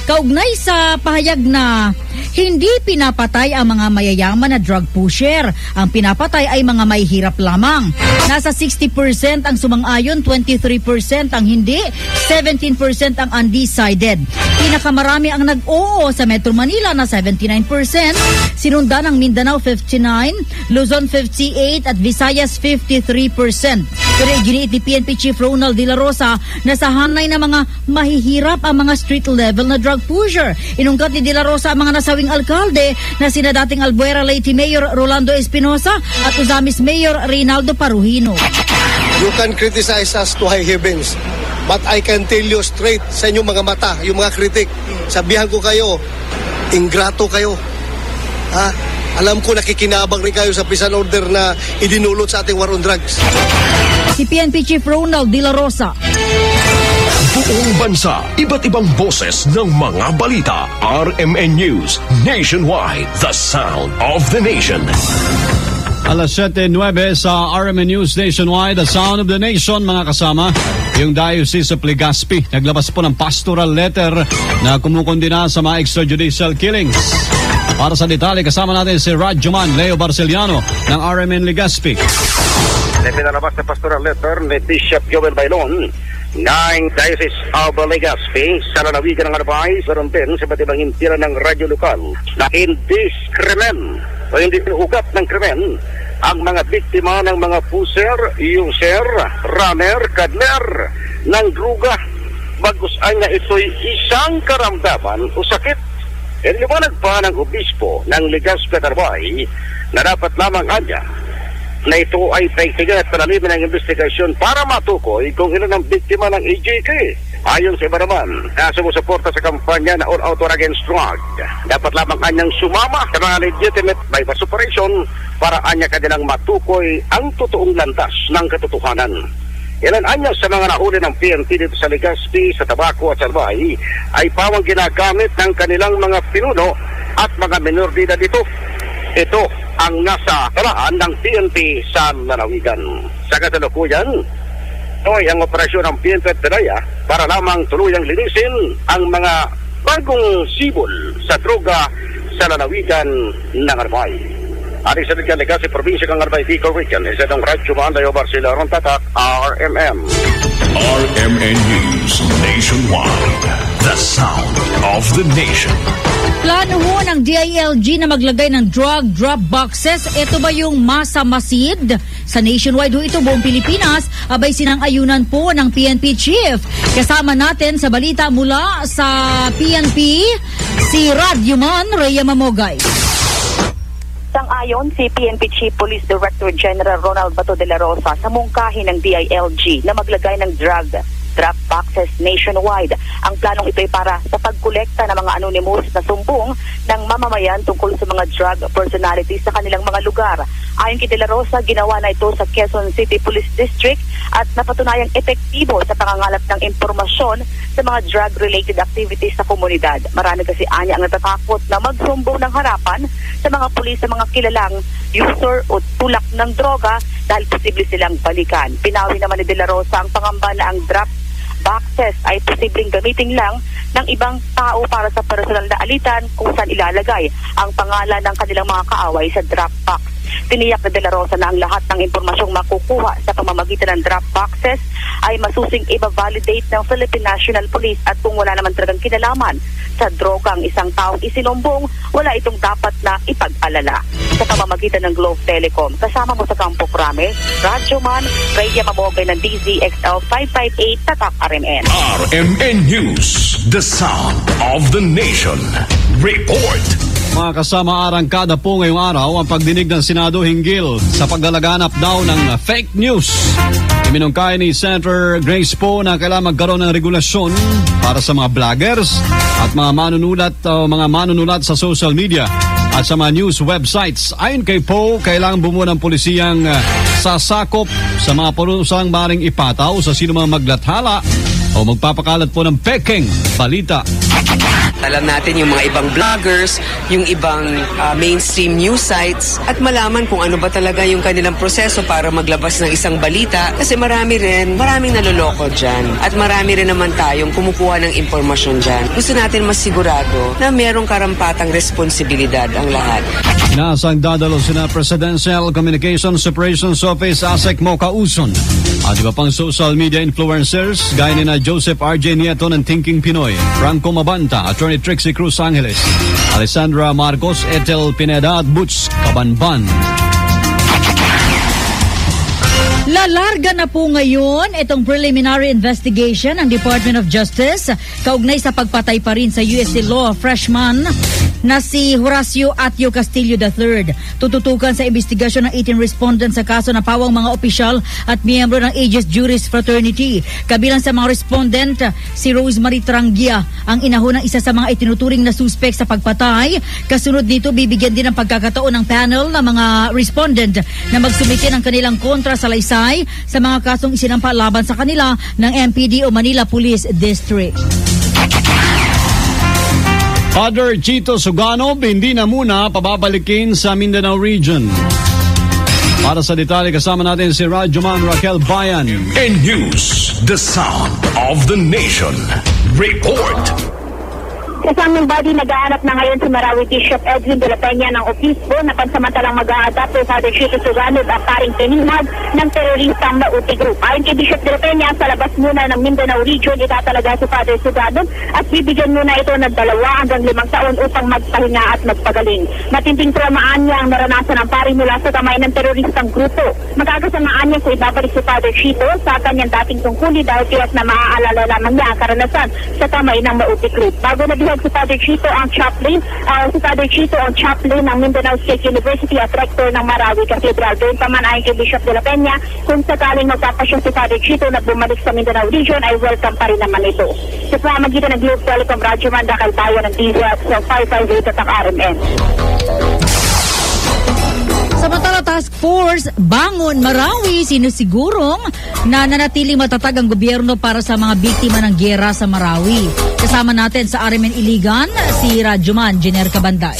kaugnay sa pahayag na hindi pinapatay ang mga mayayaman na drug pusher. Ang pinapatay ay mga may hirap lamang. Nasa 60% ang sumang-ayon, 23% ang hindi, 17% ang undecided. Pinakamarami ang nag-oo sa Metro Manila na 79%, sinundan ng Mindanao 59%, Luzon 58% at Visayas 53%. Pero iginiit ni PNP Chief Ronald De La Rosa na sa hanay na mga mahihirap ang mga street level na drug pusher. Inungkat ni De La Rosa ang mga nasawing alkalde na sina dating Albuera Leyte Mayor Rolando Espinosa at Uzamis Mayor Reynaldo Parujino. You can criticize us to high heavens, but I can tell you straight sa inyong mga mata, yung mga kritik, sabihan ko kayo, ingrato kayo. Alam ko nakikinabang rin kayo sa peace and order na idinulot sa ating war on drugs. Si PNP Chief Ronald De La Rosa. Buong bansa, iba't ibang boses ng mga balita. RMN News Nationwide, the sound of the nation. Alas 7:09 sa RMN News Nationwide, the sound of the nation, mga kasama. Yung Diocese of Legazpi naglabas po ng pastoral letter na kumukondina sa mga extrajudicial killings. Para sa detalye, kasama natin si Radyoman Leo Barceliano ng RMN Legazpi. Pinalabas na pastoral letter ni Bishop Joel Bailon ng Diocese of Legazpi sa lalawigan ng advice, meron din sa iba't ibang himpilan ng radyo lokal na hindi krimen o hindi pinuhugat ng krimen ang mga biktima ng mga pusher, user, runner, kadler ng druga. Bagusan na ito'y isang karamdaman o sakit. Liwanag pa ng obispo ng Legazpi at Arbay na dapat lamang anya na ito ay paigtigan at panalimin ng investigasyon para matukoy kung ilan ang biktima ng EJK. Ayon sa iba naman na sumusuporta sa kampanya na All Out War Against Drug, dapat lamang anyang sumama sa mga legitimate bypass operation para anya kanilang matukoy ang totoong landas ng katotohanan. Ilan anya sa mga nahuli ng PNP dito sa Legazpi, sa Tabaco at Albay ay pawang ginagamit ng kanilang mga pinuno at mga minor de edad dito. Ito ang nasa karaan ng PNP sa lalawigan. Sa kasalukuyan, ito ay ang operasyon ng PNP at Pinaya para lamang tuluyang linisin ang mga bagong sibol sa droga sa lalawigan ng Arbay. Ating sa Legazpi, probinsya ng Arbay, Bicol Region, isa ng Radyoman Leo Barceliano, Tatak, RMM. RMN News Nationwide, the sound of the nation. Plano ho ng DILG na maglagay ng drug drop boxes. Ito ba yung masamasid? Sa nationwide ho ito, buong Pilipinas, abay sinang-ayunan po ng PNP Chief. Kasama natin sa balita mula sa PNP, si Radyoman Rhea Mamogay. Sang-ayon si PNP Chief Police Director General Ronald Bato de la Rosa sa mungkahi ng DILG na maglagay ng drug drop boxes nationwide. Ang planong ito ay para sa pagkolekta ng mga anonymous na sumbong ng mamamayan tungkol sa mga drug personalities sa kanilang mga lugar. Ayon kay De La Rosa, ginawa na ito sa Quezon City Police District at napatunayang epektibo sa pangangalap ng impormasyon sa mga drug-related activities sa komunidad. Marami kasi anya ang natatakot na magsumbong ng harapan sa mga pulis sa mga kilalang user o tulak ng droga dahil posible silang balikan. Pinawi naman ni De La Rosa ang pangamba na ang drop boxes ay posibleng gamitin lang ng ibang tao para sa personal na alitan kung saan ilalagay ang pangalan ng kanilang mga kaaway sa drop box. Tiniyak na De La Rosa na ang lahat ng impormasyong makukuha sa pamamagitan ng drop boxes ay masusing i-validate ng Philippine National Police at kung wala naman talagang kinalaman sa droga ang isang taong isinumbong, wala itong dapat na ipag-alala. Sa pamamagitan ng Globe Telecom, kasama mo sa Campo Crame, Radyoman, Rhea Mamogay ng DZXL 558 Tatak RMN. RMN News, the sound of the nation. Report. Mga kasama, arangkada po ngayong araw ang pagdinig ng Senado hinggil sa paglalaganap daw ng fake news. Iminungkay ni Senator Grace Poe na kailangan magkaroon ng regulasyon para sa mga vloggers at mga manunulat sa social media at sa mga news websites. Ayon kay Poe, kailangan bumuo ng pulisiyang sasakop sa mga parusang maring ipataw sa sino mga maglathala o magpapakalat po ng peking balita. Alam natin yung mga ibang vloggers, yung ibang mainstream news sites at malaman kung ano ba talaga yung kanilang proseso para maglabas ng isang balita kasi maraming naloloko dyan at marami rin naman tayong kumukuha ng impormasyon dyan. Gusto natin masigurado na merong karampatang responsibilidad ang lahat. Inaasang dadalo sina Presidential Communications Operations Office ASEC Mocha Uson at iba pang social media influencers gaya ni na Joseph R.J. Nieto ng Thinking Pinoy, Franco Mabanta, Attorney Trixie Cruz Angeles, Alessandra Marcos, Ethel Pineda at Butch Kabanban. Lalarga na po ngayon itong preliminary investigation ng Department of Justice kaugnay sa pagpatay pa rin sa USC Law freshman na si Horacio Atio Castillo III. Tututukan sa investigasyon ng 18 respondents sa kaso na pawang mga opisyal at miyembro ng Aegis Juris Fraternity. Kabilang sa mga respondent, si Rosemary Trangia, ang inahunang isa sa mga itinuturing na suspect sa pagpatay. Kasunod nito, bibigyan din ng pagkakataon ng panel ng mga respondent na magsumite ng kanilang kontrasalaysay sa mga kasong isinampa laban sa kanila ng MPD o Manila Police District. Father Chito Sugano, hindi na muna pababalikin sa Mindanao region. Para sa detalye, kasama natin si Radyoman Raquel Bayan. News, the sound of the nation. Report. Kasamang body nag-aanap na ngayon si Marawi Bishop Edwin de la Peña ng Obispo na pansamantalang mag-a-adapt kay Father Chito Sugano at paring tinimag ng teroristang Mauti Group. Ayon kay Bishop de la Peña, sa labas muna ng Mindanao Region itatalaga si Father Sugano at bibigyan muna ito ng 2 hanggang 5 taon upang magpahinga at magpagaling. Matinding traumaan niya ang naranasan ng pari mula sa kamay ng teroristang grupo. Magkakasamaan niya kung ibabalik si Father Chito sa kanyang dating tungkuli dahil tiyak na maaalala lamang niya ang karanasan sa kamay ng Mauti Group. Bago nabihag si Father Chito ang chaplain ng Mindanao State University at rector ng Marawi Cathedral. Doon pa man ayon kay Bishop de la Peña, kung sakaling magpapasya si Father Chito na bumalik sa Mindanao Region ay welcome pa rin naman ito. Sa pamamagitan ng Globe Telecom Radyoman Dakal Bayan ng DZXL 558 at ang RMN. Samantala, Task Force Bangon Marawi sinusigurong na nanatiling matatag ang gobyerno para sa mga biktima ng gyera sa Marawi. Kasama natin sa RMN Iligan si Radyoman Jenner Cabanday.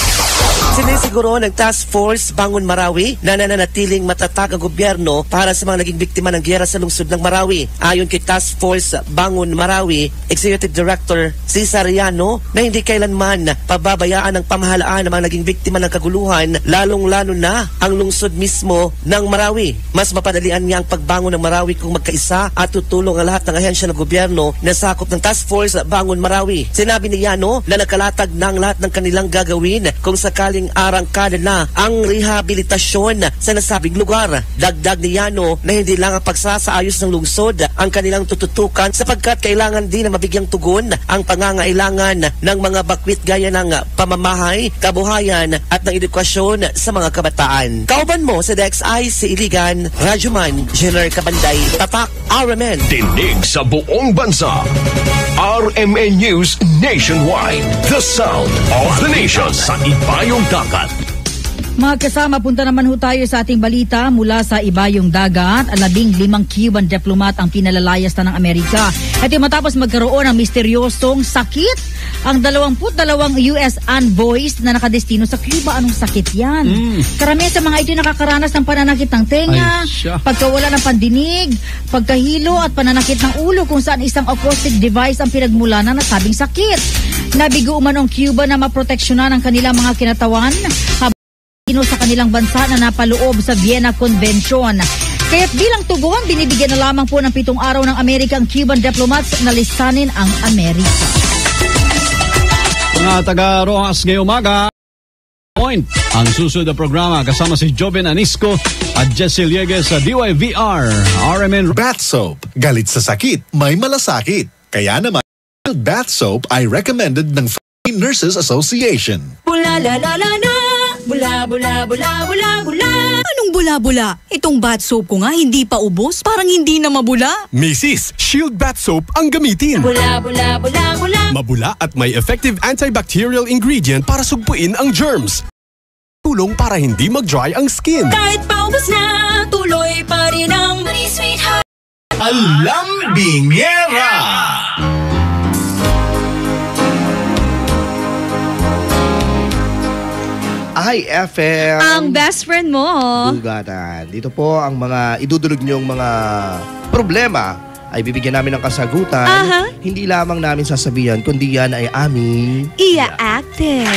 Sinisiguro ng Task Force Bangon Marawi na nananatiling matatag ang gobyerno para sa mga naging biktima ng gyera sa lungsod ng Marawi. Ayon kay Task Force Bangon Marawi Executive Director Cesar Riano na hindi kailanman pababayaan ng pamahalaan ng mga naging biktima ng kaguluhan, lalong-lalo na ang lungsod mismo ng Marawi. Mas mapadalian niya ang pagbangon ng Marawi kung magkaisa at tutulong ang lahat ng ahensya ng gobyerno na sakop ng Task Force Bangon Marawi. Sinabi ni Riano na nakalatag na ang lahat ng kanilang gagawin kung sakaling arangkada na ang rehabilitasyon sa nasabing lugar. Dagdag ni Yano na hindi lang ang pagsasaayos ng lungsod ang kanilang tututukan sapagkat kailangan din na mabigyang tugon ang pangangailangan ng mga bakwit gaya ng pamamahay, kabuhayan at ng edukasyon sa mga kabataan. Kauban mo sa DXI si Iligan, Radyoman Jenner Cabanday, Tatak RMN. Tinig sa buong bansa. RMN News Nationwide. The sound of the nation sa Ibayong Dagat. Mga kasama, punta naman ho tayo sa ating balita mula sa ibayong dagat. 15 Cuban diplomat ang pinalalayas na ng Amerika. At matapos magkaroon ng misteryosong sakit, ang 22 US envoys na nakadestino sa Cuba. Anong sakit yan? Karamihan sa mga ito nakakaranas ng pananakit ng tenga, pagkawala ng pandinig, pagkahilo at pananakit ng ulo kung saan isang acoustic device ang pinagmula ng nasabing sakit. Nabigo umano ang Cuba na maproteksyonan ang kanilang mga kinatawan sa kanilang bansa na napaloob sa Vienna Convention. Kaya't bilang tugon, binibigyan na lamang po ng 7 araw ng Amerika ang Cuban diplomats na lisanin ang Amerika. Mga taga Rojas ngayong umaga, Point ang susunod na programa kasama si Joven Anisco at Jesse Lieges sa DYVR RMN Bath Soap. Galit sa sakit, may malasakit. Kaya naman, bath soap ay recommended ng Philippine Nurses Association. Bula la la la la, bula bula bula bula bula. Anong bula-bula? Itong bath soap ko nga hindi pa ubos, parang hindi na mabula. Mrs. Shield Bath Soap ang gamitin. Bula bula bula bula. Mabula at may effective antibacterial ingredient para sugpuin ang germs. Tulong para hindi mag-dry ang skin. Kahit paubos na, tuloy pa rin ang Money Sweetheart. Alambingera! IFM. Ang best friend mo. Dugatan. Dito po ang mga idudulog niyong mga problema ay bibigyan namin ng kasagutan. Hindi lamang namin sasabihan, kundi yan ay aming Ia-active.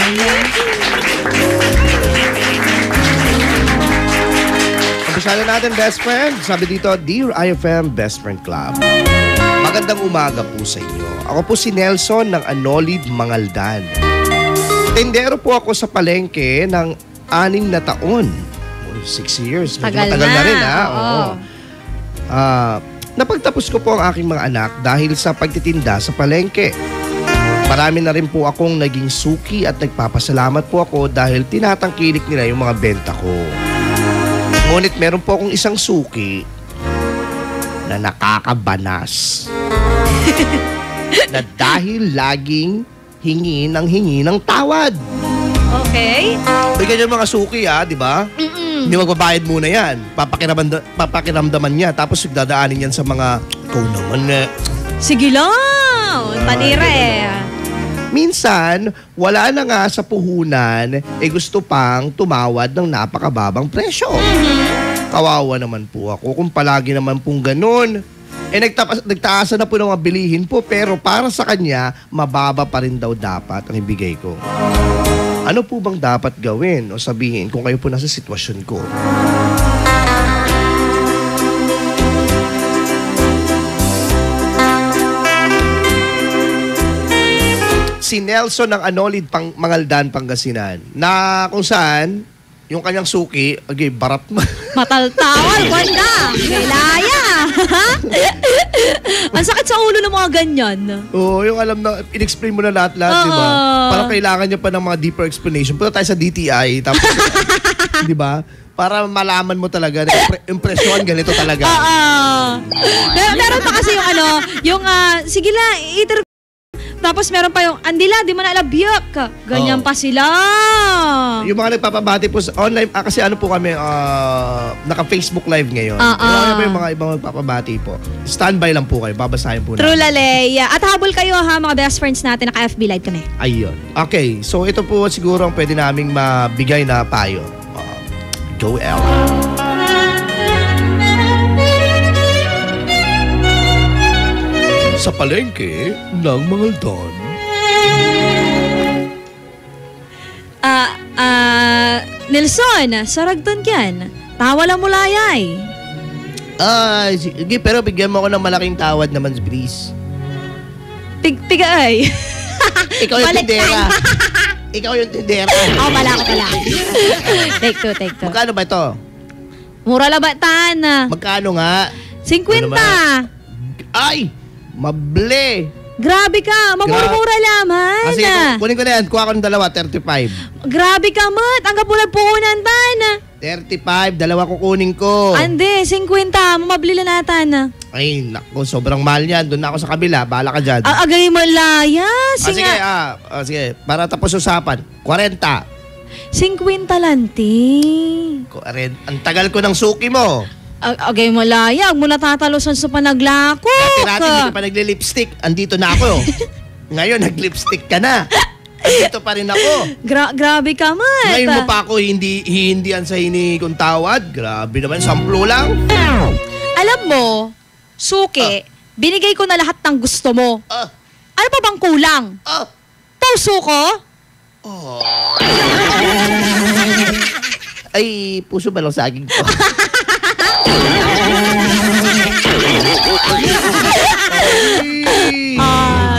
Umpisahan natin, best friend. Sabi dito, Dear IFM Best Friend Club, magandang umaga po sa inyo. Ako po si Nelson ng Anolid, Mangaldan. Tendero po ako sa palengke ng 6 na taon. 6 years. Matagal na rin, ha? Oo. Napagtapos ko po ang aking mga anak dahil sa pagtitinda sa palengke. Marami na rin po akong naging suki at nagpapasalamat po ako dahil tinatangkilik nila yung mga benta ko. Ngunit meron po akong isang suki na nakakabanas. Na dahil laging hingi ng tawad. Okay. Bigyan yung mga suki, di ba? Hindi magbabayad muna yan. Papakiramdaman niya. Tapos dadaanin yan sa mga, ikaw naman na. Sige lang. Panira eh. Minsan, wala na nga sa puhunan, gusto pang tumawad ng napakababang presyo. Kawawa naman po ako kung palagi naman pong ganun. Nagtaasan na po ng mga bilihin po, pero para sa kanya, mababa pa rin daw dapat ang ibigay ko. Ano po bang dapat gawin o sabihin kung kayo po nasa sitwasyon ko? Si Nelson ng Anolid, Mangaldan, Pangasinan, na kung saan yung kanyang suki, barat mo. Mataltawal, wala. Milaya. Ang sakit sa ulo ng mga ganyan. Oo, yung alam na, in-explain mo na lahat-lahat, di ba? Parang kailangan niya pa ng mga deeper explanation. Punta tayo sa DTI, tapos, di ba? Para malaman mo talaga, impresyon, ganito talaga. Meron pa kasi yung sige lang, tapos meron pa yung, andila, di mo na alabyak. Ganyan pa sila. Yung mga nagpapabati po sa online, kasi po kami, naka-Facebook live ngayon. Yung mga ibang nagpapabati po. Standby lang po kayo, babasahin po natin. True Laleya. At habol kayo mga best friends natin, naka-FB live kami. Ayun. Okay, so ito po siguro ang pwede naming mabigay na payo. Go Ella. Sa palengke ng Mangaldan. Nelson, saragton yan. Tawa lang mula yay. Sige, pero bigyan mo ako ng malaking tawad naman, please. Tiga ay. Ikaw yung tindera. Ikaw yung tindera. Pala ako pala. Take two. Magkano ba ito? Mura labatan. Magkano nga? 50. Ay! Mable! Grabe ka! Mamura-mura laman! Sige, kunin ko na yan. Kuha ko ng 35. Grabe ka, Mat! Ang kapunan puhunan tan! 35, dalawa kukunin ko. Ande, 50. Mamablila natan. Ay, naku, sobrang mahal yan. Doon na ako sa kabila. Bahala ka dyan. Agay mo laya. Sige, sige. Para tapos usapan. 40. 50 lanti. Ang tagal ko ng suki mo. Agay malaya, ag mo natatalosan sa panaglako. Dati hindi ka pa nagle-lipstick. Andito na ako. Ngayon, nag-lipstick ka na. Andito pa rin ako. Grabe ka man. Ngayon mo pa ako hihindihan sa hini kong tawad. Grabe naman, 10 lang. Alam mo, suki, binigay ko na lahat ng gusto mo. Ano pa bang kulang? Puso ko? Ay, puso ba lang saging ko?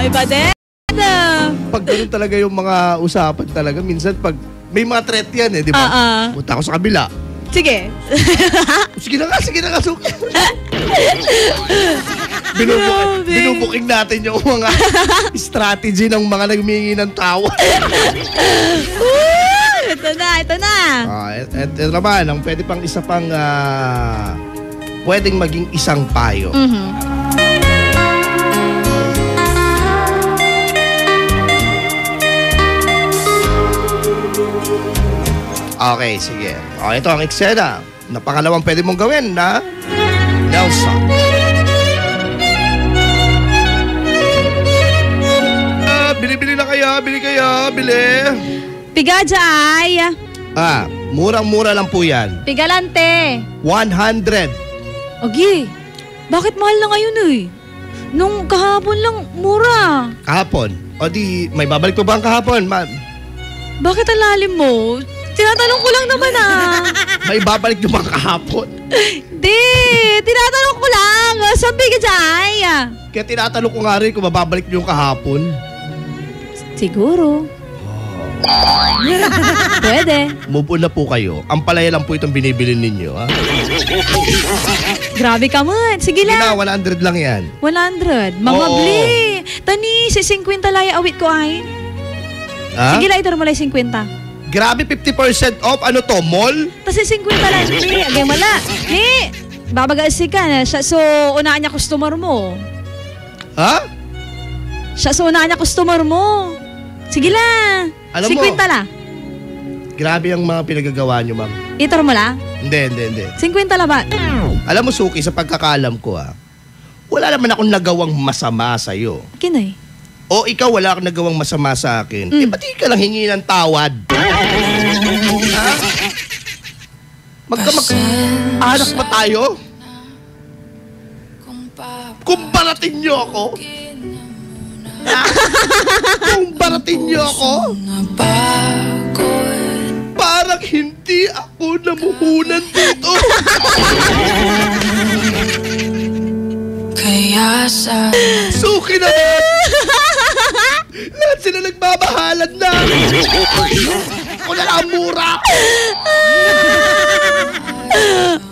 Iba din. Pag ganun talaga yung mga usapan talaga, minsan pag may mga threat yan di ba? Punta ako sa kabila. Sige. Sige na nga, suki. Binubuking natin yung mga strategy ng mga nagmingi ng tawa. Ito na. Ito naman, ang pwede pang isa pang pwedeng maging isang payo. Okay, sige. Ito ang eksena. Napangalawang pwede mong gawin na Nelson. Bili na kaya, bili. Pigadya ay. Murang-mura lang po yan. Pigalante. 100. Ogi, bakit mahal na ngayon Nung kahapon lang, mura. Kahapon? O di, may babalik ko ba ang kahapon, ma'am? Bakit ang lalim mo? Tinatanong ko lang naman May babalik yung mga kahapon? Di, tinatanong ko lang. Sabi ka dyan. Kaya tinatanong ko nga rin kung mababalik yung kahapon. Siguro. Pwede. Move on na po kayo. Ang palaya lang po itong binibili ninyo, Grabe ka man. Sige lang. 100 lang yan. 100. Mamabli. Tani, si 50 laya awit ko ay. Sige lang, ito malay 50. Grabe, 50% off. Ano to, mall? Kasi 50 lang. Agay mala. Babagasi ka na. So, unaan niya customer mo. Siya, so unaan niya customer mo. Sige lang. Alam 50 lang. Grabe ang mga pinagagawa niyo, ma'am. Itar mo lang? Hindi. 50 lang ba? Alam mo, Suki, sa pagkakalam ko, wala naman akong nagawang masama sa'yo. Kinay. O ikaw, wala akong nagawang masama sa akin. Ba't di ka lang hingi ng tawad? Anak pa tayo? Kumparatin niyo ako? Kumparatin niyo ako? Parang hindi ako namuhunan dito. Kaya sa Suki naman! Lahat sila nagbabahalan na! Ako na lang mura!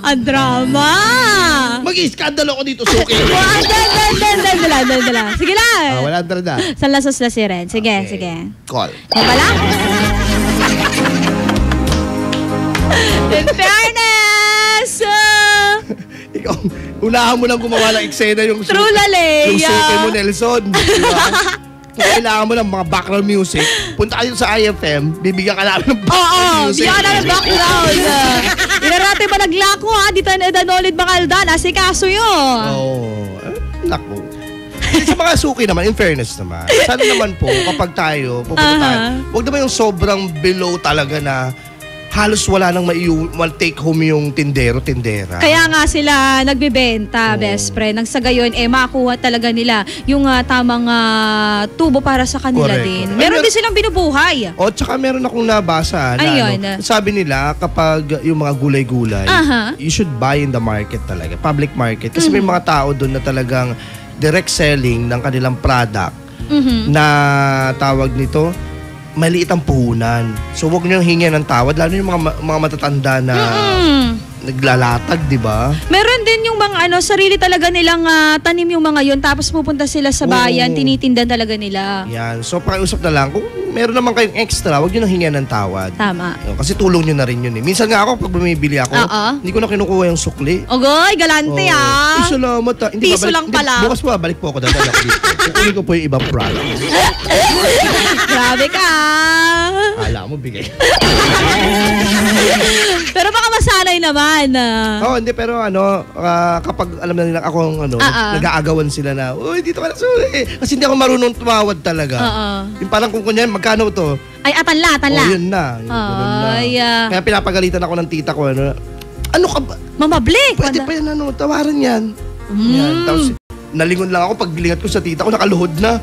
Ang drama! Mag-iskandalo ko dito, Suki! Dala. Sige lang! 100 na. Sa lasos la si Ren. Sige. Call. Yan pala? In fairness! Ikaw, unahan mo lang gumawa ng eksena yung True lale. Yung Suki mo, Nelson. Diba? Kung kailangan mo ng mga background music, punta kayo sa IFM, bibigyan ka namin ng background music. Bibigyan ka namin ng background. Inarate ba naglako dito na edanolid bakaldan, asikaso yun. Naku. Sa mga Suki naman, in fairness naman, sana naman po, kapag tayo, pupunta tayo, huwag naman yung sobrang below talaga na halos wala nang take home yung tindera. Kaya nga sila nagbebenta, best friend. Nang sa gayon, makuha talaga nila yung tamang tubo para sa kanila. Correct. Din. Meron din silang binubuhay. Tsaka meron akong nabasa na sabi nila kapag yung mga gulay-gulay, you should buy in the market talaga, public market. Kasi may mga tao doon na talagang direct selling ng kanilang product na tawag nito, maliit ang puhunan. So, huwag niyong hingyan ng tawad. Lalo yung mga matatanda na naglalatag, di ba? Meron din yung mga sarili talaga nilang tanim yung mga yun. Tapos pupunta sila sa bayan, tinitindan talaga nila. Yan. So, pakiusap na lang. Kung meron naman kayong extra, wag nyo nang hingian ng tawad. Tama. Kasi tulong nyo na rin yun eh. Minsan nga ako, pag bumibili ako, hindi ko na kinukuha yung sukli. Ogoy, galante Salamat Hindi Piso lang pala. Bukas po, balik po ako. Dadala ko dito. Kukunin ko po yung ibang product. Grabe ka. Hala mo, bigay. Pero baka masanay naman. Hindi, pero kapag alam na nila akong nag-aagawan sila na, uy, dito ka na suwi. Kasi hindi ako marunong tumawad talaga. Yung parang kung kunyan, magkano to? Ay, atanla. Yun na. Kaya pinapagalitan ako ng tita ko. Ano ka ba? Mamabli. Pwede pa yan, tawaran yan. Yan. Tapos, nalingon lang ako paglingat ko sa tita ko, nakaluhod na.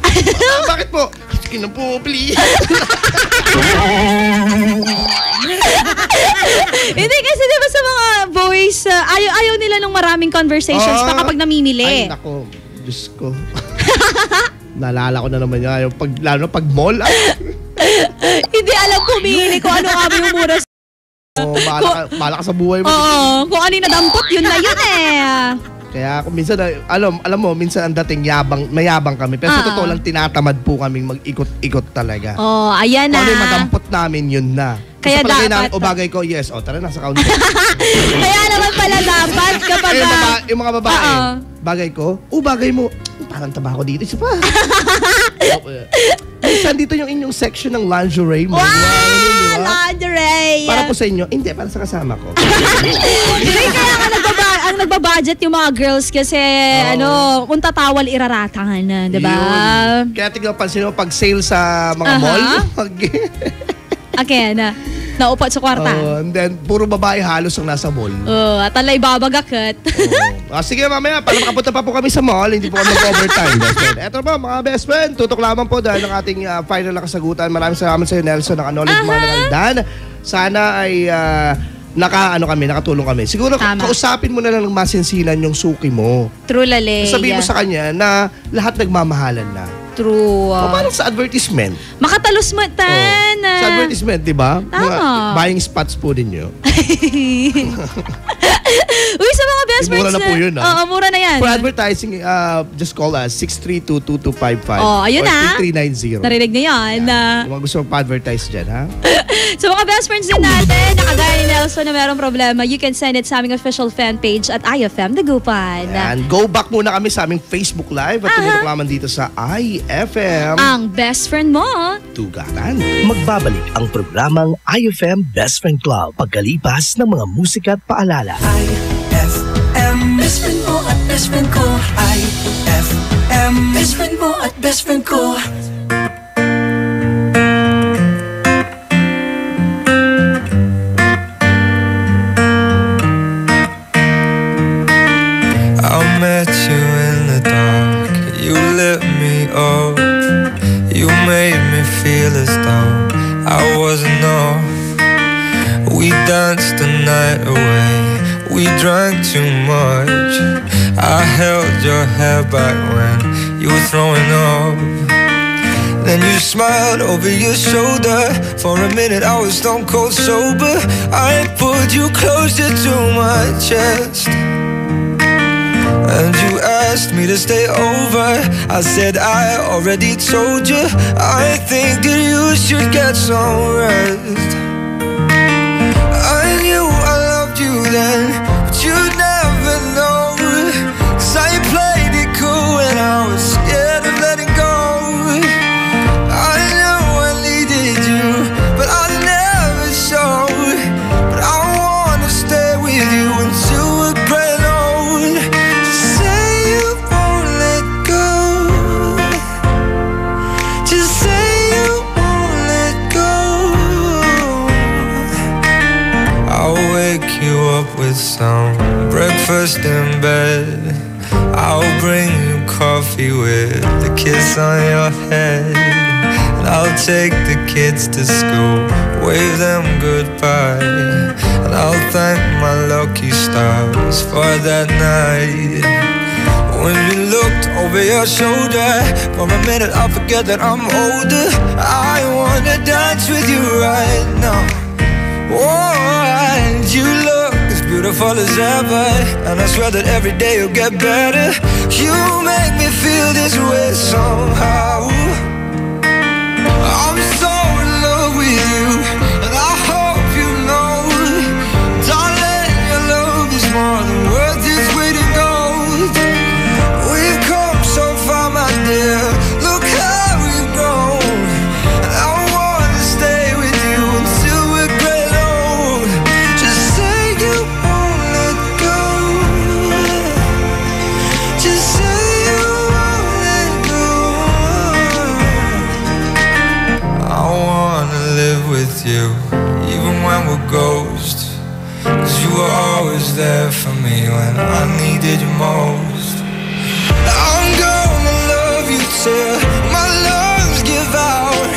Bakit po? Sige na po, please. Hindi kasi diba sa mga boys, ayaw nila ng maraming conversations pa kapag namimili. Ay, nako. Diyos ko. Naalala ko na naman yan. Lalo pag mall. Hindi alam pumili kung ano kami yung mura sa... Bahala ka sa buhay mo. Kung ano yung nadampot, yun na yun Kaya kung minsan, alam mo, minsan ang dating mayabang kami. Pero sa totoo lang, tinatamad po kaming mag-ikot-ikot talaga. Ayan na. Kung ano yung madampot namin, yun na. Kaya dapat. Bagay ko, yes. Tara na sa counter. Kaya naman pala dapat kapag... yung mga babae, bagay ko, bagay mo. Parang taba ko dito. Isa pa. Minsan dito yung inyong section ng lingerie mo. Wow! Lingerie! Para po sa inyo. Hindi, para sa kasama ko. Hindi, kaya ang nagbabudget yung mga girls kasi kung tatawal iraratahan, diba? Kaya tignan pansin mo pag sale sa mga mall. Okay, naupat sa kwarta. And then, puro babae halos ang nasa mall. At alay babagakit. Sige, mamaya, para makapunta pa po kami sa mall, hindi po kami mag-overtime. Eto po, mga best friend, tutok lamang po dahil ng ating final na kasagutan. Maraming salamat sa iyo, Nelson, naka-knowledge mga nakaldan. Sana ay nakatulong kami. Siguro, kausapin mo na lang ng masinsinan yung suki mo. True, lale. Sabihin mo sa kanya na lahat nagmamahalan na. True. Parang sa advertisement. Makatalos mo tan. Sa advertisement, di ba? Tama. Buying spots po ninyo. Uy, sa mga best friends mura na po yun, mura na yan. For advertising, just call us 632-2255. Ayun or 3390. Narinig na yan. Kung mga gusto pa-advertise dyan, ha? Sa mga best friends din natin, nakagaya ni Nelson na merong problema, you can send it sa aming official fan page at IFM Dagupan. And go back muna kami sa aming Facebook Live at tumutok naman dito sa IFM. Ang best friend mo. Tugatan. Magbabalik ang programang IFM Best Friend Club pagkalipas ng mga musika at paalala. IFM, best friend mo at best friend ko. IFM, best friend mo at best friend ko. I met you in the dark. You lit me up. You made me feel as though I wasn't off. We danced the night away. We drank too much. I held your hair back when you were throwing up. Then you smiled over your shoulder. For a minute I was stone cold sober. I pulled you closer to my chest. And you asked me to stay over. I said I already told you. I think that you should get some rest. I knew I loved you then, but you'd never know. 'Cause I played it cool when I was scared of letting go. I know I needed you, but I never showed. But I wanna stay with you until we're growing old. Just say you won't let go. Just say you won't let go. I'll wake you up with some breakfast in bed. I'll bring you coffee with a kiss on your head. And I'll take the kids to school, wave them goodbye. And I'll thank my lucky stars for that night. When you looked over your shoulder, for a minute I forget that I'm older. I wanna dance with you right now. Oh, and you look as beautiful as ever, and I swear that every day you'll get better. You make me feel this way somehow. I'm so with you, even when we're ghosts. 'Cause you were always there for me when I needed you most. I'm gonna love you till my lungs give out.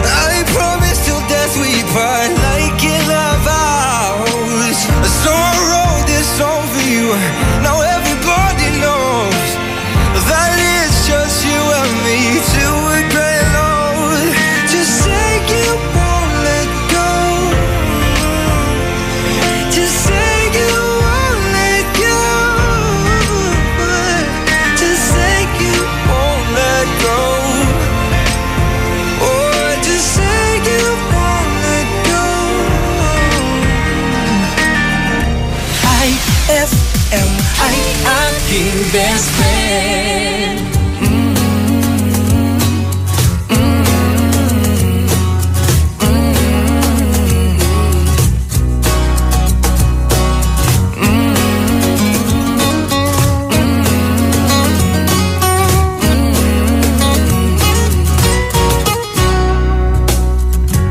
I promise till death we part like in our vows. So I wrote this song for you. Now everybody knows that it's just you and me till we're growing old. Just say you won't let go. Just say you won't let go. Just say you won't let go. Oh, just say you won't let go. IFM, I aking best friend.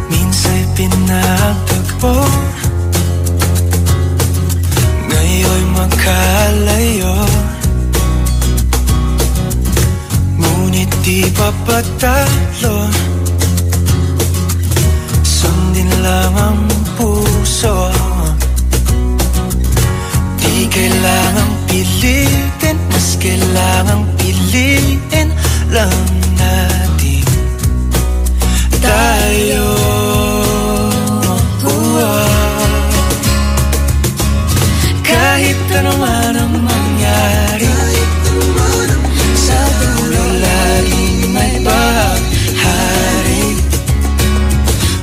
Minsa'y pinagtagpo, ngayon'y magkalayo. Ngunit di papatalo, sundin lang ang puso. Di kailangang pilitin, mas kailangang piliin lang natin tayo. Kahit ano man ang mangyari, sa dulo laging may bahari.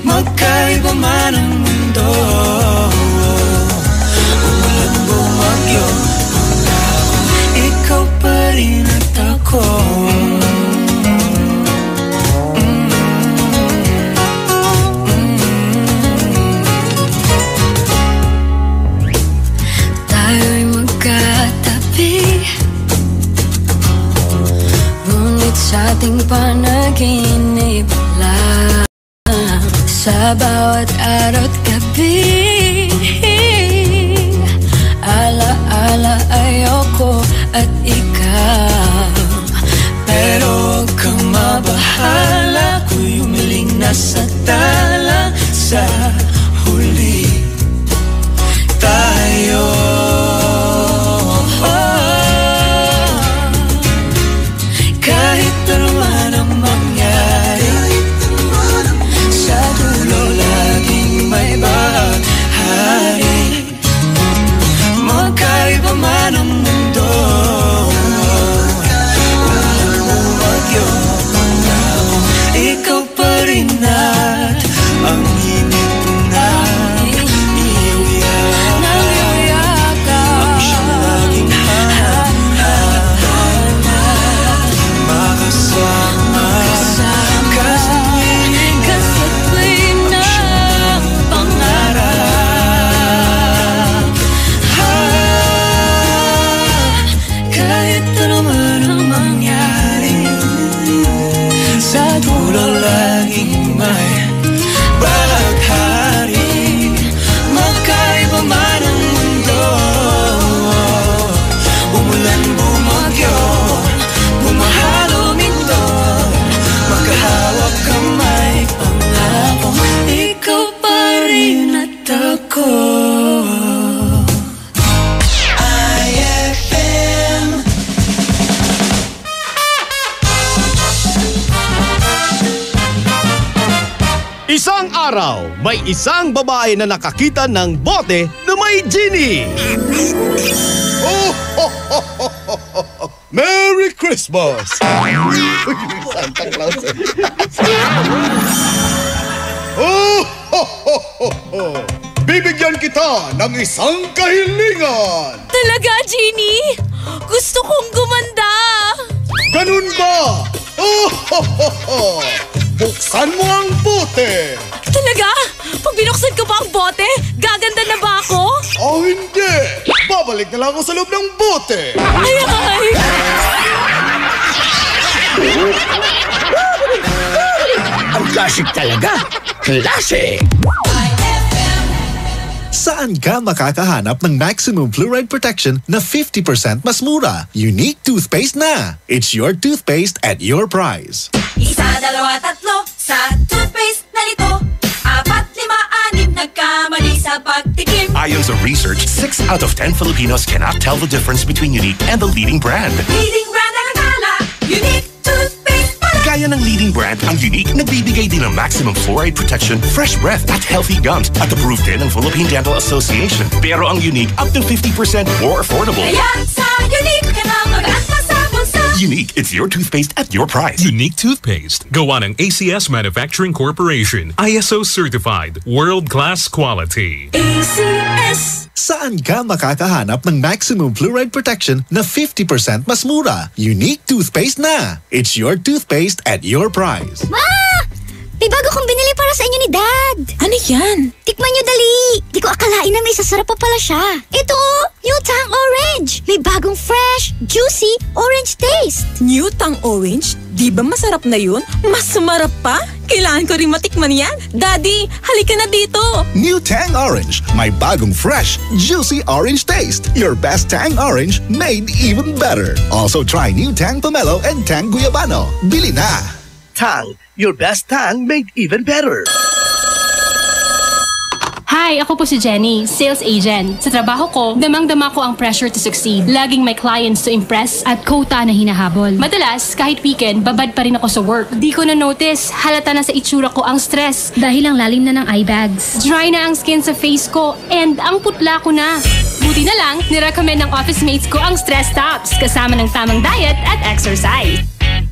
Magkaiba man ang mundo, umulan bumagyo, ikaw pa rin at ako. Tayo'y magkatabi, ngunit sa ating panaginip lang. Sa bawat araw at gabi, ala-ala ayoko at ikaw. Pero huwag kang mabahala, ako'y umiling na sa tala. Sa huli tayo. Kahit ano man ang mangyari, sa dulo laging may bahari. Magkaiba man ang mundo, umagyo, ikaw pa rin at ang init na iyuyaka. Ang siyang laging hahana, makasama ka sa tuwing ng pangarap. Kahit ano man ang mangyari, sa dulo laging may baghari. Magkaiba man ang mundo, umulan bumagyo, bumaha luminto, magkahawak kamay, pangako, ikaw pa rin at ako. IFM. Isang araw, may isang babae na nakakita ng bote na may genie. Oh, ho, ho, ho, ho, ho. Merry Christmas! Santa Claus. Oh, ho, ho, ho, ho. Bibigyan kita ng isang kahilingan. Talaga, Genie? Gusto kong gumanda. Ganun ba? Oh, ho, ho, ho. Buksan mo ang bote. Talaga? Pag binuksan ko ba ang bote, gaganda na ba ako? Oh, hindi. Babalik na lang ako sa loob ng bote. Ay, ay. Ang Classic talaga. Classic! Saan ka makakahanap ng maximum fluoride protection na 50% mas mura? Unique toothpaste na! It's your toothpaste at your price. Isa, dalawa, tatlo sa toothpaste na nito. 4, 5, 6 nagkamali sa pagtikim. Ayon sa research, 6 out of 10 Filipinos cannot tell the difference between Unique and the leading brand. Leading brand ang akala, Unique toothpaste pala. Gaya ng leading brand, ang Unique nagbibigay din ng maximum fluoride protection, fresh breath at healthy gums at approved din ng Philippine Dental Association. Pero ang Unique up to 50% more affordable. Kaya sa Unique ka na mag-asa sa bulsa. Unique, it's your toothpaste at your price. Unique toothpaste. Gawa ng ACS Manufacturing Corporation. ISO certified. World-class quality. ACS. Saan ka makakahanap ng maximum fluoride protection na 50% mas mura? Unique toothpaste na! It's your toothpaste at your price. Ma! May bago kong binili para sa inyo ni Dad. Ano yan? Tikman nyo dali. Di ko akalain na may sasarap pa pala siya. Ito, New Tang Orange. May bagong fresh, juicy, orange taste. New Tang Orange? Di ba masarap na yun? Mas sumarap pa? Kailangan ko rin matikman yan. Daddy, halika na dito. New Tang Orange. May bagong fresh, juicy orange taste. Your best Tang Orange made even better. Also try New Tang Pomelo and Tang Guyabano. Bili na! Tang, your best tang made even better. Hi, ako po si Jenny, sales agent. Sa trabaho ko, damang-dama ko ang pressure to succeed. Laging may clients to impress at quota na hinahabol. Madalas, kahit weekend, babad pa rin ako sa work. Di ko na-notice, halata na sa itsura ko ang stress. Dahil ang lalim na ng eye bags. Dry na ang skin sa face ko and ang putla ko na. Buti na lang, nirecommend ng office mates ko ang Stress Tops kasama ng tamang diet at exercise.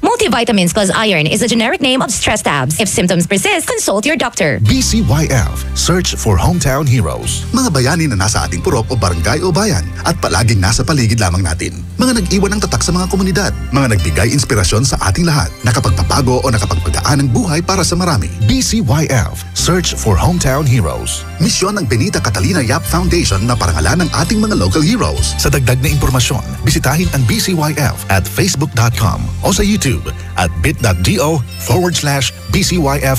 Multivitamins plus iron is a generic name of Stress Tabs. If symptoms persist, consult your doctor. BCYF. Search for hometown heroes. Mga bayani na nasa ating purok o barangay o bayan at palaging nasa paligid lamang natin. Mga nag-iwan ng tatak sa mga komunidad. Mga nagbigay inspirasyon sa ating lahat. Nakapagpapago o nakapagpagaan ng buhay para sa marami. BCYF. Search for hometown heroes. Misyon ng Benita Catalina Yap Foundation na parangalan ng ating mga local heroes. Sa dagdag na impormasyon, bisitahin ang BCYF at facebook.com o sa YouTube at bit.do/BCYF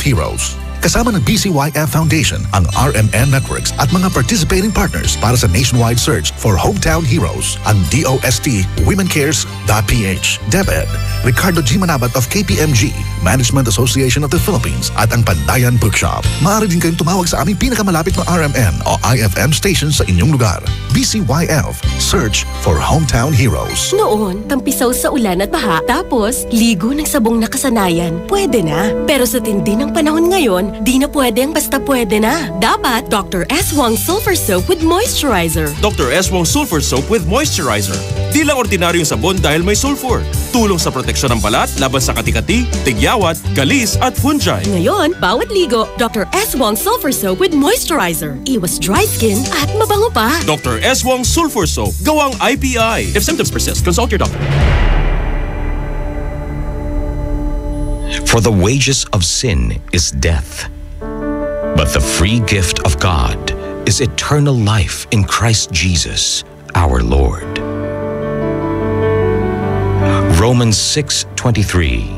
Heroes. Kasama ng BCYF Foundation, ang RMN Networks at mga participating partners para sa nationwide search for hometown heroes, ang DOST WomenCares.ph, DepEd, Ricardo G. Manabat of KPMG, Management Association of the Philippines at ang Pandayan Bookshop. Maaari din kayong tumawag sa aming pinakamalapit na RMN o IFM station sa inyong lugar. BCYF, search for hometown heroes. Noon, tampisaw sa ulan at baha, tapos ligo ng sabong nakasanayan. Pwede na. Pero sa tindi ng panahon ngayon, di na pwede ang basta pwede na. Dapat Dr. S. Wong Sulfur Soap with Moisturizer. Dr. S. Wong Sulfur Soap with Moisturizer. Di lang ordinaryong sabon dahil may sulfur. Tulong sa proteksyon ng balat laban sa kati-kati, tigyawat, galis at fungi. Ngayon, bawat ligo, Dr. S. Wong Sulfur Soap with Moisturizer. Iwas dry skin at mabango pa. Dr. S. Wong Sulfur Soap. Gawang IPI. If symptoms persist, consult your doctor. For the wages of sin is death, but the free gift of God is eternal life in Christ Jesus, our Lord. Romans 6:23.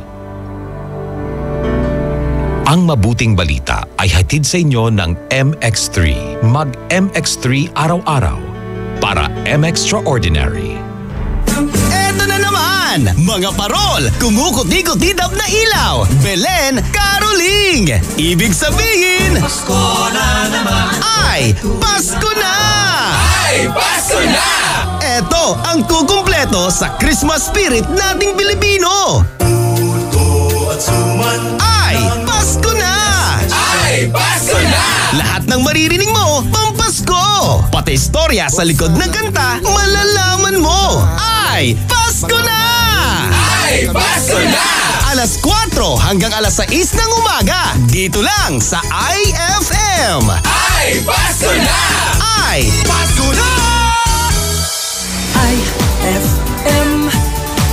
Ang mabuting balita ay hatid sa inyo ng MX3. Mag-MX3 araw-araw para M-Extraordinary. Eto na naman! Mga parol! Kumukuti-kutidap na ilaw! Belen Caroling! Ibig sabihin... Pasko na naman! Ay! Pasko na! Ay! Pasko na! Eto ang kukumpleto sa Christmas spirit nating Pilipino! Puto at suman! Ay! Pasko na! Ay! Pasko na! Lahat ng maririnig mo, pampasko! Pati istorya sa likod ng kanta, malalaman mo! Ay! Pasko na! Ay! Pasko na! Alas 4 hanggang alas 6 ng umaga, dito lang sa IFM! Ay! Pasko na! Ay! Pasko na! IFM,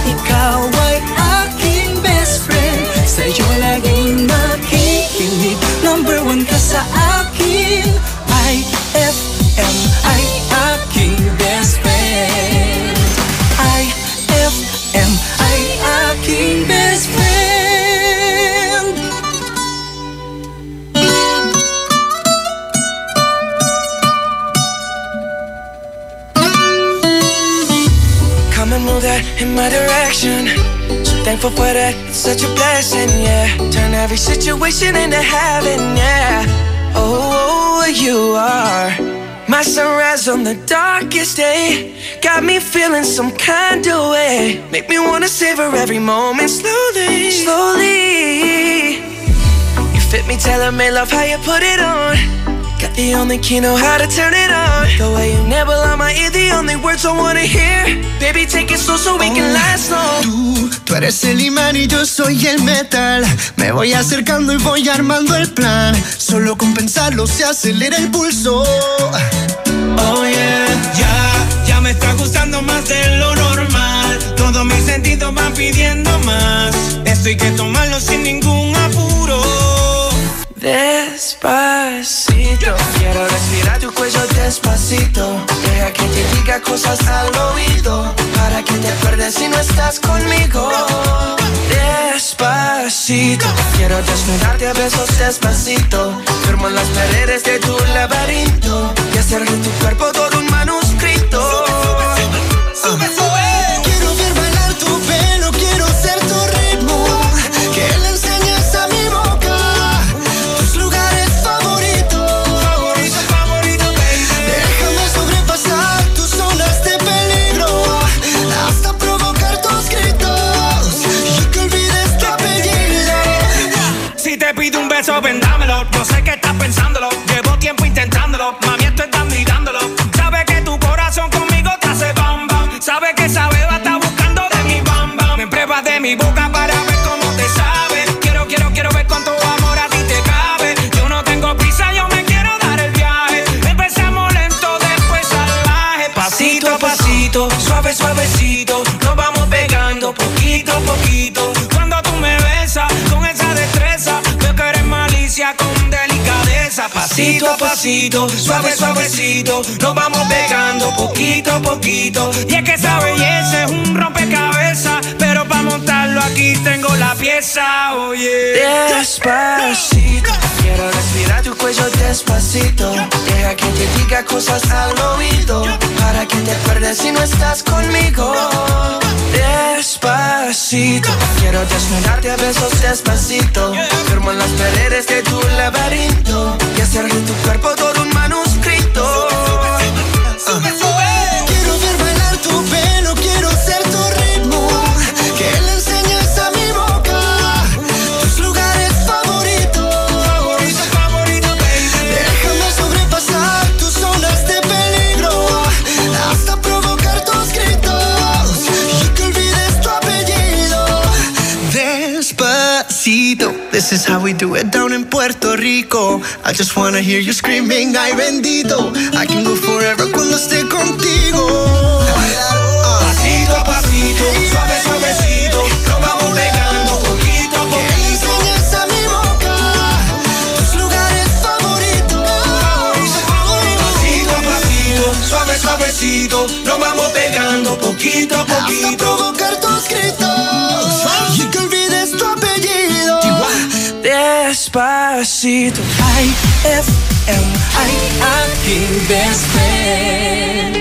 ikaw ay aking best friend. Sa'yo laging nakikinig, number 1 ka sa akin. IFM ay aking best friend. IFM ay aking best friend. in my direction. So thankful for that, it's such a blessing, yeah. Turn every situation into heaven, yeah. Oh, you are my sunrise on the darkest day. Got me feeling some kind of way. Make me wanna savor every moment slowly, slowly. You fit me, tailor-made, love how you put it on. Got the only key, know how to turn it on. The way you never lie my ear, the only words I wanna hear. Baby, take it slow so we can last long. Tú eres el imán y yo soy el metal. Me voy acercando y voy armando el plan. Solo con pensarlo se acelera el pulso. Oh yeah, ya me está gustando más de lo normal. Todos mis sentidos van pidiendo más. Esto hay que tomarlo sin ningún apuro. Despacito, quiero respirar tu cuello despacito. Deja que te diga cosas al oído, para que te acuerdes si no estás conmigo. Despacito, quiero desnudarte a besos despacito. Firmo en las paredes de tu laberinto y hacer de tu cuerpo todo un manuscrito. Sube, sube. Quiero ver bailar tu pelo, quiero ser tu ritmo. Que le enseñes a mi boca tus lugares favoritos. Favorito, baby. Déjame sobrepasar tus zonas de peligro, hasta provocar tus gritos y que olvides tu apellido. Si te pido un beso, ven dámelo. Yo sé que estás pensándolo, llevo tiempo intentándolo. Mami, esto estás mirándolo. Sabe que tu corazón conmigo te hace bam bam. Sabe que esa beba está buscando de mi bam bam. Me pruebas de mi boca para ver cómo te sabe. Quiero ver cuánto amor a ti te cabe. Yo no tengo prisa, yo me quiero dar el viaje. Empezamos lento, después salvaje. Pasito a pasito, suave, suavecito. Nos vamos pegando poquito a poquito. Cuando tú me besas con esa destreza, veo que eres malicia con delicadeza. Pasito a pasito, suave, suavecito. Nos vamos pegando poquito a poquito. Y es que esa belleza es un rompecabezas, pero para montarlo aquí tengo la pieza, oye. Despacito, quiero respirar tu cuello despacito. Deja que te diga cosas al oído, para que te acuerdes si no estás conmigo. Despacito, quiero desnudarte a besos despacito. Firmo en las paredes de tu laberinto y hacer de tu cuerpo todo un manuscrito. Sube, sube. Quiero ver bailar tu pelo, quiero ser tu ritmo. Que le enseñes a mi boca tus lugares favoritos. Favorito, baby. Déjame sobrepasar tus zonas de peligro, hasta provocar tus gritos y que olvides tu apellido. Despacito, this is how we do it down in Puerto Rico. I just wanna hear you screaming, ay bendito. I can go forever cuando esté contigo. Pasito a pasito, suave, suavecito. Nos vamos pegando poquito a poquito. Enseñas a mi boca tus lugares favoritos. Pasito a pasito, suave, suavecito. Nos vamos pegando poquito a poquito. Hasta provocar tus gritos y que olvides tu apellido. Despacito. IFM, aquí best friend.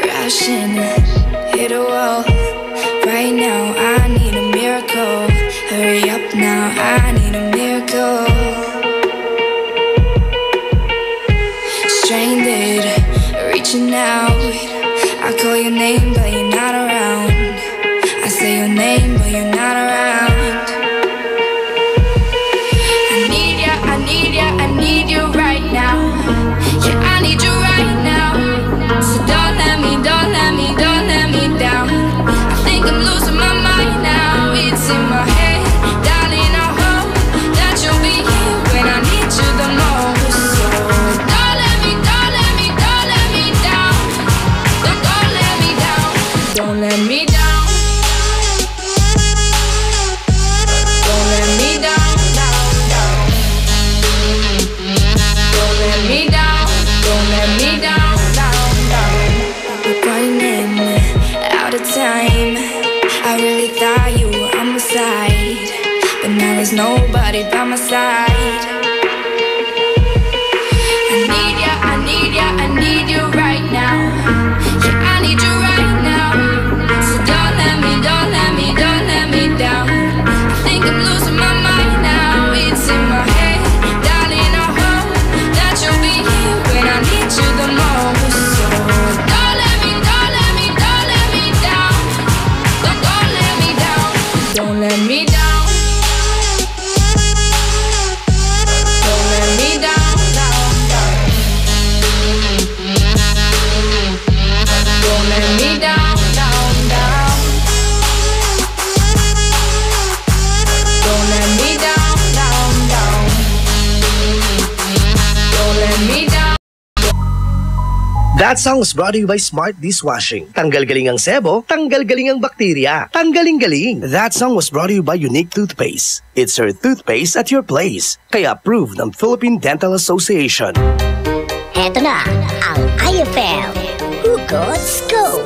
Crashing, hit a wall. Right now, I need a miracle. Hurry up now, I need a miracle. Stranded, reaching out. I call your name, but you're not around. I say your name, but you're not around. I need ya, I need ya, I need you right now. Yeah, I need you right now. So don't let me down. I think I'm losing my mind now. It's in my head, darling, I hope that you'll be here when I need you the most. So don't let me down. Don't let me down. side. I need you right now. Yeah, I need you right now. So don't let me down. I think I'm losing my mind now. It's in my head, darling. I hope that you'll be here when I need you the most. So don't let me down. Don't let me down. Don't let me down. That song was brought to you by Smart Dishwashing. Tanggal galing ang sebo, tanggal galing ang bakterya. Tanggaling-galing. That song was brought to you by Unique Toothpaste. It's your toothpaste at your place. Kaya approved ng Philippine Dental Association. Eto na ang IFM Hugot Scoop.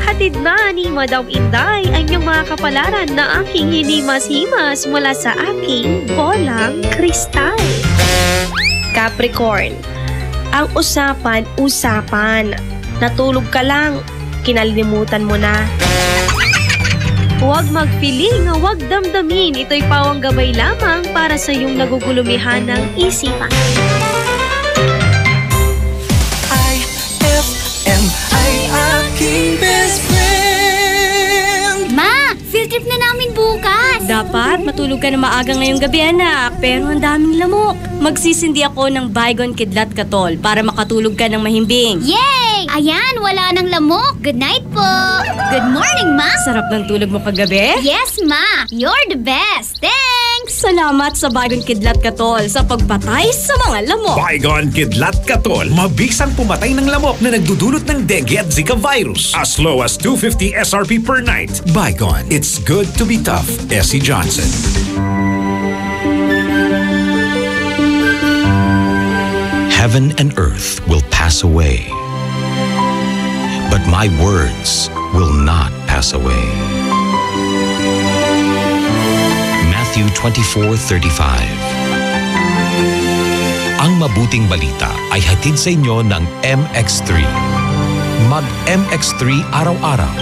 Hatid na ni Madam Inday ang iyong mga kapalaran na aking hinimas-himas mula sa aking bolang kristal. Capricorn, ang usapan. Natulog ka lang, kinalimutan mo na. Huwag magpiling, huwag damdamin. Ito'y pawang gabay lamang para sa iyong nagugulumihan ng isipan. IFM ay aking best friend. Ma, field trip na namin bukas. Dapat matulog ka na maaga ngayong gabi, anak. Pero ang daming lamok. Magsisindi ako ng Baygon Kidlat Katol para makatulog ka ng mahimbing. Yay! Ayan, wala nang lamok. Good night po. Good morning, Ma. Sarap ng tulog mo kagabi? Yes, Ma. You're the best. Thanks! Salamat sa Baygon Kidlat Katol sa pagpatay sa mga lamok. Baygon Kidlat Katol, mabisang pumatay ng lamok na nagdudulot ng dengue at Zika virus. As low as 250 SRP per night. Baygon, it's good to be tough. Essie Johnson. Heaven and earth will pass away, but my words will not pass away. Matthew 24:35. Ang mabuting balita ay hatid sa inyo ng MX3. Mag-MX3 araw-araw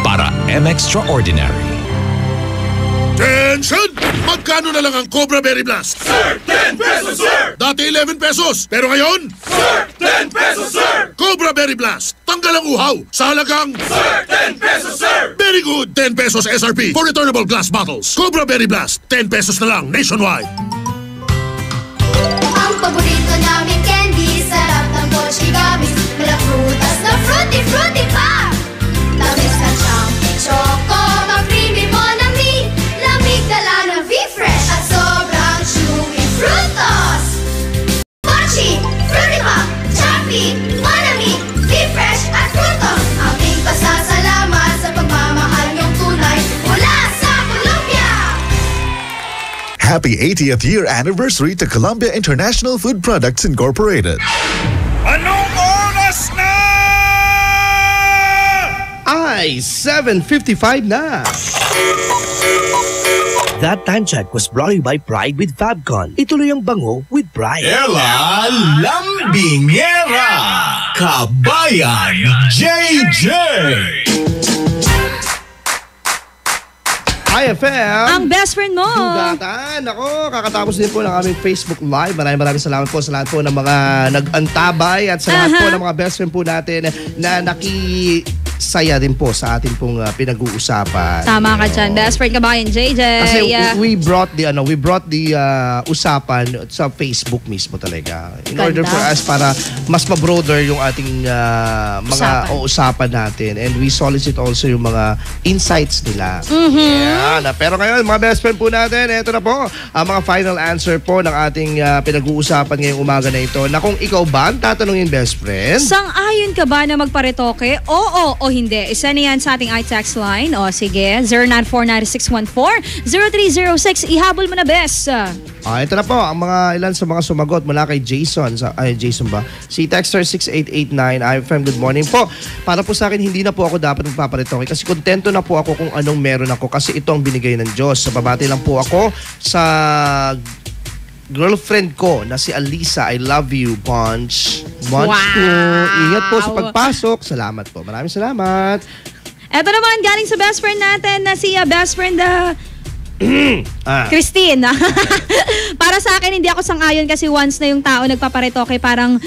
para M-Extraordinary. Attention! Magkano na lang ang Cobra Berry Blast? Sir, 10 pesos, sir! Dati 11 pesos, pero ngayon? Sir, 10 pesos, sir! Cobra Berry Blast, tanggal ang uhaw sa halagang... Sir, 10 pesos, sir! Very good! 10 pesos SRP for returnable glass bottles. Cobra Berry Blast, 10 pesos na lang nationwide. Ang paborito namin candy, sarap ng Mochi Gummies. Mala frutas na fruity pa! Tamis na siyang choco, mag-creamy Monami. Lamig dala ng V-Fresh at sobrang chewy frutos. Mochi, fruity pa, choppy, Monami, V-Fresh at frutos. Aming pasasalamat sa pagmamahal niyong tunay mula sa Colombia. Happy 80th year anniversary to Columbia International Food Products Incorporated. Anong oras na? Ay, 7:55 na. That time check was brought to you by Pride with Fabcon. Ituloy ang bango with Pride. Ella Lambingera, Kabayan JJ. IFM. Ang best friend mo. Dugatan. Ako, kakatapos din po ng aming Facebook Live. Maraming salamat po sa lahat po ng mga nag-antabay at sa lahat po ng mga best friend po natin na nakisaya din po sa ating pong pinag-uusapan. Tama ka dyan. Best friend Kabayan JJ. Kasi we brought the usapan sa Facebook mismo talaga. In order for us para mas ma-broader yung ating mga usapan natin. And we solicit also yung mga insights nila. Yan. Pero ngayon, mga best friend po natin, eto na po ang mga final answer po ng ating pinag-uusapan ngayong umaga na ito. Na kung ikaw ba ang tatanungin, best friend? Sang-ayon ka ba na magparetoke? Oo o hindi? Isa na yan sa ating iText line. O sige, 0949-614-0306. Ihabol mo na, best. Ito na po ang ilan sa mga sumagot mula kay Jason. Jason ba? Si Texter 6889, IFM, good morning po. Para po sa akin, hindi na po ako dapat magpaparitoke kasi kontento na po ako kung anong meron ako kasi ito ang binigay ng Diyos. So, babati lang po ako sa girlfriend ko na si Alisa. I love you, Bunch. Bunch po. Ingat po sa pagpasok. Salamat po. Maraming salamat. Ito naman, galing sa best friend natin na si best friend Christine. Para sa akin, hindi ako sang-ayon kasi once na yung tao nagpaparetoke, parang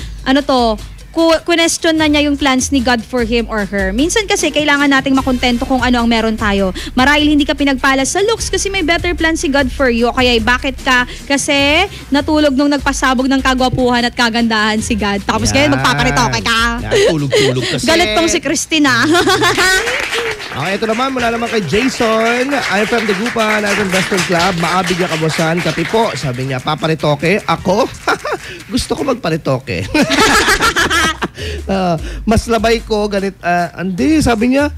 question na niya yung plans ni God for him or her. Minsan kasi kailangan nating makontento kung ano ang meron tayo. Marahil hindi ka pinagpala sa looks kasi may better plan si God for you. Kaya bakit ka? Kasi natulog nung nagpasabog ng kagwapuhan at kagandahan si God. Tapos ngayon magpaparetoke ka. Tulog-tulog kasi. Galit tong si Christina. Okay, ito naman mula naman kay Jason. I'm from Dagupan, I'm from Western Club. Maabig niya kabosan, kape po. Sabi niya, paparitoke? Ako? Gusto ko magparitoke. Mas labay ko, ganit. Hindi, sabi niya,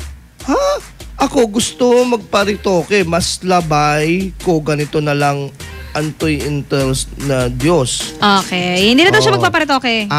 ako gusto magparitoke. Mas labay ko, ganito na lang antoy intels na Diyos. Okay. Hindi na daw siya magpaparitoke.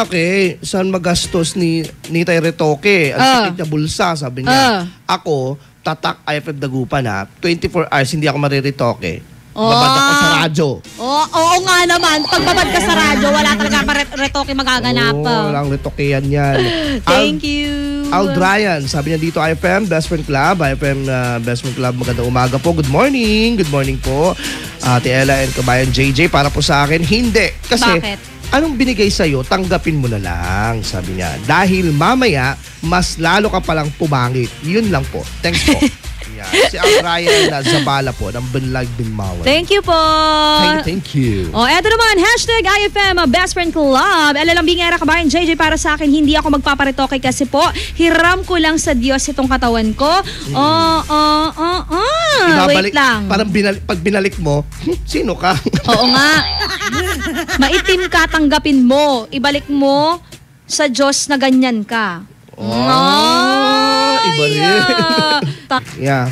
Okay. Saan magastos ni Tay Retoke? Ang sakit niya bulsa, sabi niya. Ako, tatak IFM Dagupan 24 hours, hindi ako mariritoke. Babad ako sa radyo. Oo nga naman. Pag babad ka sa radyo, wala talaga retoke magaganap. Walang retokean yan. Thank you. Aldrayan, sabi niya dito, IFM, Best Friend Club. IFM, Best Friend Club, magandang umaga po. Good morning. Good morning po. Ate Ella and kabayan JJ, para po sa akin, hindi. Kasi, anong binigay sa'yo, tanggapin mo na lang, sabi niya. Dahil mamaya, mas lalo ka palang pumangit. Yun lang po. Thanks po. Si Ryan na Zabala po ng Bunlag Binmawan. Thank you po. Thank you. Eto naman, hashtag IFM Best Friend Club. Lalambingera kabayan JJ, para sa akin, hindi ako magpaparitoke kasi po, hiram ko lang sa Diyos itong katawan ko. Wait lang. Parang pag binalik mo, sino ka? Oo nga. Maitim ka, tanggapin mo. Ibalik mo sa Diyos na ganyan ka. Iba rin. Yeah.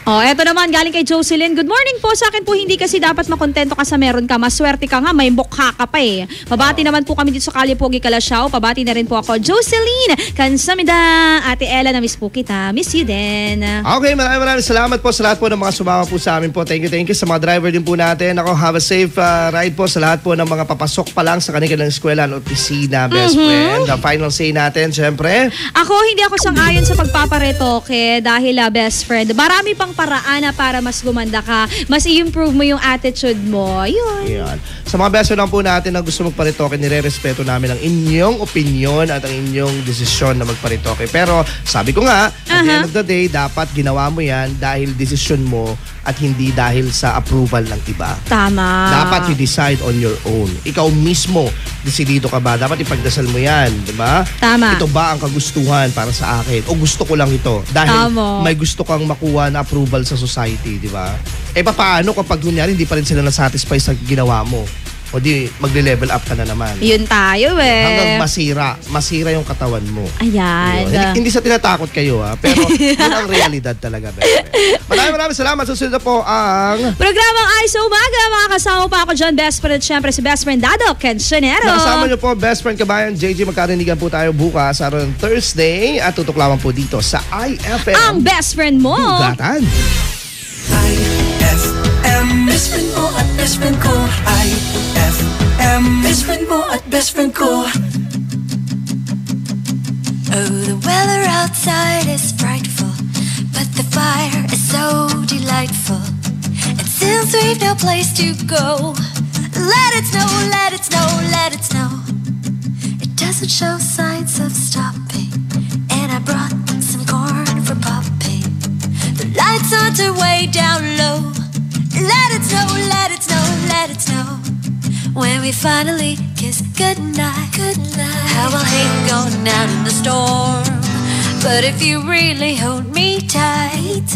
Eto naman, galing kay Jocelyn. Good morning po. Sa akin po, hindi kasi dapat makontento ka sa meron ka. Maswerte ka nga, may mukha ka pa eh. Pabati naman po kami dito sa Kalye Pogi, Kalasyaw. Pabati na rin po ako. Jocelyn, kansamida. Ate Ella, na-miss po kita. Miss you din. Okay, maraming salamat po sa lahat po ng mga sumama po sa amin po. Thank you sa mga driver din po natin. Ako, have a safe ride po sa lahat po ng mga papasok pa lang sa kanilang eskwela at opisina, best friend. The final say natin, syempre. Ako, hindi ako sang-ayon sa pagpaparetoke dahil best friend. Marami pang paraan na para mas gumanda ka, mas i-improve mo yung attitude mo. Yun. Sa mga beso lang po natin na gusto magparitoke, nire-respeto namin ang inyong opinion at ang inyong desisyon na magparitoke. Pero sabi ko nga, at the end of the day, dapat ginawa mo yan dahil desisyon mo at hindi dahil sa approval ng iba. Tama. Dapat you decide on your own. Ikaw mismo, desidido ka ba? Dapat ipagdasal mo yan, di ba? Tama. Ito ba ang kagustuhan para sa akin? O gusto ko lang ito? Dahil may gusto kang makuha na approval sa society, di ba? Paano kapag kunyari hindi pa rin sila na-satisfy sa ginawa mo? O di, magle-level up ka na naman. Yun tayo Hanggang masira yung katawan mo. Ayan. Hindi sa tinatakot kayo pero yun ang realidad talaga. Maraming salamat. Susunod na po ang programang Ay sa Umaga. Makakasama pa ako dyan, best friend, syempre si best friend Dado Kensionero. Nakasama niyo po, best friend kabayan JJ. Magkarinigan po tayo bukas araw ng Thursday at tutuklawan po dito sa IFM. Ang best friend mo. Hugatan. IFM, best friend mo at best friend ko. IFM, best friend mo at best friend ko. Oh, the weather outside is frightful, but the fire is so delightful. And since we've no place to go, let it snow, let it snow, let it snow. It doesn't show signs of stopping, and I brought some corn for popping. The lights aren't way down low. Let it snow, let it snow, let it snow. When we finally kiss goodnight, goodnight. How I'll hate going out in the storm, but if you really hold me tight,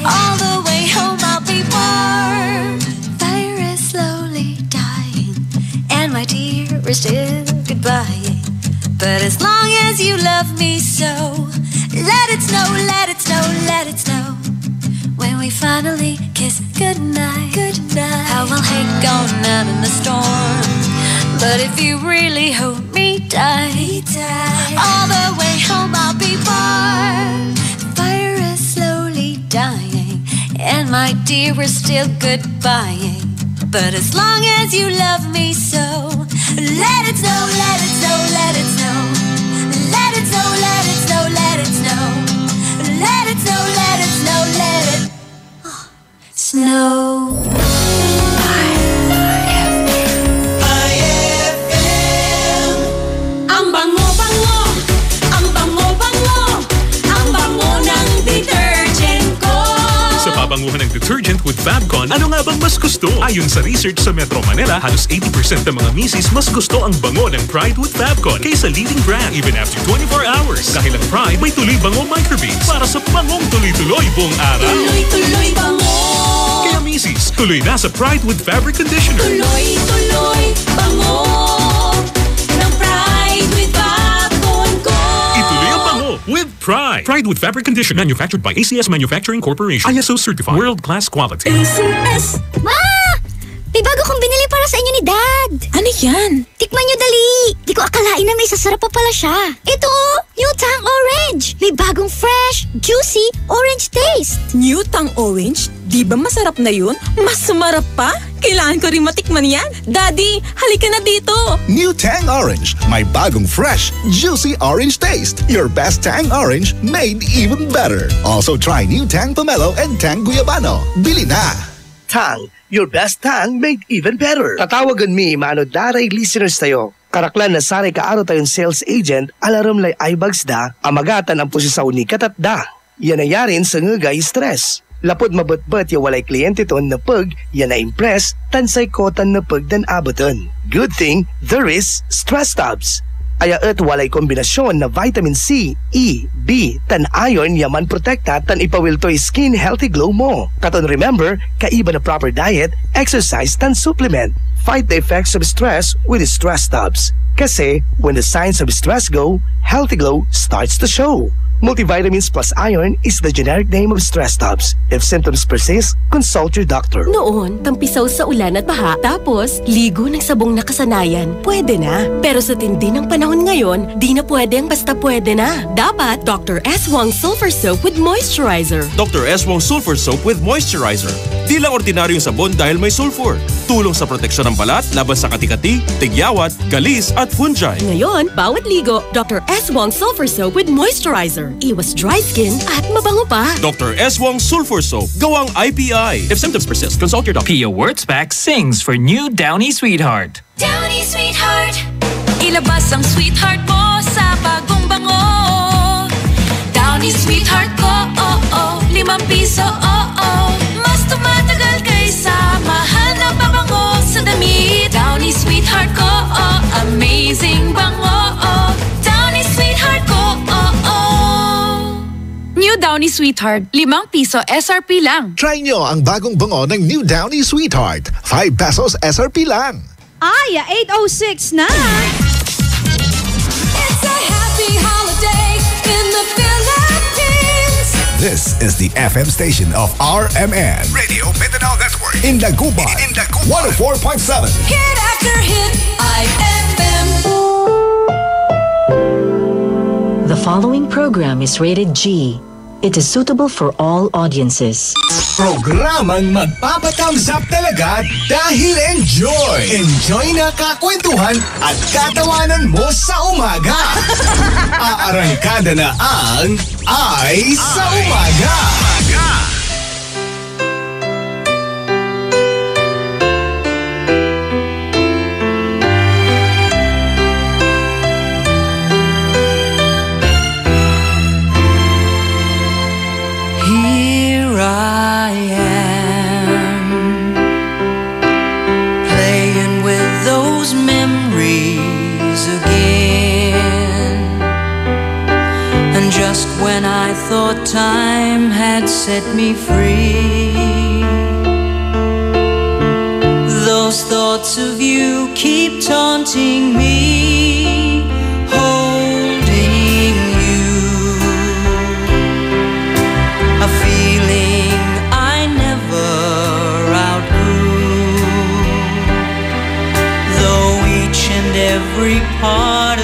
all the way home I'll be warm. Fire is slowly dying, and my dear is still goodbying. But as long as you love me so, let it snow, let it snow, let it snow. When we finally kiss kiss goodnight. How I'll hate going out in the storm. But if you really hold me tight, all the way home I'll be warm. Fire is slowly dying, and my dear, we're still goodbying. But as long as you love me so, let it snow, let it snow, let it snow. Let it snow, let it snow, let it snow. Let it snow, let it snow, let it snow. Ang bango-bango, ang bango-bango, ang bango ng detergent ko. Sa pabanguhan ng detergent with Fabcon, ano nga bang mas gusto? Ayon sa research sa Metro Manila, halos 80% ng mga misis mas gusto ang bango ng Pride with Fabcon kaysa leading brand even after 24 hours. Dahil ang Pride may tuloy bango microbeads para sa bangong tuloy-tuloy buong araw. Tuloy-tuloy bango. Kaya misis, tuloy na sa Pride with Fabric Conditioner. Tuloy-tuloy bango ng Pride with Fabcon ko. Ituloy ang bango with Pride. Pride with Fabric Conditioner, manufactured by ACS Manufacturing Corporation. ISO certified. World-class quality. ACS! Ma! May bago kong binili para sa inyo ni Dad. Ano yan? Tikman nyo dali. Di ko akalain na may sasarap pa pala siya. Ito oh, New Tang Orange. May bagong fresh, juicy, orange taste. New Tang Orange? Di ba masarap na yun? Mas sumarap pa? Kailangan ko rin matikman yan. Daddy, halika na dito. New Tang Orange. May bagong fresh, juicy orange taste. Your best Tang Orange made even better. Also try New Tang Pomelo and Tang Guyabano. Bili na! Tang, your best tang made even better. Tatawagan mi, mano daray listeners tayo. Karaklan na saray kaaro tayong sales agent, alaram lay ibags da, amagatan ang pusi sa unikat at da. Yan na yarin sa ngagay stress. Lapod mabot-bot ya walay kliyente ton na pag, yan na impress, tansay kotan na pag dan abaton. Good thing, there is stress tabs. Aya at walay kombinasyon na vitamin C, E, B, tan iron yaman protekta tan ipawiltoy skin healthy glow mo. Katon remember, kaiba na proper diet, exercise tan supplement. Fight the effects of stress with stress tabs. Kasi when the signs of stress go, healthy glow starts to show. Multivitamins plus iron is the generic name of stress tabs. If symptoms persist, consult your doctor. Noon, tampisaw sa ulan at baha, tapos ligo ng sabong nakasanayan, pwede na. Pero sa tindi ng panahon ngayon, di na pwede ang basta pwede na. Dapat Dr. S. Wong Sulfur Soap with Moisturizer. Dr. S. Wong Sulfur Soap with Moisturizer. Di lang ordinaryong sabon dahil may sulfur. Tulong sa proteksyon ng balat laban sa kati-kati, tigyawat, galis at fungi. Ngayon, bawat ligo, Dr. S. Wong Sulfur Soap with Moisturizer. Iwas dry skin at mabango pa. Dr. S. Wong Sulfur Soap. Gawang IPI. If symptoms persist, consult your doctor. Pia Wurtzbach sings for new Downy Sweetheart. Downy Sweetheart, ilabas ang sweetheart mo sa bagong bango. Downy Sweetheart ko, oh oh, 5 piso, oh oh. Mas tumatagal kaysa mahal na pabango sa damit. Downy Sweetheart ko, oh, amazing bango, oh. Downy Sweetheart ko, oh oh. New Downy Sweetheart, 5 piso SRP lang. Try nyo ang bagong bango ng New Downy Sweetheart. 5 pesos SRP lang. Ay, 8:06 na. It's a happy holiday in the Philippines. This is the FM station of RMN. Radio Mindanao Network. In Dagupan. 104.7. Hit after hit, IFM. The following program is rated G. It is suitable for all audiences. Programang magpapatamsap talaga dahil enjoy! Enjoy na kakwentuhan at katawanan mo sa umaga! Aarangkada na ang Ay sa Umaga! Here I am, playing with those memories again. And just when I thought time had set me free, those thoughts of you keep taunting me, holding you, a feeling I never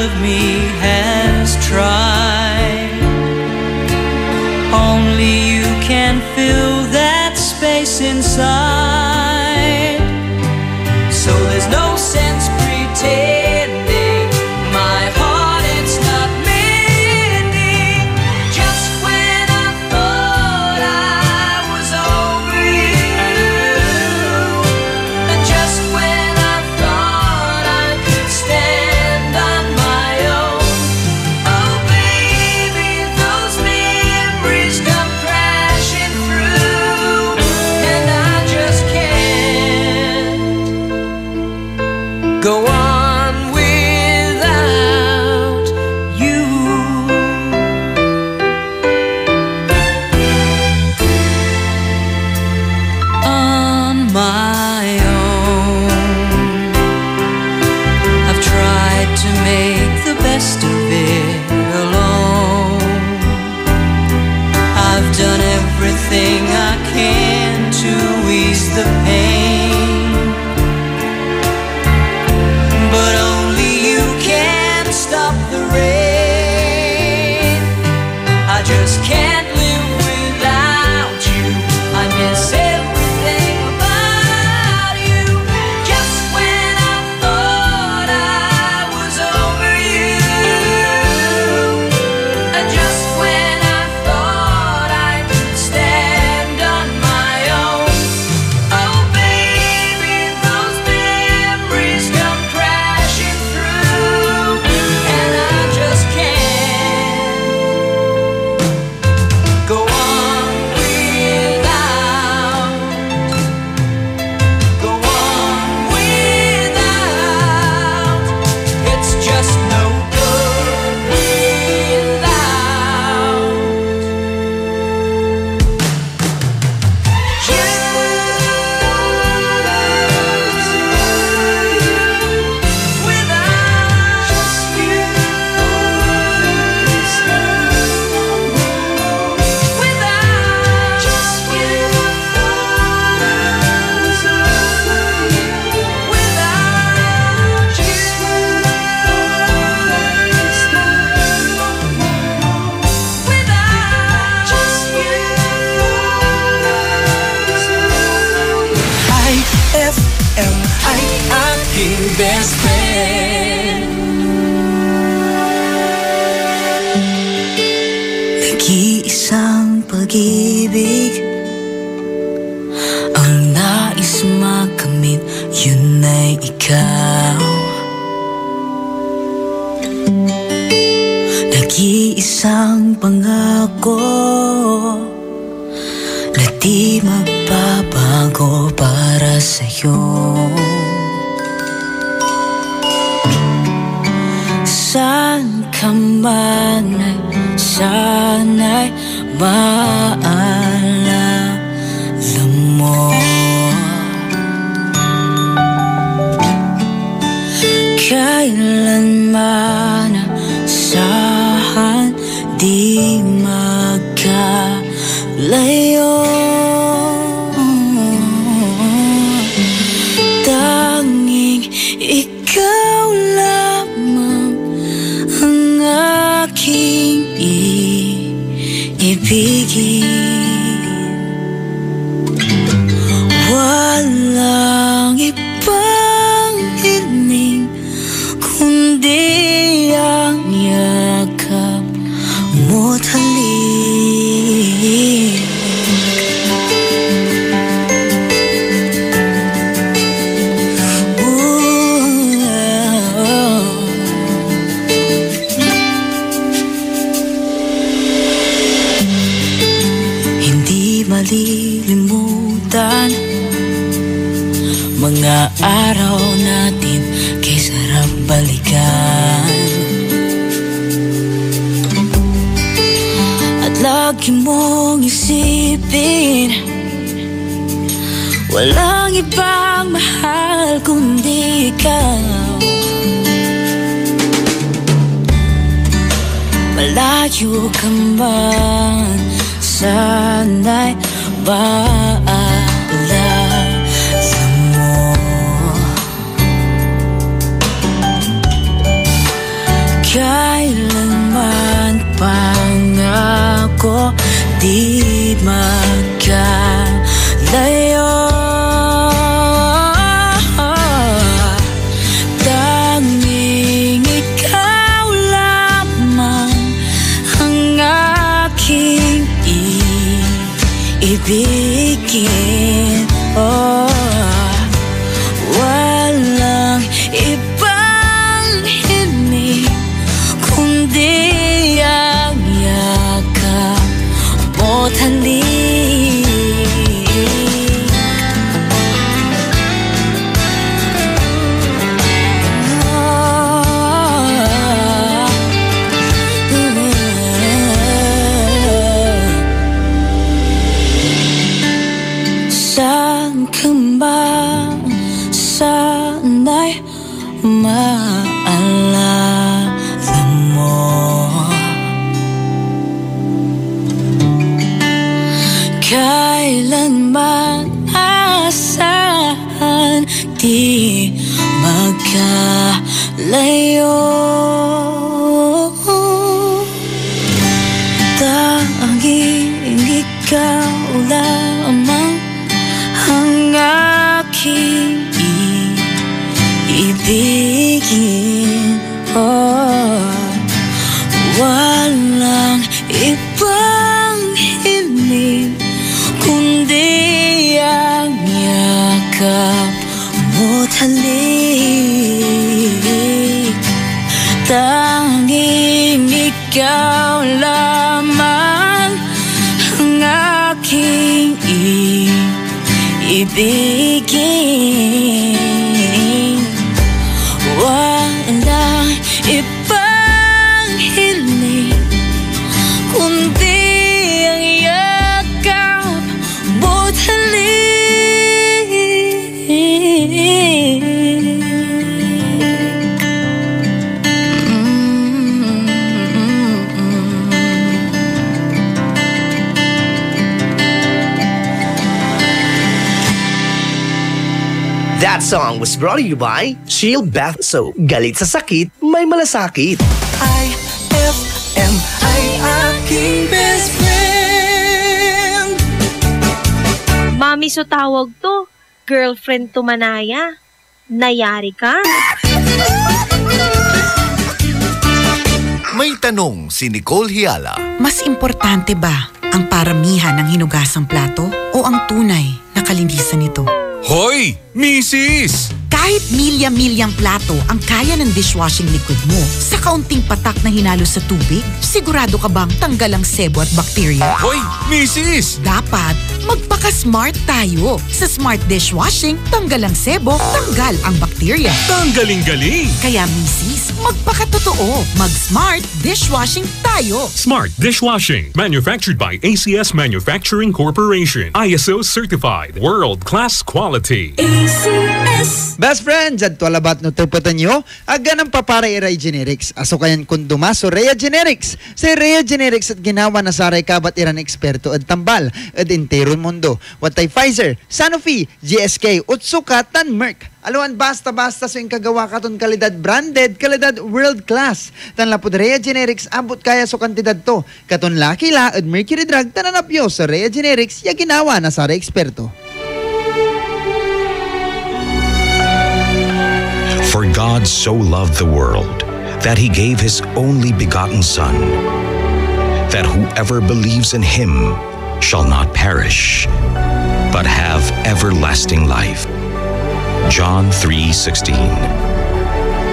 of me has tried. Only you can fill that space inside. So there's no sense pretending my heart it's not mending. Just when I thought I was over you, and just when I thought I could stand on my own, oh baby, those memories come crashing through, and I just can't go on without you. On my own, I've tried to make the best of it alone. I've done everything I can to ease the pain, but only you can stop the rain. I just can't live without you. I miss everything about you. Just when I thought I was over you, and just when I thought I could stand on my own, oh baby, those memories come crashing through, and I just can't go on without, go on without. It's just no good without IFM ay aking best friend. Nag-iisang pag-ibig ang nais makamit, yun ay ikaw. Nag-iisang pangako na di magbabago para sa'yo. Saan ka man ay sana'y maalala mo. Kailanman asahan di magkalayo. Tanging ikaw lamang ang aking iibigin. Walang ibang hiling kundi ang yakap mo't halik. Hindi malilimutan mga araw natin, kay sarap balikan. At lagi mong isipin, walang ibang mahal kundi ikaw. Malayo ka man, sana'y maalala mo. di magkalayo. Tanging ikaw lamang ang aking ibigin. Walang ibang hiling kundi ang yakap mo't halik. Saan ka ba sana'y maalala mo? Kailanman asahan di magkalayo. Tanging ikaw lamang ang aking ibigin. Walang ibang hiling kundi ang yakap mo't halik. Tanging ikaw lamang ang aking ibigin. Walang ibang hiling kundi ang yakap mo't halik. That song was brought to you by Shield Bath Soap. Galit sa sakit, may malasakit. IFM ay aking best friend. Mami, so tawag to. Girlfriend to Manaya. Nayari ka? May tanong si Nicole Hiala. Mas importante ba ang paramihan ng hinugasang plato o ang tunay na kalinisan nito? Hoy! Misis! Kahit milya-milyang plato ang kaya ng dishwashing liquid mo, sa kaunting patak na hinalo sa tubig, sigurado ka bang tanggal ang sebo at bakterya? Hoy! Misis! Dapat magpaka-smart tayo. Sa Smart Dishwashing, tanggal ang sebo, tanggal ang bakterya. Tanggaling-galing! Kaya misis, magpakatotoo. Mag-Smart Dishwashing tayo. Smart Dishwashing. Manufactured by ACS Manufacturing Corporation. ISO certified. World-class quality. ACS. Best friends, at alabat no teputan nyo, aga ng paparay Ray Generics. Aso kayan kunduma so Rhea Generics. Sa Rhea Generics at ginawa na sa kabat iran eksperto at tambal at interon mundo. Watay Pfizer, Sanofi, GSK, Otsuka, tan Merck. Aluan basta-basta so yung kagawa ka ton kalidad branded, kalidad world class. Tan lapod Rhea Generics abot kaya so kantidad to. Katon Lucky La at Mercury Drug tananapyo sa Rhea Generics ya ginawa na sa eksperto. For God so loved the world that he gave his only begotten Son, that whoever believes in him shall not perish, but have everlasting life. John 3:16.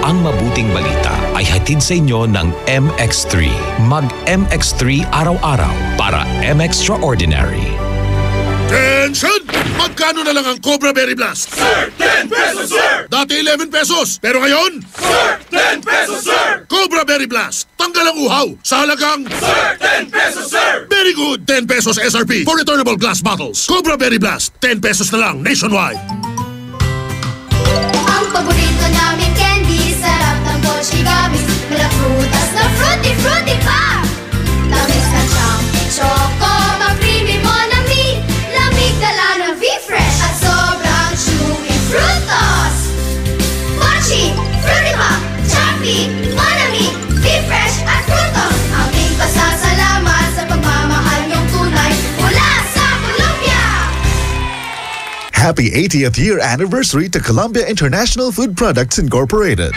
Ang mabuting balita ay hatid sa inyo ng MX3. Mag-MX3 araw-araw para M-Extraordinary. Attention! Magkano na lang ang Cobra Berry Blast? Sir, 10 pesos, sir! Dati 11 pesos, pero ngayon? Sir, 10 pesos, sir! Cobra Berry Blast, tanggal ang uhaw sa halagang... Sir, 10 pesos, sir! Very good! 10 pesos SRP for returnable glass bottles. Cobra Berry Blast, 10 pesos na lang nationwide. Ang paborito namin candy, sarap ng Dolce Gummies. Mula prutas na fruity pa! Tamis na siyang choco, ma-creamy mo na mi. Lamig dala ng V-Fresh at sobrang chewy frutos. Mochi, fruity pa, choppy, monami, V-Fresh at frutos. Aming pasasalamat sa pagmamahal niyong tunay. Happy 80th year anniversary to Columbia International Food Products Incorporated.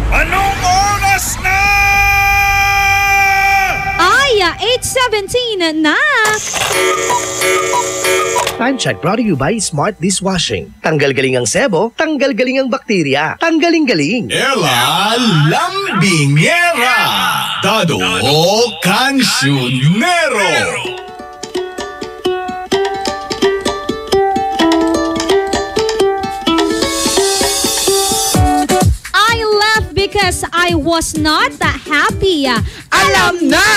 Anong oras na? Ay, 8:17 na! Time check brought to you by Smart Dishwashing. Tanggal galing ang sebo, tanggal galing ang bakterya. Tanggaling-galing. Ela Lambingera. Dado Cancionero. I left because I was not happy. Alam na!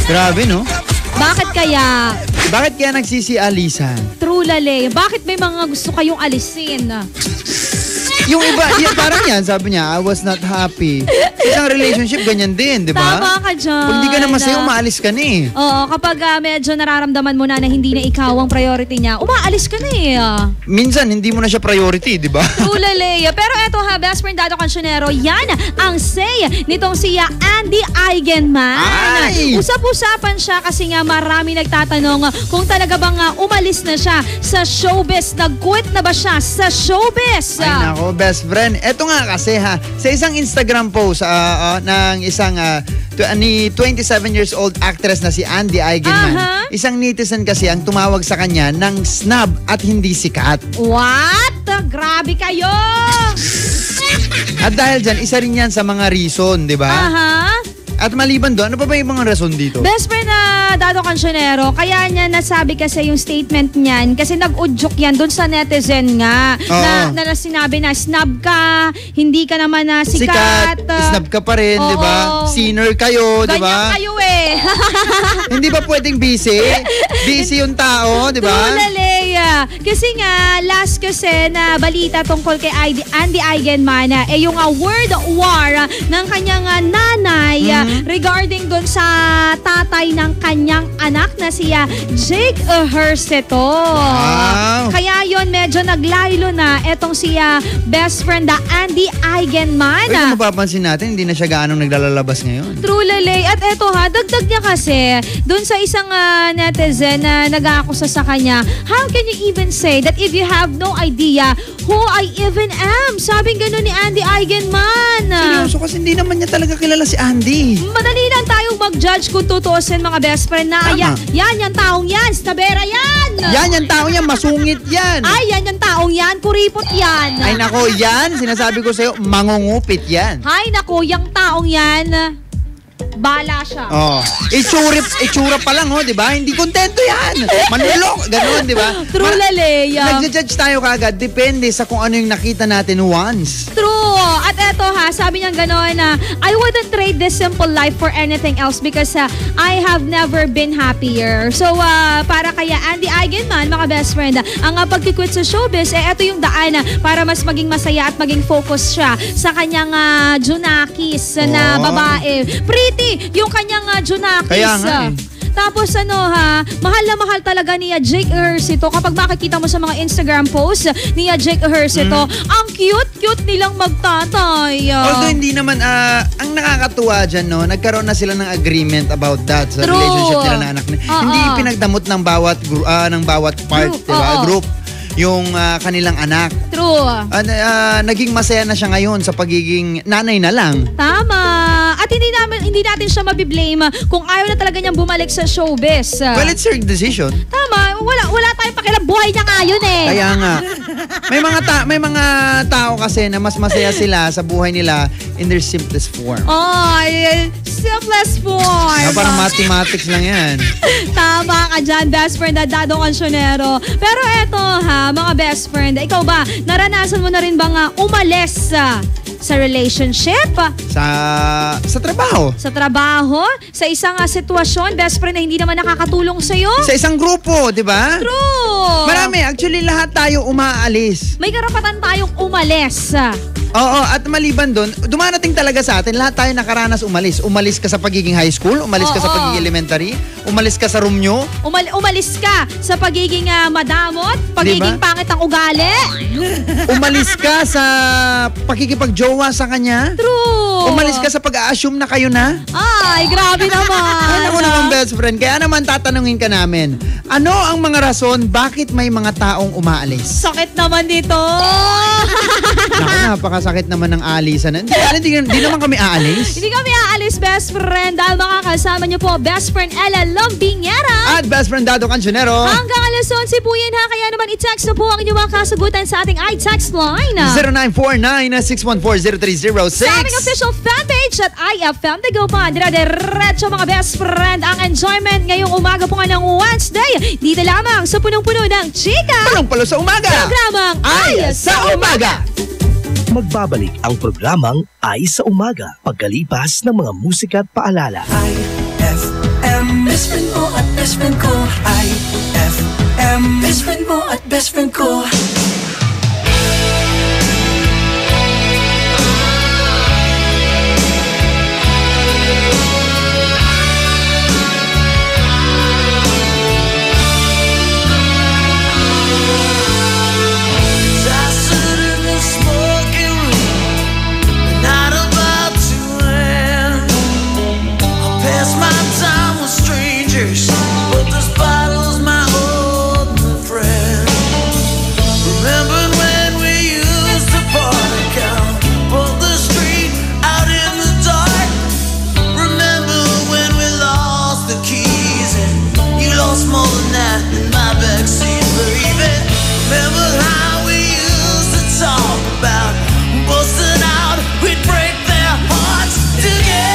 Grabe, no? Bakit kaya? Bakit kaya nagsisialisan? True, Lale. Bakit may mga gusto kayong alisin? Yung iba, parang yan, sabi niya, I was not happy. Isang relationship, ganyan din, di ba? Tama ka dyan. Kung hindi ka na masaya, umaalis ka na eh. Oo, kapag medyo nararamdaman mo na hindi na ikaw ang priority niya, umaalis ka na eh. Minsan, hindi mo na siya priority, di ba? True, Lale. Pero eto ha, best friend Dado Cancionero, yan ang say nitong siya Andy Eigenman. Ay! Usap-usapan siya kasi nga marami nagtatanong kung talaga bang umalis na siya sa showbiz. Nag-quit na ba siya sa showbiz? Ay nako, best friend. Eto nga kasi ha, sa isang Instagram post ng isang 27 years old actress na si Andy Eigenman, isang netizen kasi ang tumawag sa kanya ng snob at hindi sikat. What? Grabe kayo! At dahil dyan, isa rin yan sa mga reason, di ba? At maliban doon, ano pa ba yung mga rason dito? Best friend na Dado Cancionero, kaya niya nasabi kasi yung statement niyan kasi nag-udyok yan doon sa netizen nga na sinabi na snob ka, hindi ka naman na sikat. Snob ka pa rin, di ba? Sinner kayo, di ba? Ganyan kayo eh. Hindi ba pwedeng busy? Busy yung tao, di ba? Leia. Kasi nga, last kasi na balita tungkol kay Andy Eigenman, yung word war ng kanyang nanay regarding doon sa tatay ng kanyang anak na siya Jake Ejercito. Wow. Kaya yon medyo naglaylo na etong siya best friend na Andy Eigenman. Kung mapapansin natin, hindi na siya gaanong naglalabas ngayon. True, Lele. At eto ha, dagdag niya kasi doon sa isang netizen na nag-aakusa sa kanya, how can you even say that if you have no idea who I even am? Sabing gano'n ni Andy Eigenman. Seryoso kasi hindi naman niya talaga kilala si Andy. Madali lang tayong mag-judge kung tutuusin mga best friend na yan yung taong yan, stabera yan. Yan yung taong yan, masungit yan. Ay, yan yung taong yan, kuripot yan. Ay nako, yan, sinasabi ko sa'yo, mangungupit yan. Ay nako, yung taong yan, bala siya. Oh, itsura pa lang, di ba? Hindi kontento yan. Manulok, ganoon, di ba? True, Laleya. Nagja-judge tayo kagad, depende sa kung ano yung nakita natin once. True. At eto ha, sabi niya gano'n na, I wouldn't trade this simple life for anything else because I have never been happier. So, para kaya Andy Eigenman, mga best friend, ang pagkikwit sa showbiz, eto yung daan para mas maging masaya at maging focus siya sa kanyang Junakis na babae. Pretty yung kanyang Junakis. Kaya nga Tapos mahal na mahal talaga niya Jake Ejercito. Kapag makikita mo sa mga Instagram posts niya Jake Ejercito, ang cute-cute nilang magtatay. Although hindi naman, ang nakakatuwa dyan, no, nagkaroon na sila ng agreement about that sa relationship nila na anak nila. Hindi pinagdamot ng bawat part, diba? Group yung kanilang anak. True. Naging masaya na siya ngayon sa pagiging nanay na lang. Tama. At hindi natin siya mabiblame kung ayaw na talaga niyang bumalik sa showbiz. Well, it's her decision. Tama. Wala tayong pakialam. Buhay niya nga yun eh. Kaya nga. May mga tao kasi na mas masaya sila sa buhay nila in their simplest form. Simplest form. Parang mathematics lang yan. Tama ka dyan, best friend na Dado Cancionero. Pero eto mga best friend, ikaw ba, naranasan mo na rin bang umalis sa relationship? Sa trabaho. Sa trabaho? Sa isang sitwasyon, best friend, na hindi naman nakakatulong sa'yo? Sa isang grupo, di ba? True! Marami. Actually, lahat tayo umaalis. May karapatan tayong umalis. Oo, at maliban doon, dumarating talaga sa atin, lahat tayo nakaranas umalis. Umalis ka sa pagiging high school, umalis ka sa pagiging elementary, umalis ka sa room nyo. Umalis ka sa pagiging madamot, pagiging pangit ang ugali. Umalis ka sa pakikipagjowa sa kanya. True. Umalis ka sa pag-a-assume na kayo na. Ay, grabe naman. Ay, naku naman, best friend. Kaya naman tatanungin ka namin, ano ang mga rason bakit may mga taong umaalis? Sakit naman dito. Naku, napakasakit naman ng alisan. Hindi naman kami aalis. Hindi kami aalis, best friend, dahil makakasama niyo po best friend Ella Lombingera at best friend Dado Cancionero. Hanggang alas 11 po yan ha, kaya naman i-text na po ang inyong mga kasagutan sa ating i-text line. 0949-614-0306. Sa aming official fanpage at IFM The Go Pa. Dire-diretso mga best friend ang enjoyment ngayong umaga po nga ng Wednesday. Dito lamang sa punong-puno ng chika. Punong-pulo sa umaga. Programang Ay sa Umaga. Magbabalik ang programang Ay sa Umaga pagkalipas ng mga musika at paalala. IFM, best friend mo at best friend ko. IFM, best friend mo at best friend ko. But this bottle's my old friend. Remember when we used to park out on the street out in the dark? Remember when we lost the keys and you lost more than that in my backseat, baby? Remember how we used to talk about busting out, we'd break their hearts together.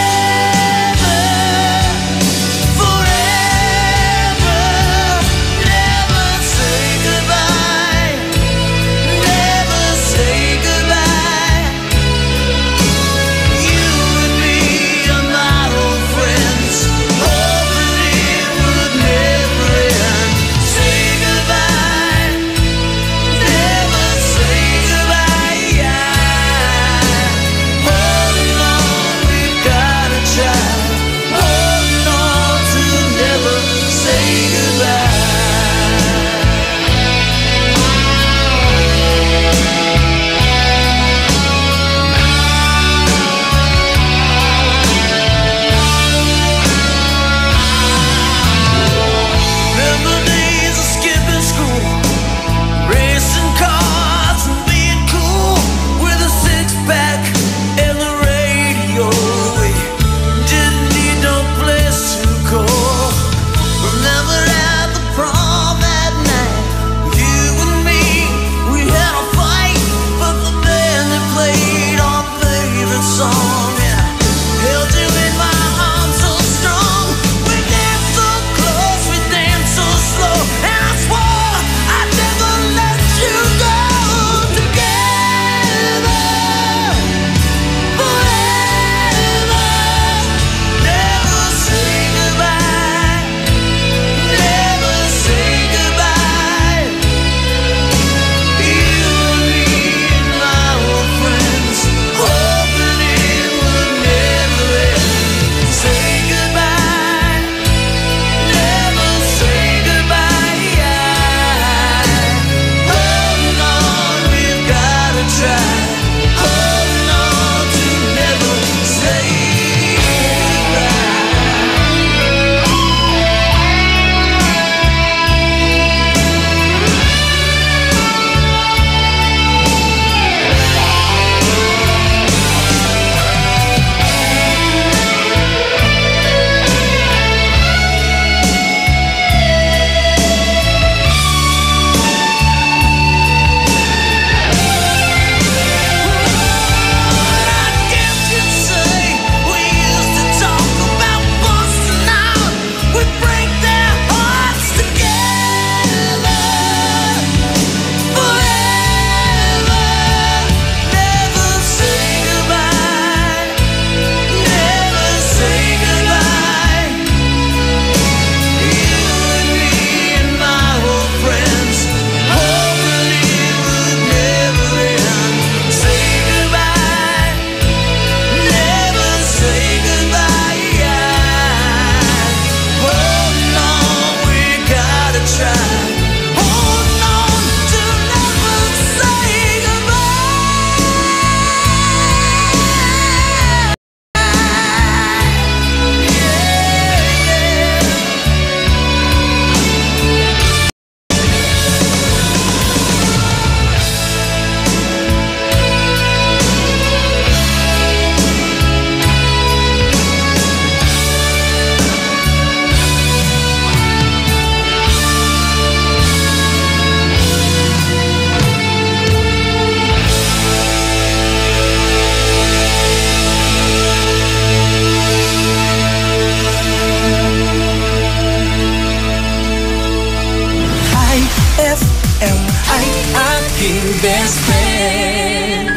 best friend.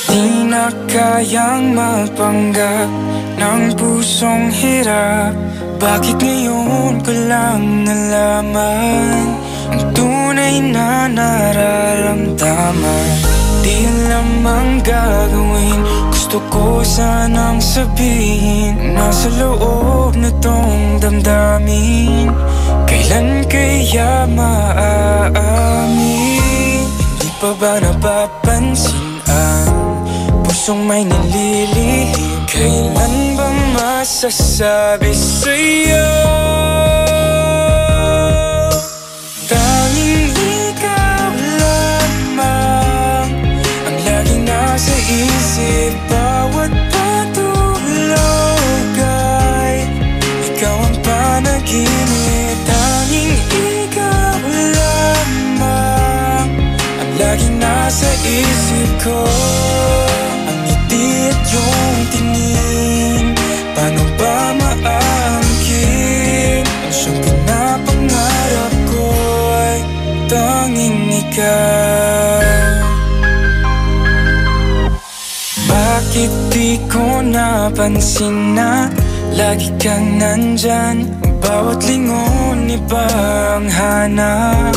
Di na kayang mapanggap ng pusong hirap. Bakit ngayon ko lang nalaman ang tunay na nararamdaman? Di alam ang gagawin, gusto ko sanang sabihin. Nasa loob na tong damdamin, kailan kaya maaamin? Hindi pa ba napapansin ang pusong may nalilihim? Kailan ba masasabi sa'yo? Tanging ikaw lamang ang laging nasa isip. Bawat patulog ay ikaw ang panaginip. Tanging ikaw lamang ang laging nasa isip ko. Ang ngiti at yung tingin, paano ba maangkin? Ang siyang pinapangarap ko ay tanging ikaw. Bakit di ko napansin na lagi kang nandyan? Bawat lingon iba ang hanap,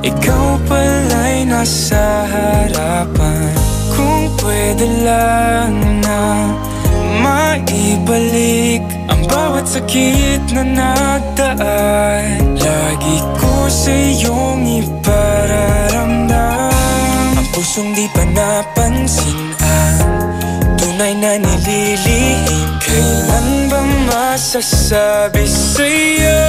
ikaw pala'y nasa harapan. Kung pwede lang na maibalik ang bawat sakit na nagdaan, lagi ko sa iyong ipararamdam. Ang pusong di pa napansin ang tunay na nililihim. Kailan ba masasabi sa'yo?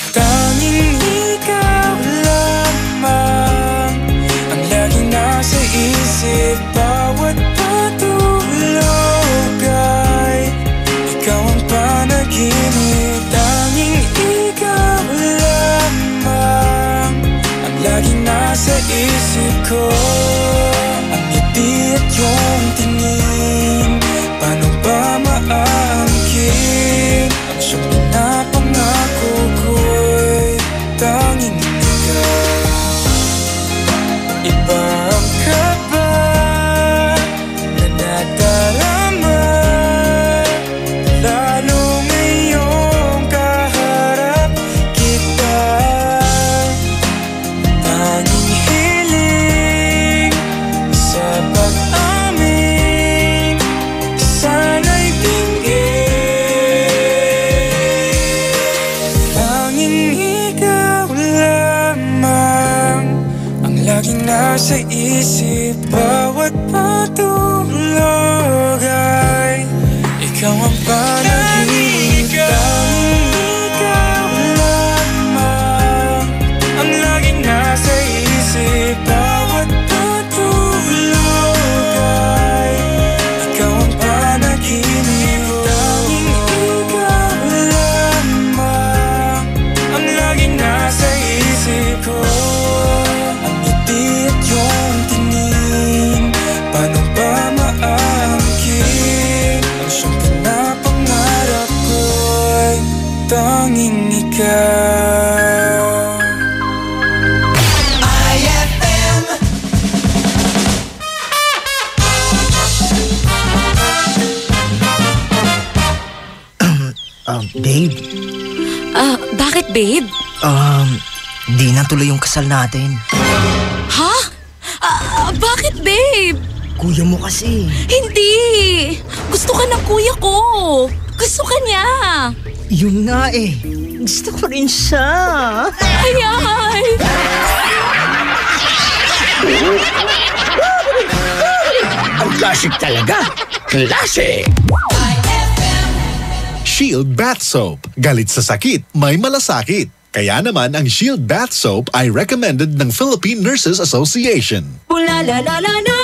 Tanging ikaw lamang ang laging nasa isip. Bawat patulog ay ikaw ang panaginip. Tanging ikaw lamang ang laging nasa isip ko. Ang ngiti at yung tingin, paano ba maangkin? Ang siyang pinapangako ko'y tanging ikaw. Iba ang kaba na nadarama, lalo ngayong kaharap kita. Tanging hiling sa pag-amin, sana'y tingin. Tanging ikaw lamang ang laging nasa isip. Bawat patulog ay ikaw ang panaginip. Tanging ikaw lamang ang laging nasa isip. Bawat patulog ay ikaw ang panaginip. Tanging ikaw lamang ang laging nasa isip ko. Ang ngiti at yung tingin, paano ba maangkin? Ang siyang pinapangarap ko'y tanging ikaw. IFM. Babe, Bakit, babe? di na tuloy yung kasal natin. Ha? Bakit, babe? Kuya mo kasi. Hindi! Gusto ka ng kuya ko! Gusto ka niya! Yun nga eh. Gusto ko rin siya. Ayay! Ang classic talaga. Classic! Shield Bath Soap. Galit sa sakit, may malasakit. Kaya naman ang Shield Bath Soap ay recommended ng Philippine Nurses Association. Bula la la la la!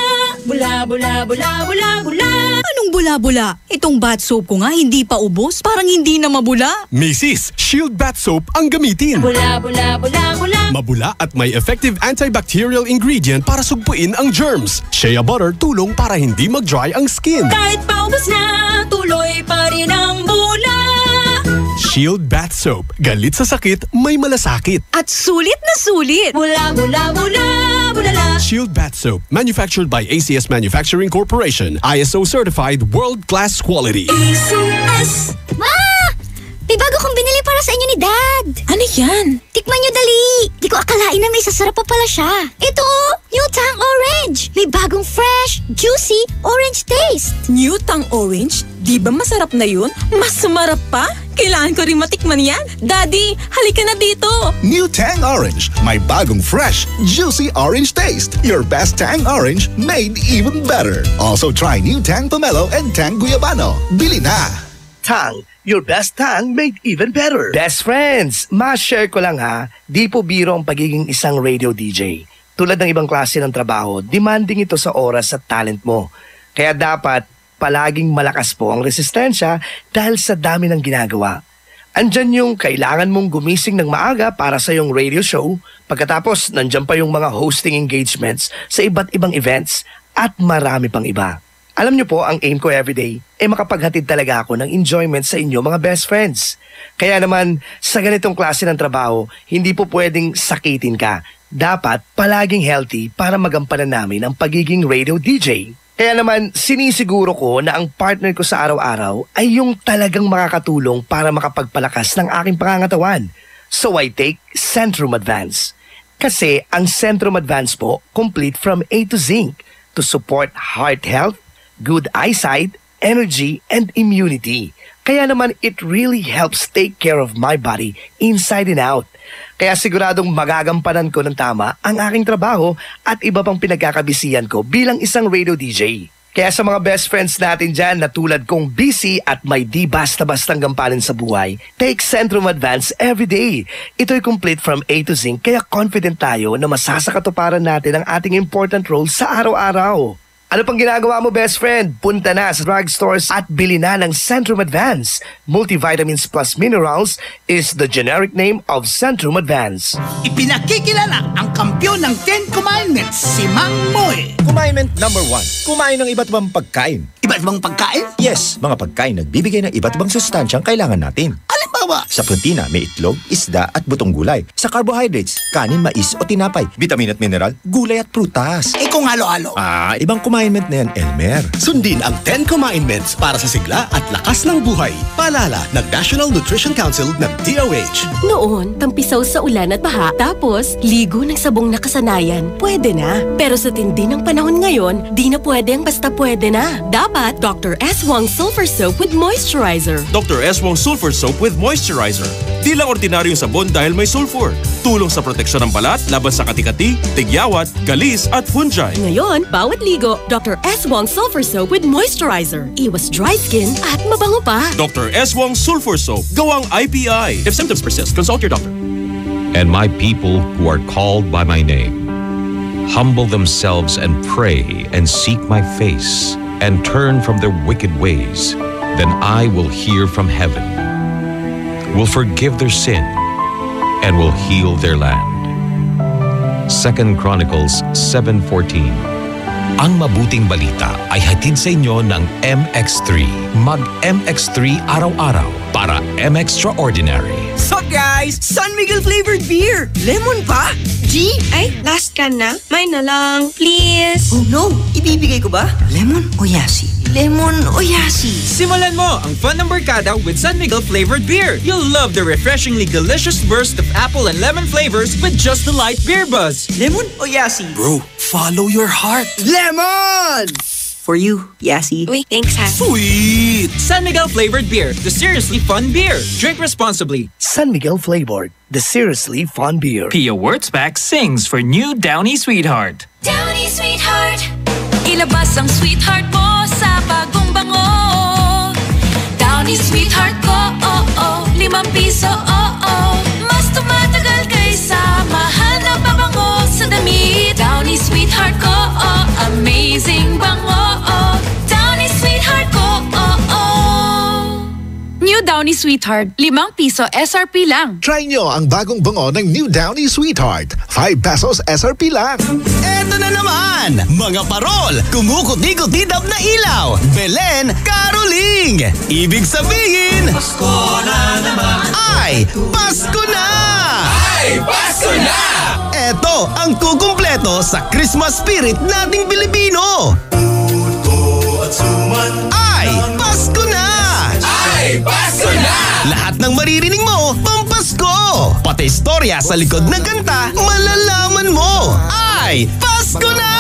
Bula bula bula bula bula! Anong bula-bula? Itong bath soap ko nga hindi pa ubos. Parang hindi na mabula. Mrs. Shield Bath Soap ang gamitin. Bula bula bula bula! Mabula at may effective antibacterial ingredient para sugpuin ang germs. Shea butter tulong para hindi mag-dry ang skin. Kahit paubos na, tuloy pa rin ang bula. Shield Bath Soap. Galit sa sakit, may malasakit. At sulit na sulit. Bula, bula, bula, bulala. Shield Bath Soap. Manufactured by ACS Manufacturing Corporation. ISO certified world-class quality. ACS. Ma! May bago kong binili para sa inyo ni Dad. Ano yan? Tikman nyo dali. Di ko akalain na may sasarap pa pala siya. Ito, New Tang Orange. May bagong fresh, juicy, orange taste. New Tang Orange? Di ba masarap na yun? Mas sumarap pa? Kailangan ko rin matikman yan. Daddy, halika na dito. New Tang Orange. May bagong fresh, juicy orange taste. Your best Tang Orange made even better. Also try New Tang Pomelo and Tang Guyabano. Bili na! Tang, your best tang made even better. Best friends, ma-share ko lang ha, di po biro ang pagiging isang radio DJ. Tulad ng ibang klase ng trabaho, demanding ito sa oras at talent mo. Kaya dapat palaging malakas po ang resistensya dahil sa dami ng ginagawa. Andyan yung kailangan mong gumising ng maaga para sa iyong radio show, pagkatapos nandyan pa yung mga hosting engagements sa iba't ibang events at marami pang iba. Alam niyo po, ang aim ko everyday ay makapaghatid talaga ako ng enjoyment sa inyo mga best friends. Kaya naman, sa ganitong klase ng trabaho, hindi po pwedeng sakitin ka. Dapat palaging healthy para magampanan namin ang pagiging radio DJ. Kaya naman, sinisiguro ko na ang partner ko sa araw-araw ay yung talagang makakatulong para makapagpalakas ng aking pangangatawan. So I take Centrum Advance. Kasi ang Centrum Advance po, complete from A to Zinc to support heart health, good eyesight, energy, and immunity. Kaya naman, it really helps take care of my body inside and out. Kaya siguradong magagampanan ko ng tama ang aking trabaho at iba pang pinagkakabisihan ko bilang isang radio DJ. Kaya sa mga best friends natin dyan na tulad kong busy at may di basta-bastang gampanin sa buhay, take Centrum Advance every day. Ito'y complete from A to Zinc kaya confident tayo na masasakatuparan natin ang ating important role sa araw-araw. Ano pang ginagawa mo, best friend? Punta na sa drugstores at bili na ng Centrum Advance. Multivitamins plus minerals is the generic name of Centrum Advance. Ipinakikilala ang kampyon ng 10 Commandments, si Mang Moy. Commandment number 1. Kumain ng iba't ibang pagkain. Iba't ibang pagkain? Yes, mga pagkain nagbibigay ng iba't ibang sustansyang kailangan natin. Halimbawa, sa protina, may itlog, isda at butong gulay. Sa carbohydrates, kanin, mais o tinapay. Vitamin at mineral, gulay at prutas. Kung halo-halo. Ibang commandment na yan, Elmer. Sundin ang 10 Commandments para sa sigla at lakas ng buhay. Paalala ng National Nutrition Council ng DOH. Noon, tampisaw sa ulan at baha, tapos ligo ng sabong nakasanayan, pwede na. Pero sa tindi ng panahon ngayon, di na pwede ang basta pwede na. Dapat Dr. S. Wong Sulfur Soap with Moisturizer. Dr. S. Wong Sulfur Soap with Moisturizer. Di lang ordinaryong sabon dahil may sulfur. Tulong sa proteksyon ng balat laban sa kati-kati, tigyawat, galis at fungi. Ngayon, bawat ligo, Dr. S. Wong Sulfur Soap with Moisturizer. Iwas dry skin at mabango pa. Dr. S. Wong Sulfur Soap. Gawang IPI. If symptoms persist, consult your doctor. And my people who are called by my name humble themselves and pray and seek my face and turn from their wicked ways, then I will hear from heaven, will forgive their sin, and will heal their land. 2 Chronicles 7:14. Ang mabuting balita ay hatid sa inyo ng MX3. Mag-MX3 araw-araw para MXtraordinary. So guys, San Miguel flavored beer. Lemon pa? G? Ay, last can na. May na lang, please. Oh no, ibibigay ko ba? Lemon o yasi? Lemon o yasi? Simulan mo ang fun ng barkada with San Miguel flavored beer. You'll love the refreshingly delicious burst of apple and lemon flavors with just the light beer buzz. Lemon o yasi? Bro, follow your heart. Lemon! For you, Yasi. Uy, thanks ha. Sweet! San Miguel flavored beer, the seriously fun beer. Drink responsibly. San Miguel flavored, the seriously fun beer. Pia Wurtzbach sings for new Downy Sweetheart. Downy Sweetheart. Ilabas ang sweetheart mo sa bagong bango. Downy Sweetheart ko, oh, 5 piso, oh. Mas tumatagal kaysa mahal na pabango sa damit. Downy Sweetheart ko, oh, amazing bango. Downy Sweetheart ko, oh. New Downy Sweetheart, 5 piso SRP lang. Try nyo ang bagong bango ng New Downy Sweetheart. 5 pesos SRP lang. Eto na naman! Mga parol, kumukuti-kutidap na ilaw. Belen, Caroling! Ibig sabihin, Pasko na naman! ay Pasko na! Ay, Pasko na! Eto ang kukumpleto sa Christmas spirit nating Pilipino. Puto at suman ay Pasko na! Ay, Pasko na! Lahat ng maririnig mo, pampasko! Pati istorya sa likod ng kanta, malalaman mo! Ay, Pasko na!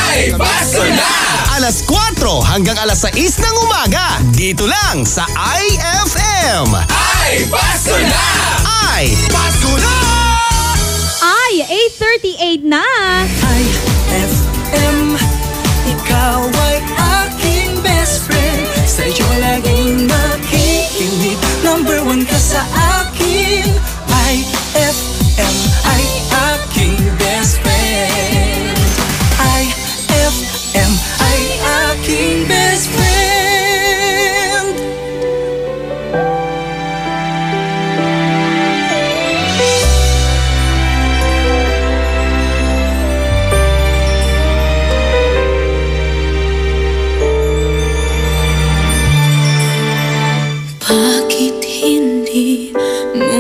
Ay, Pasko na! Alas 4 hanggang alas 6 ng umaga, dito lang sa IFM! Ay, Pasko na! Ay, Pasko na! Ay, 8:38 na! IFM, ikaw ay aking best friend. Sa'yo laging makikinig. Number 1 ka sa akin. IFM ay aking best friend. IFM ay aking best friend. Bakit hindi mo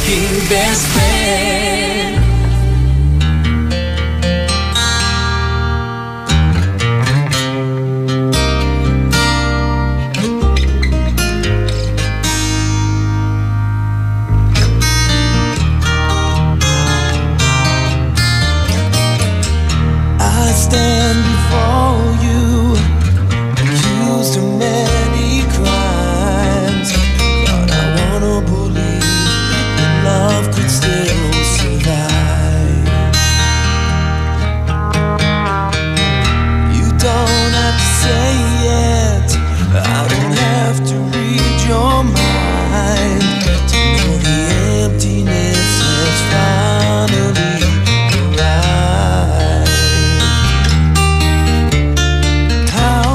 aking best friend. I stand before you, accused of many crimes, but I wanna believe that love could still survive. You don't have to say it, I don't have to read your mind to know the emptiness has finally arrived. How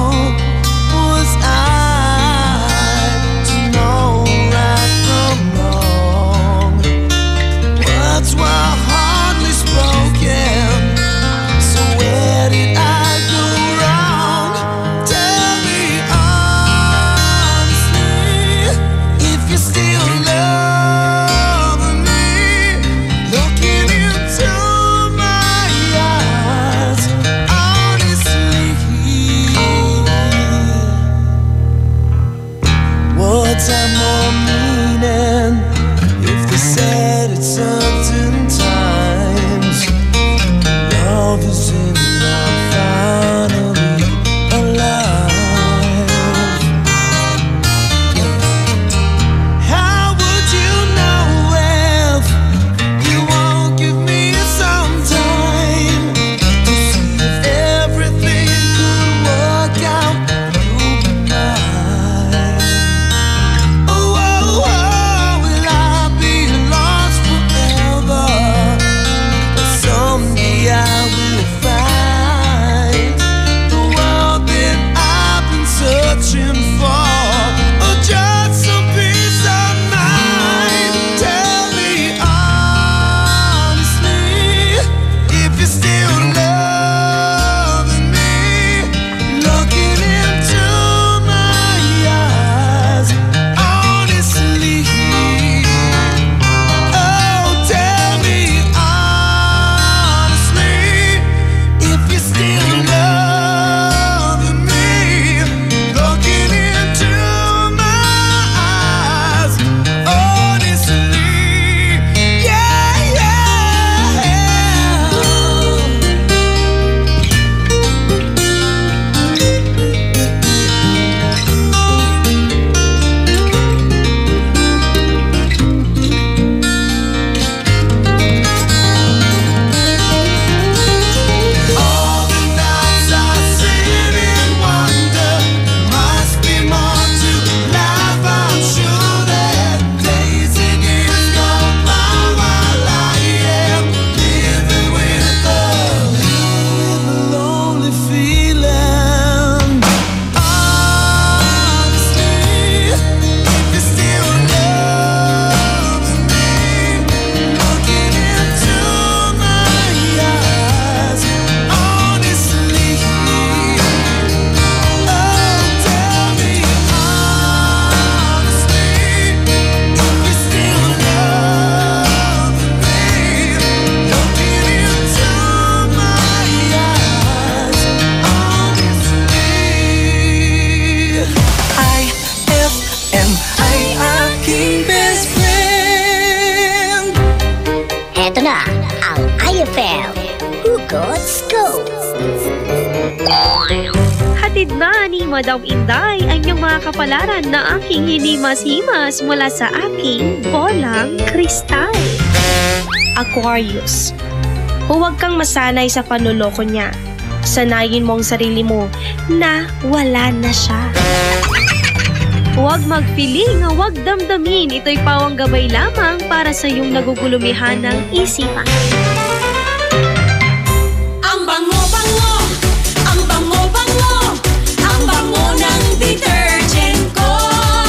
was I to know right from wrong? Words were hardly spoken, so where did I go wrong? Tell me honestly, if you still love me. Looking into my eyes, honestly, words have more meaning if they said at certain times. Love is in now finally alive. How would you know if you won't give me some time to see if everything could work out? You'll be mine. Oh, oh, oh, will I be lost forever? But someday I will find the world that I've been searching for, or just some peace of mind. Tell me honestly, if you still loving me. Looking into my eyes, honestly. Oh, tell me honestly, if you still loving me. Looking into my eyes, honestly. Yeah, yeah. All the nights I sit and wonder, must be more to life. I'm sure that days and years gone by while I am living with a lonely feeling. Honestly, if you still loving me. Looking into my eyes, honestly. Oh, tell me honestly, if you still loving me. Looking into my eyes, honestly. IFM, ay aking best friend. Eto na ang IFM Hugot Scoop. Hatid na ni Madam Inday ang inyong mga kapalaran na aking hinimas-himas mula sa aking bolang kristal. Aquarius, huwag kang masanay sa panloloko niya. Sanayin mo ang sarili mo na wala na siya. Huwag magpiling, huwag damdamin. Ito'y pawang gabay lamang para sa iyong nagugulumihan ng isipan. Ang bango-bango, ang bango-bango, ang bango ng detergent ko.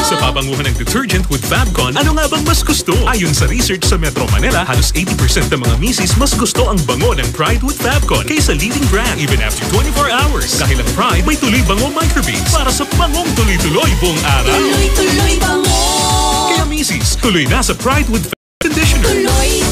Sa pabanguhan ng detergent with Fabcon, ano nga bang mas gusto? Ayon sa research sa Metro Manila, halos 80% ng mga misis mas gusto ang bango ng Pride with Fabcon kaysa leading brand even after 24 hours. Dahil ang Pride may tuloy bango microbeads para sa bangong tuloy-tuloy buong araw. Tuloy-tuloy bango. Kaya misis, tuloy na sa Pride with Fabcon conditioner. Tuloy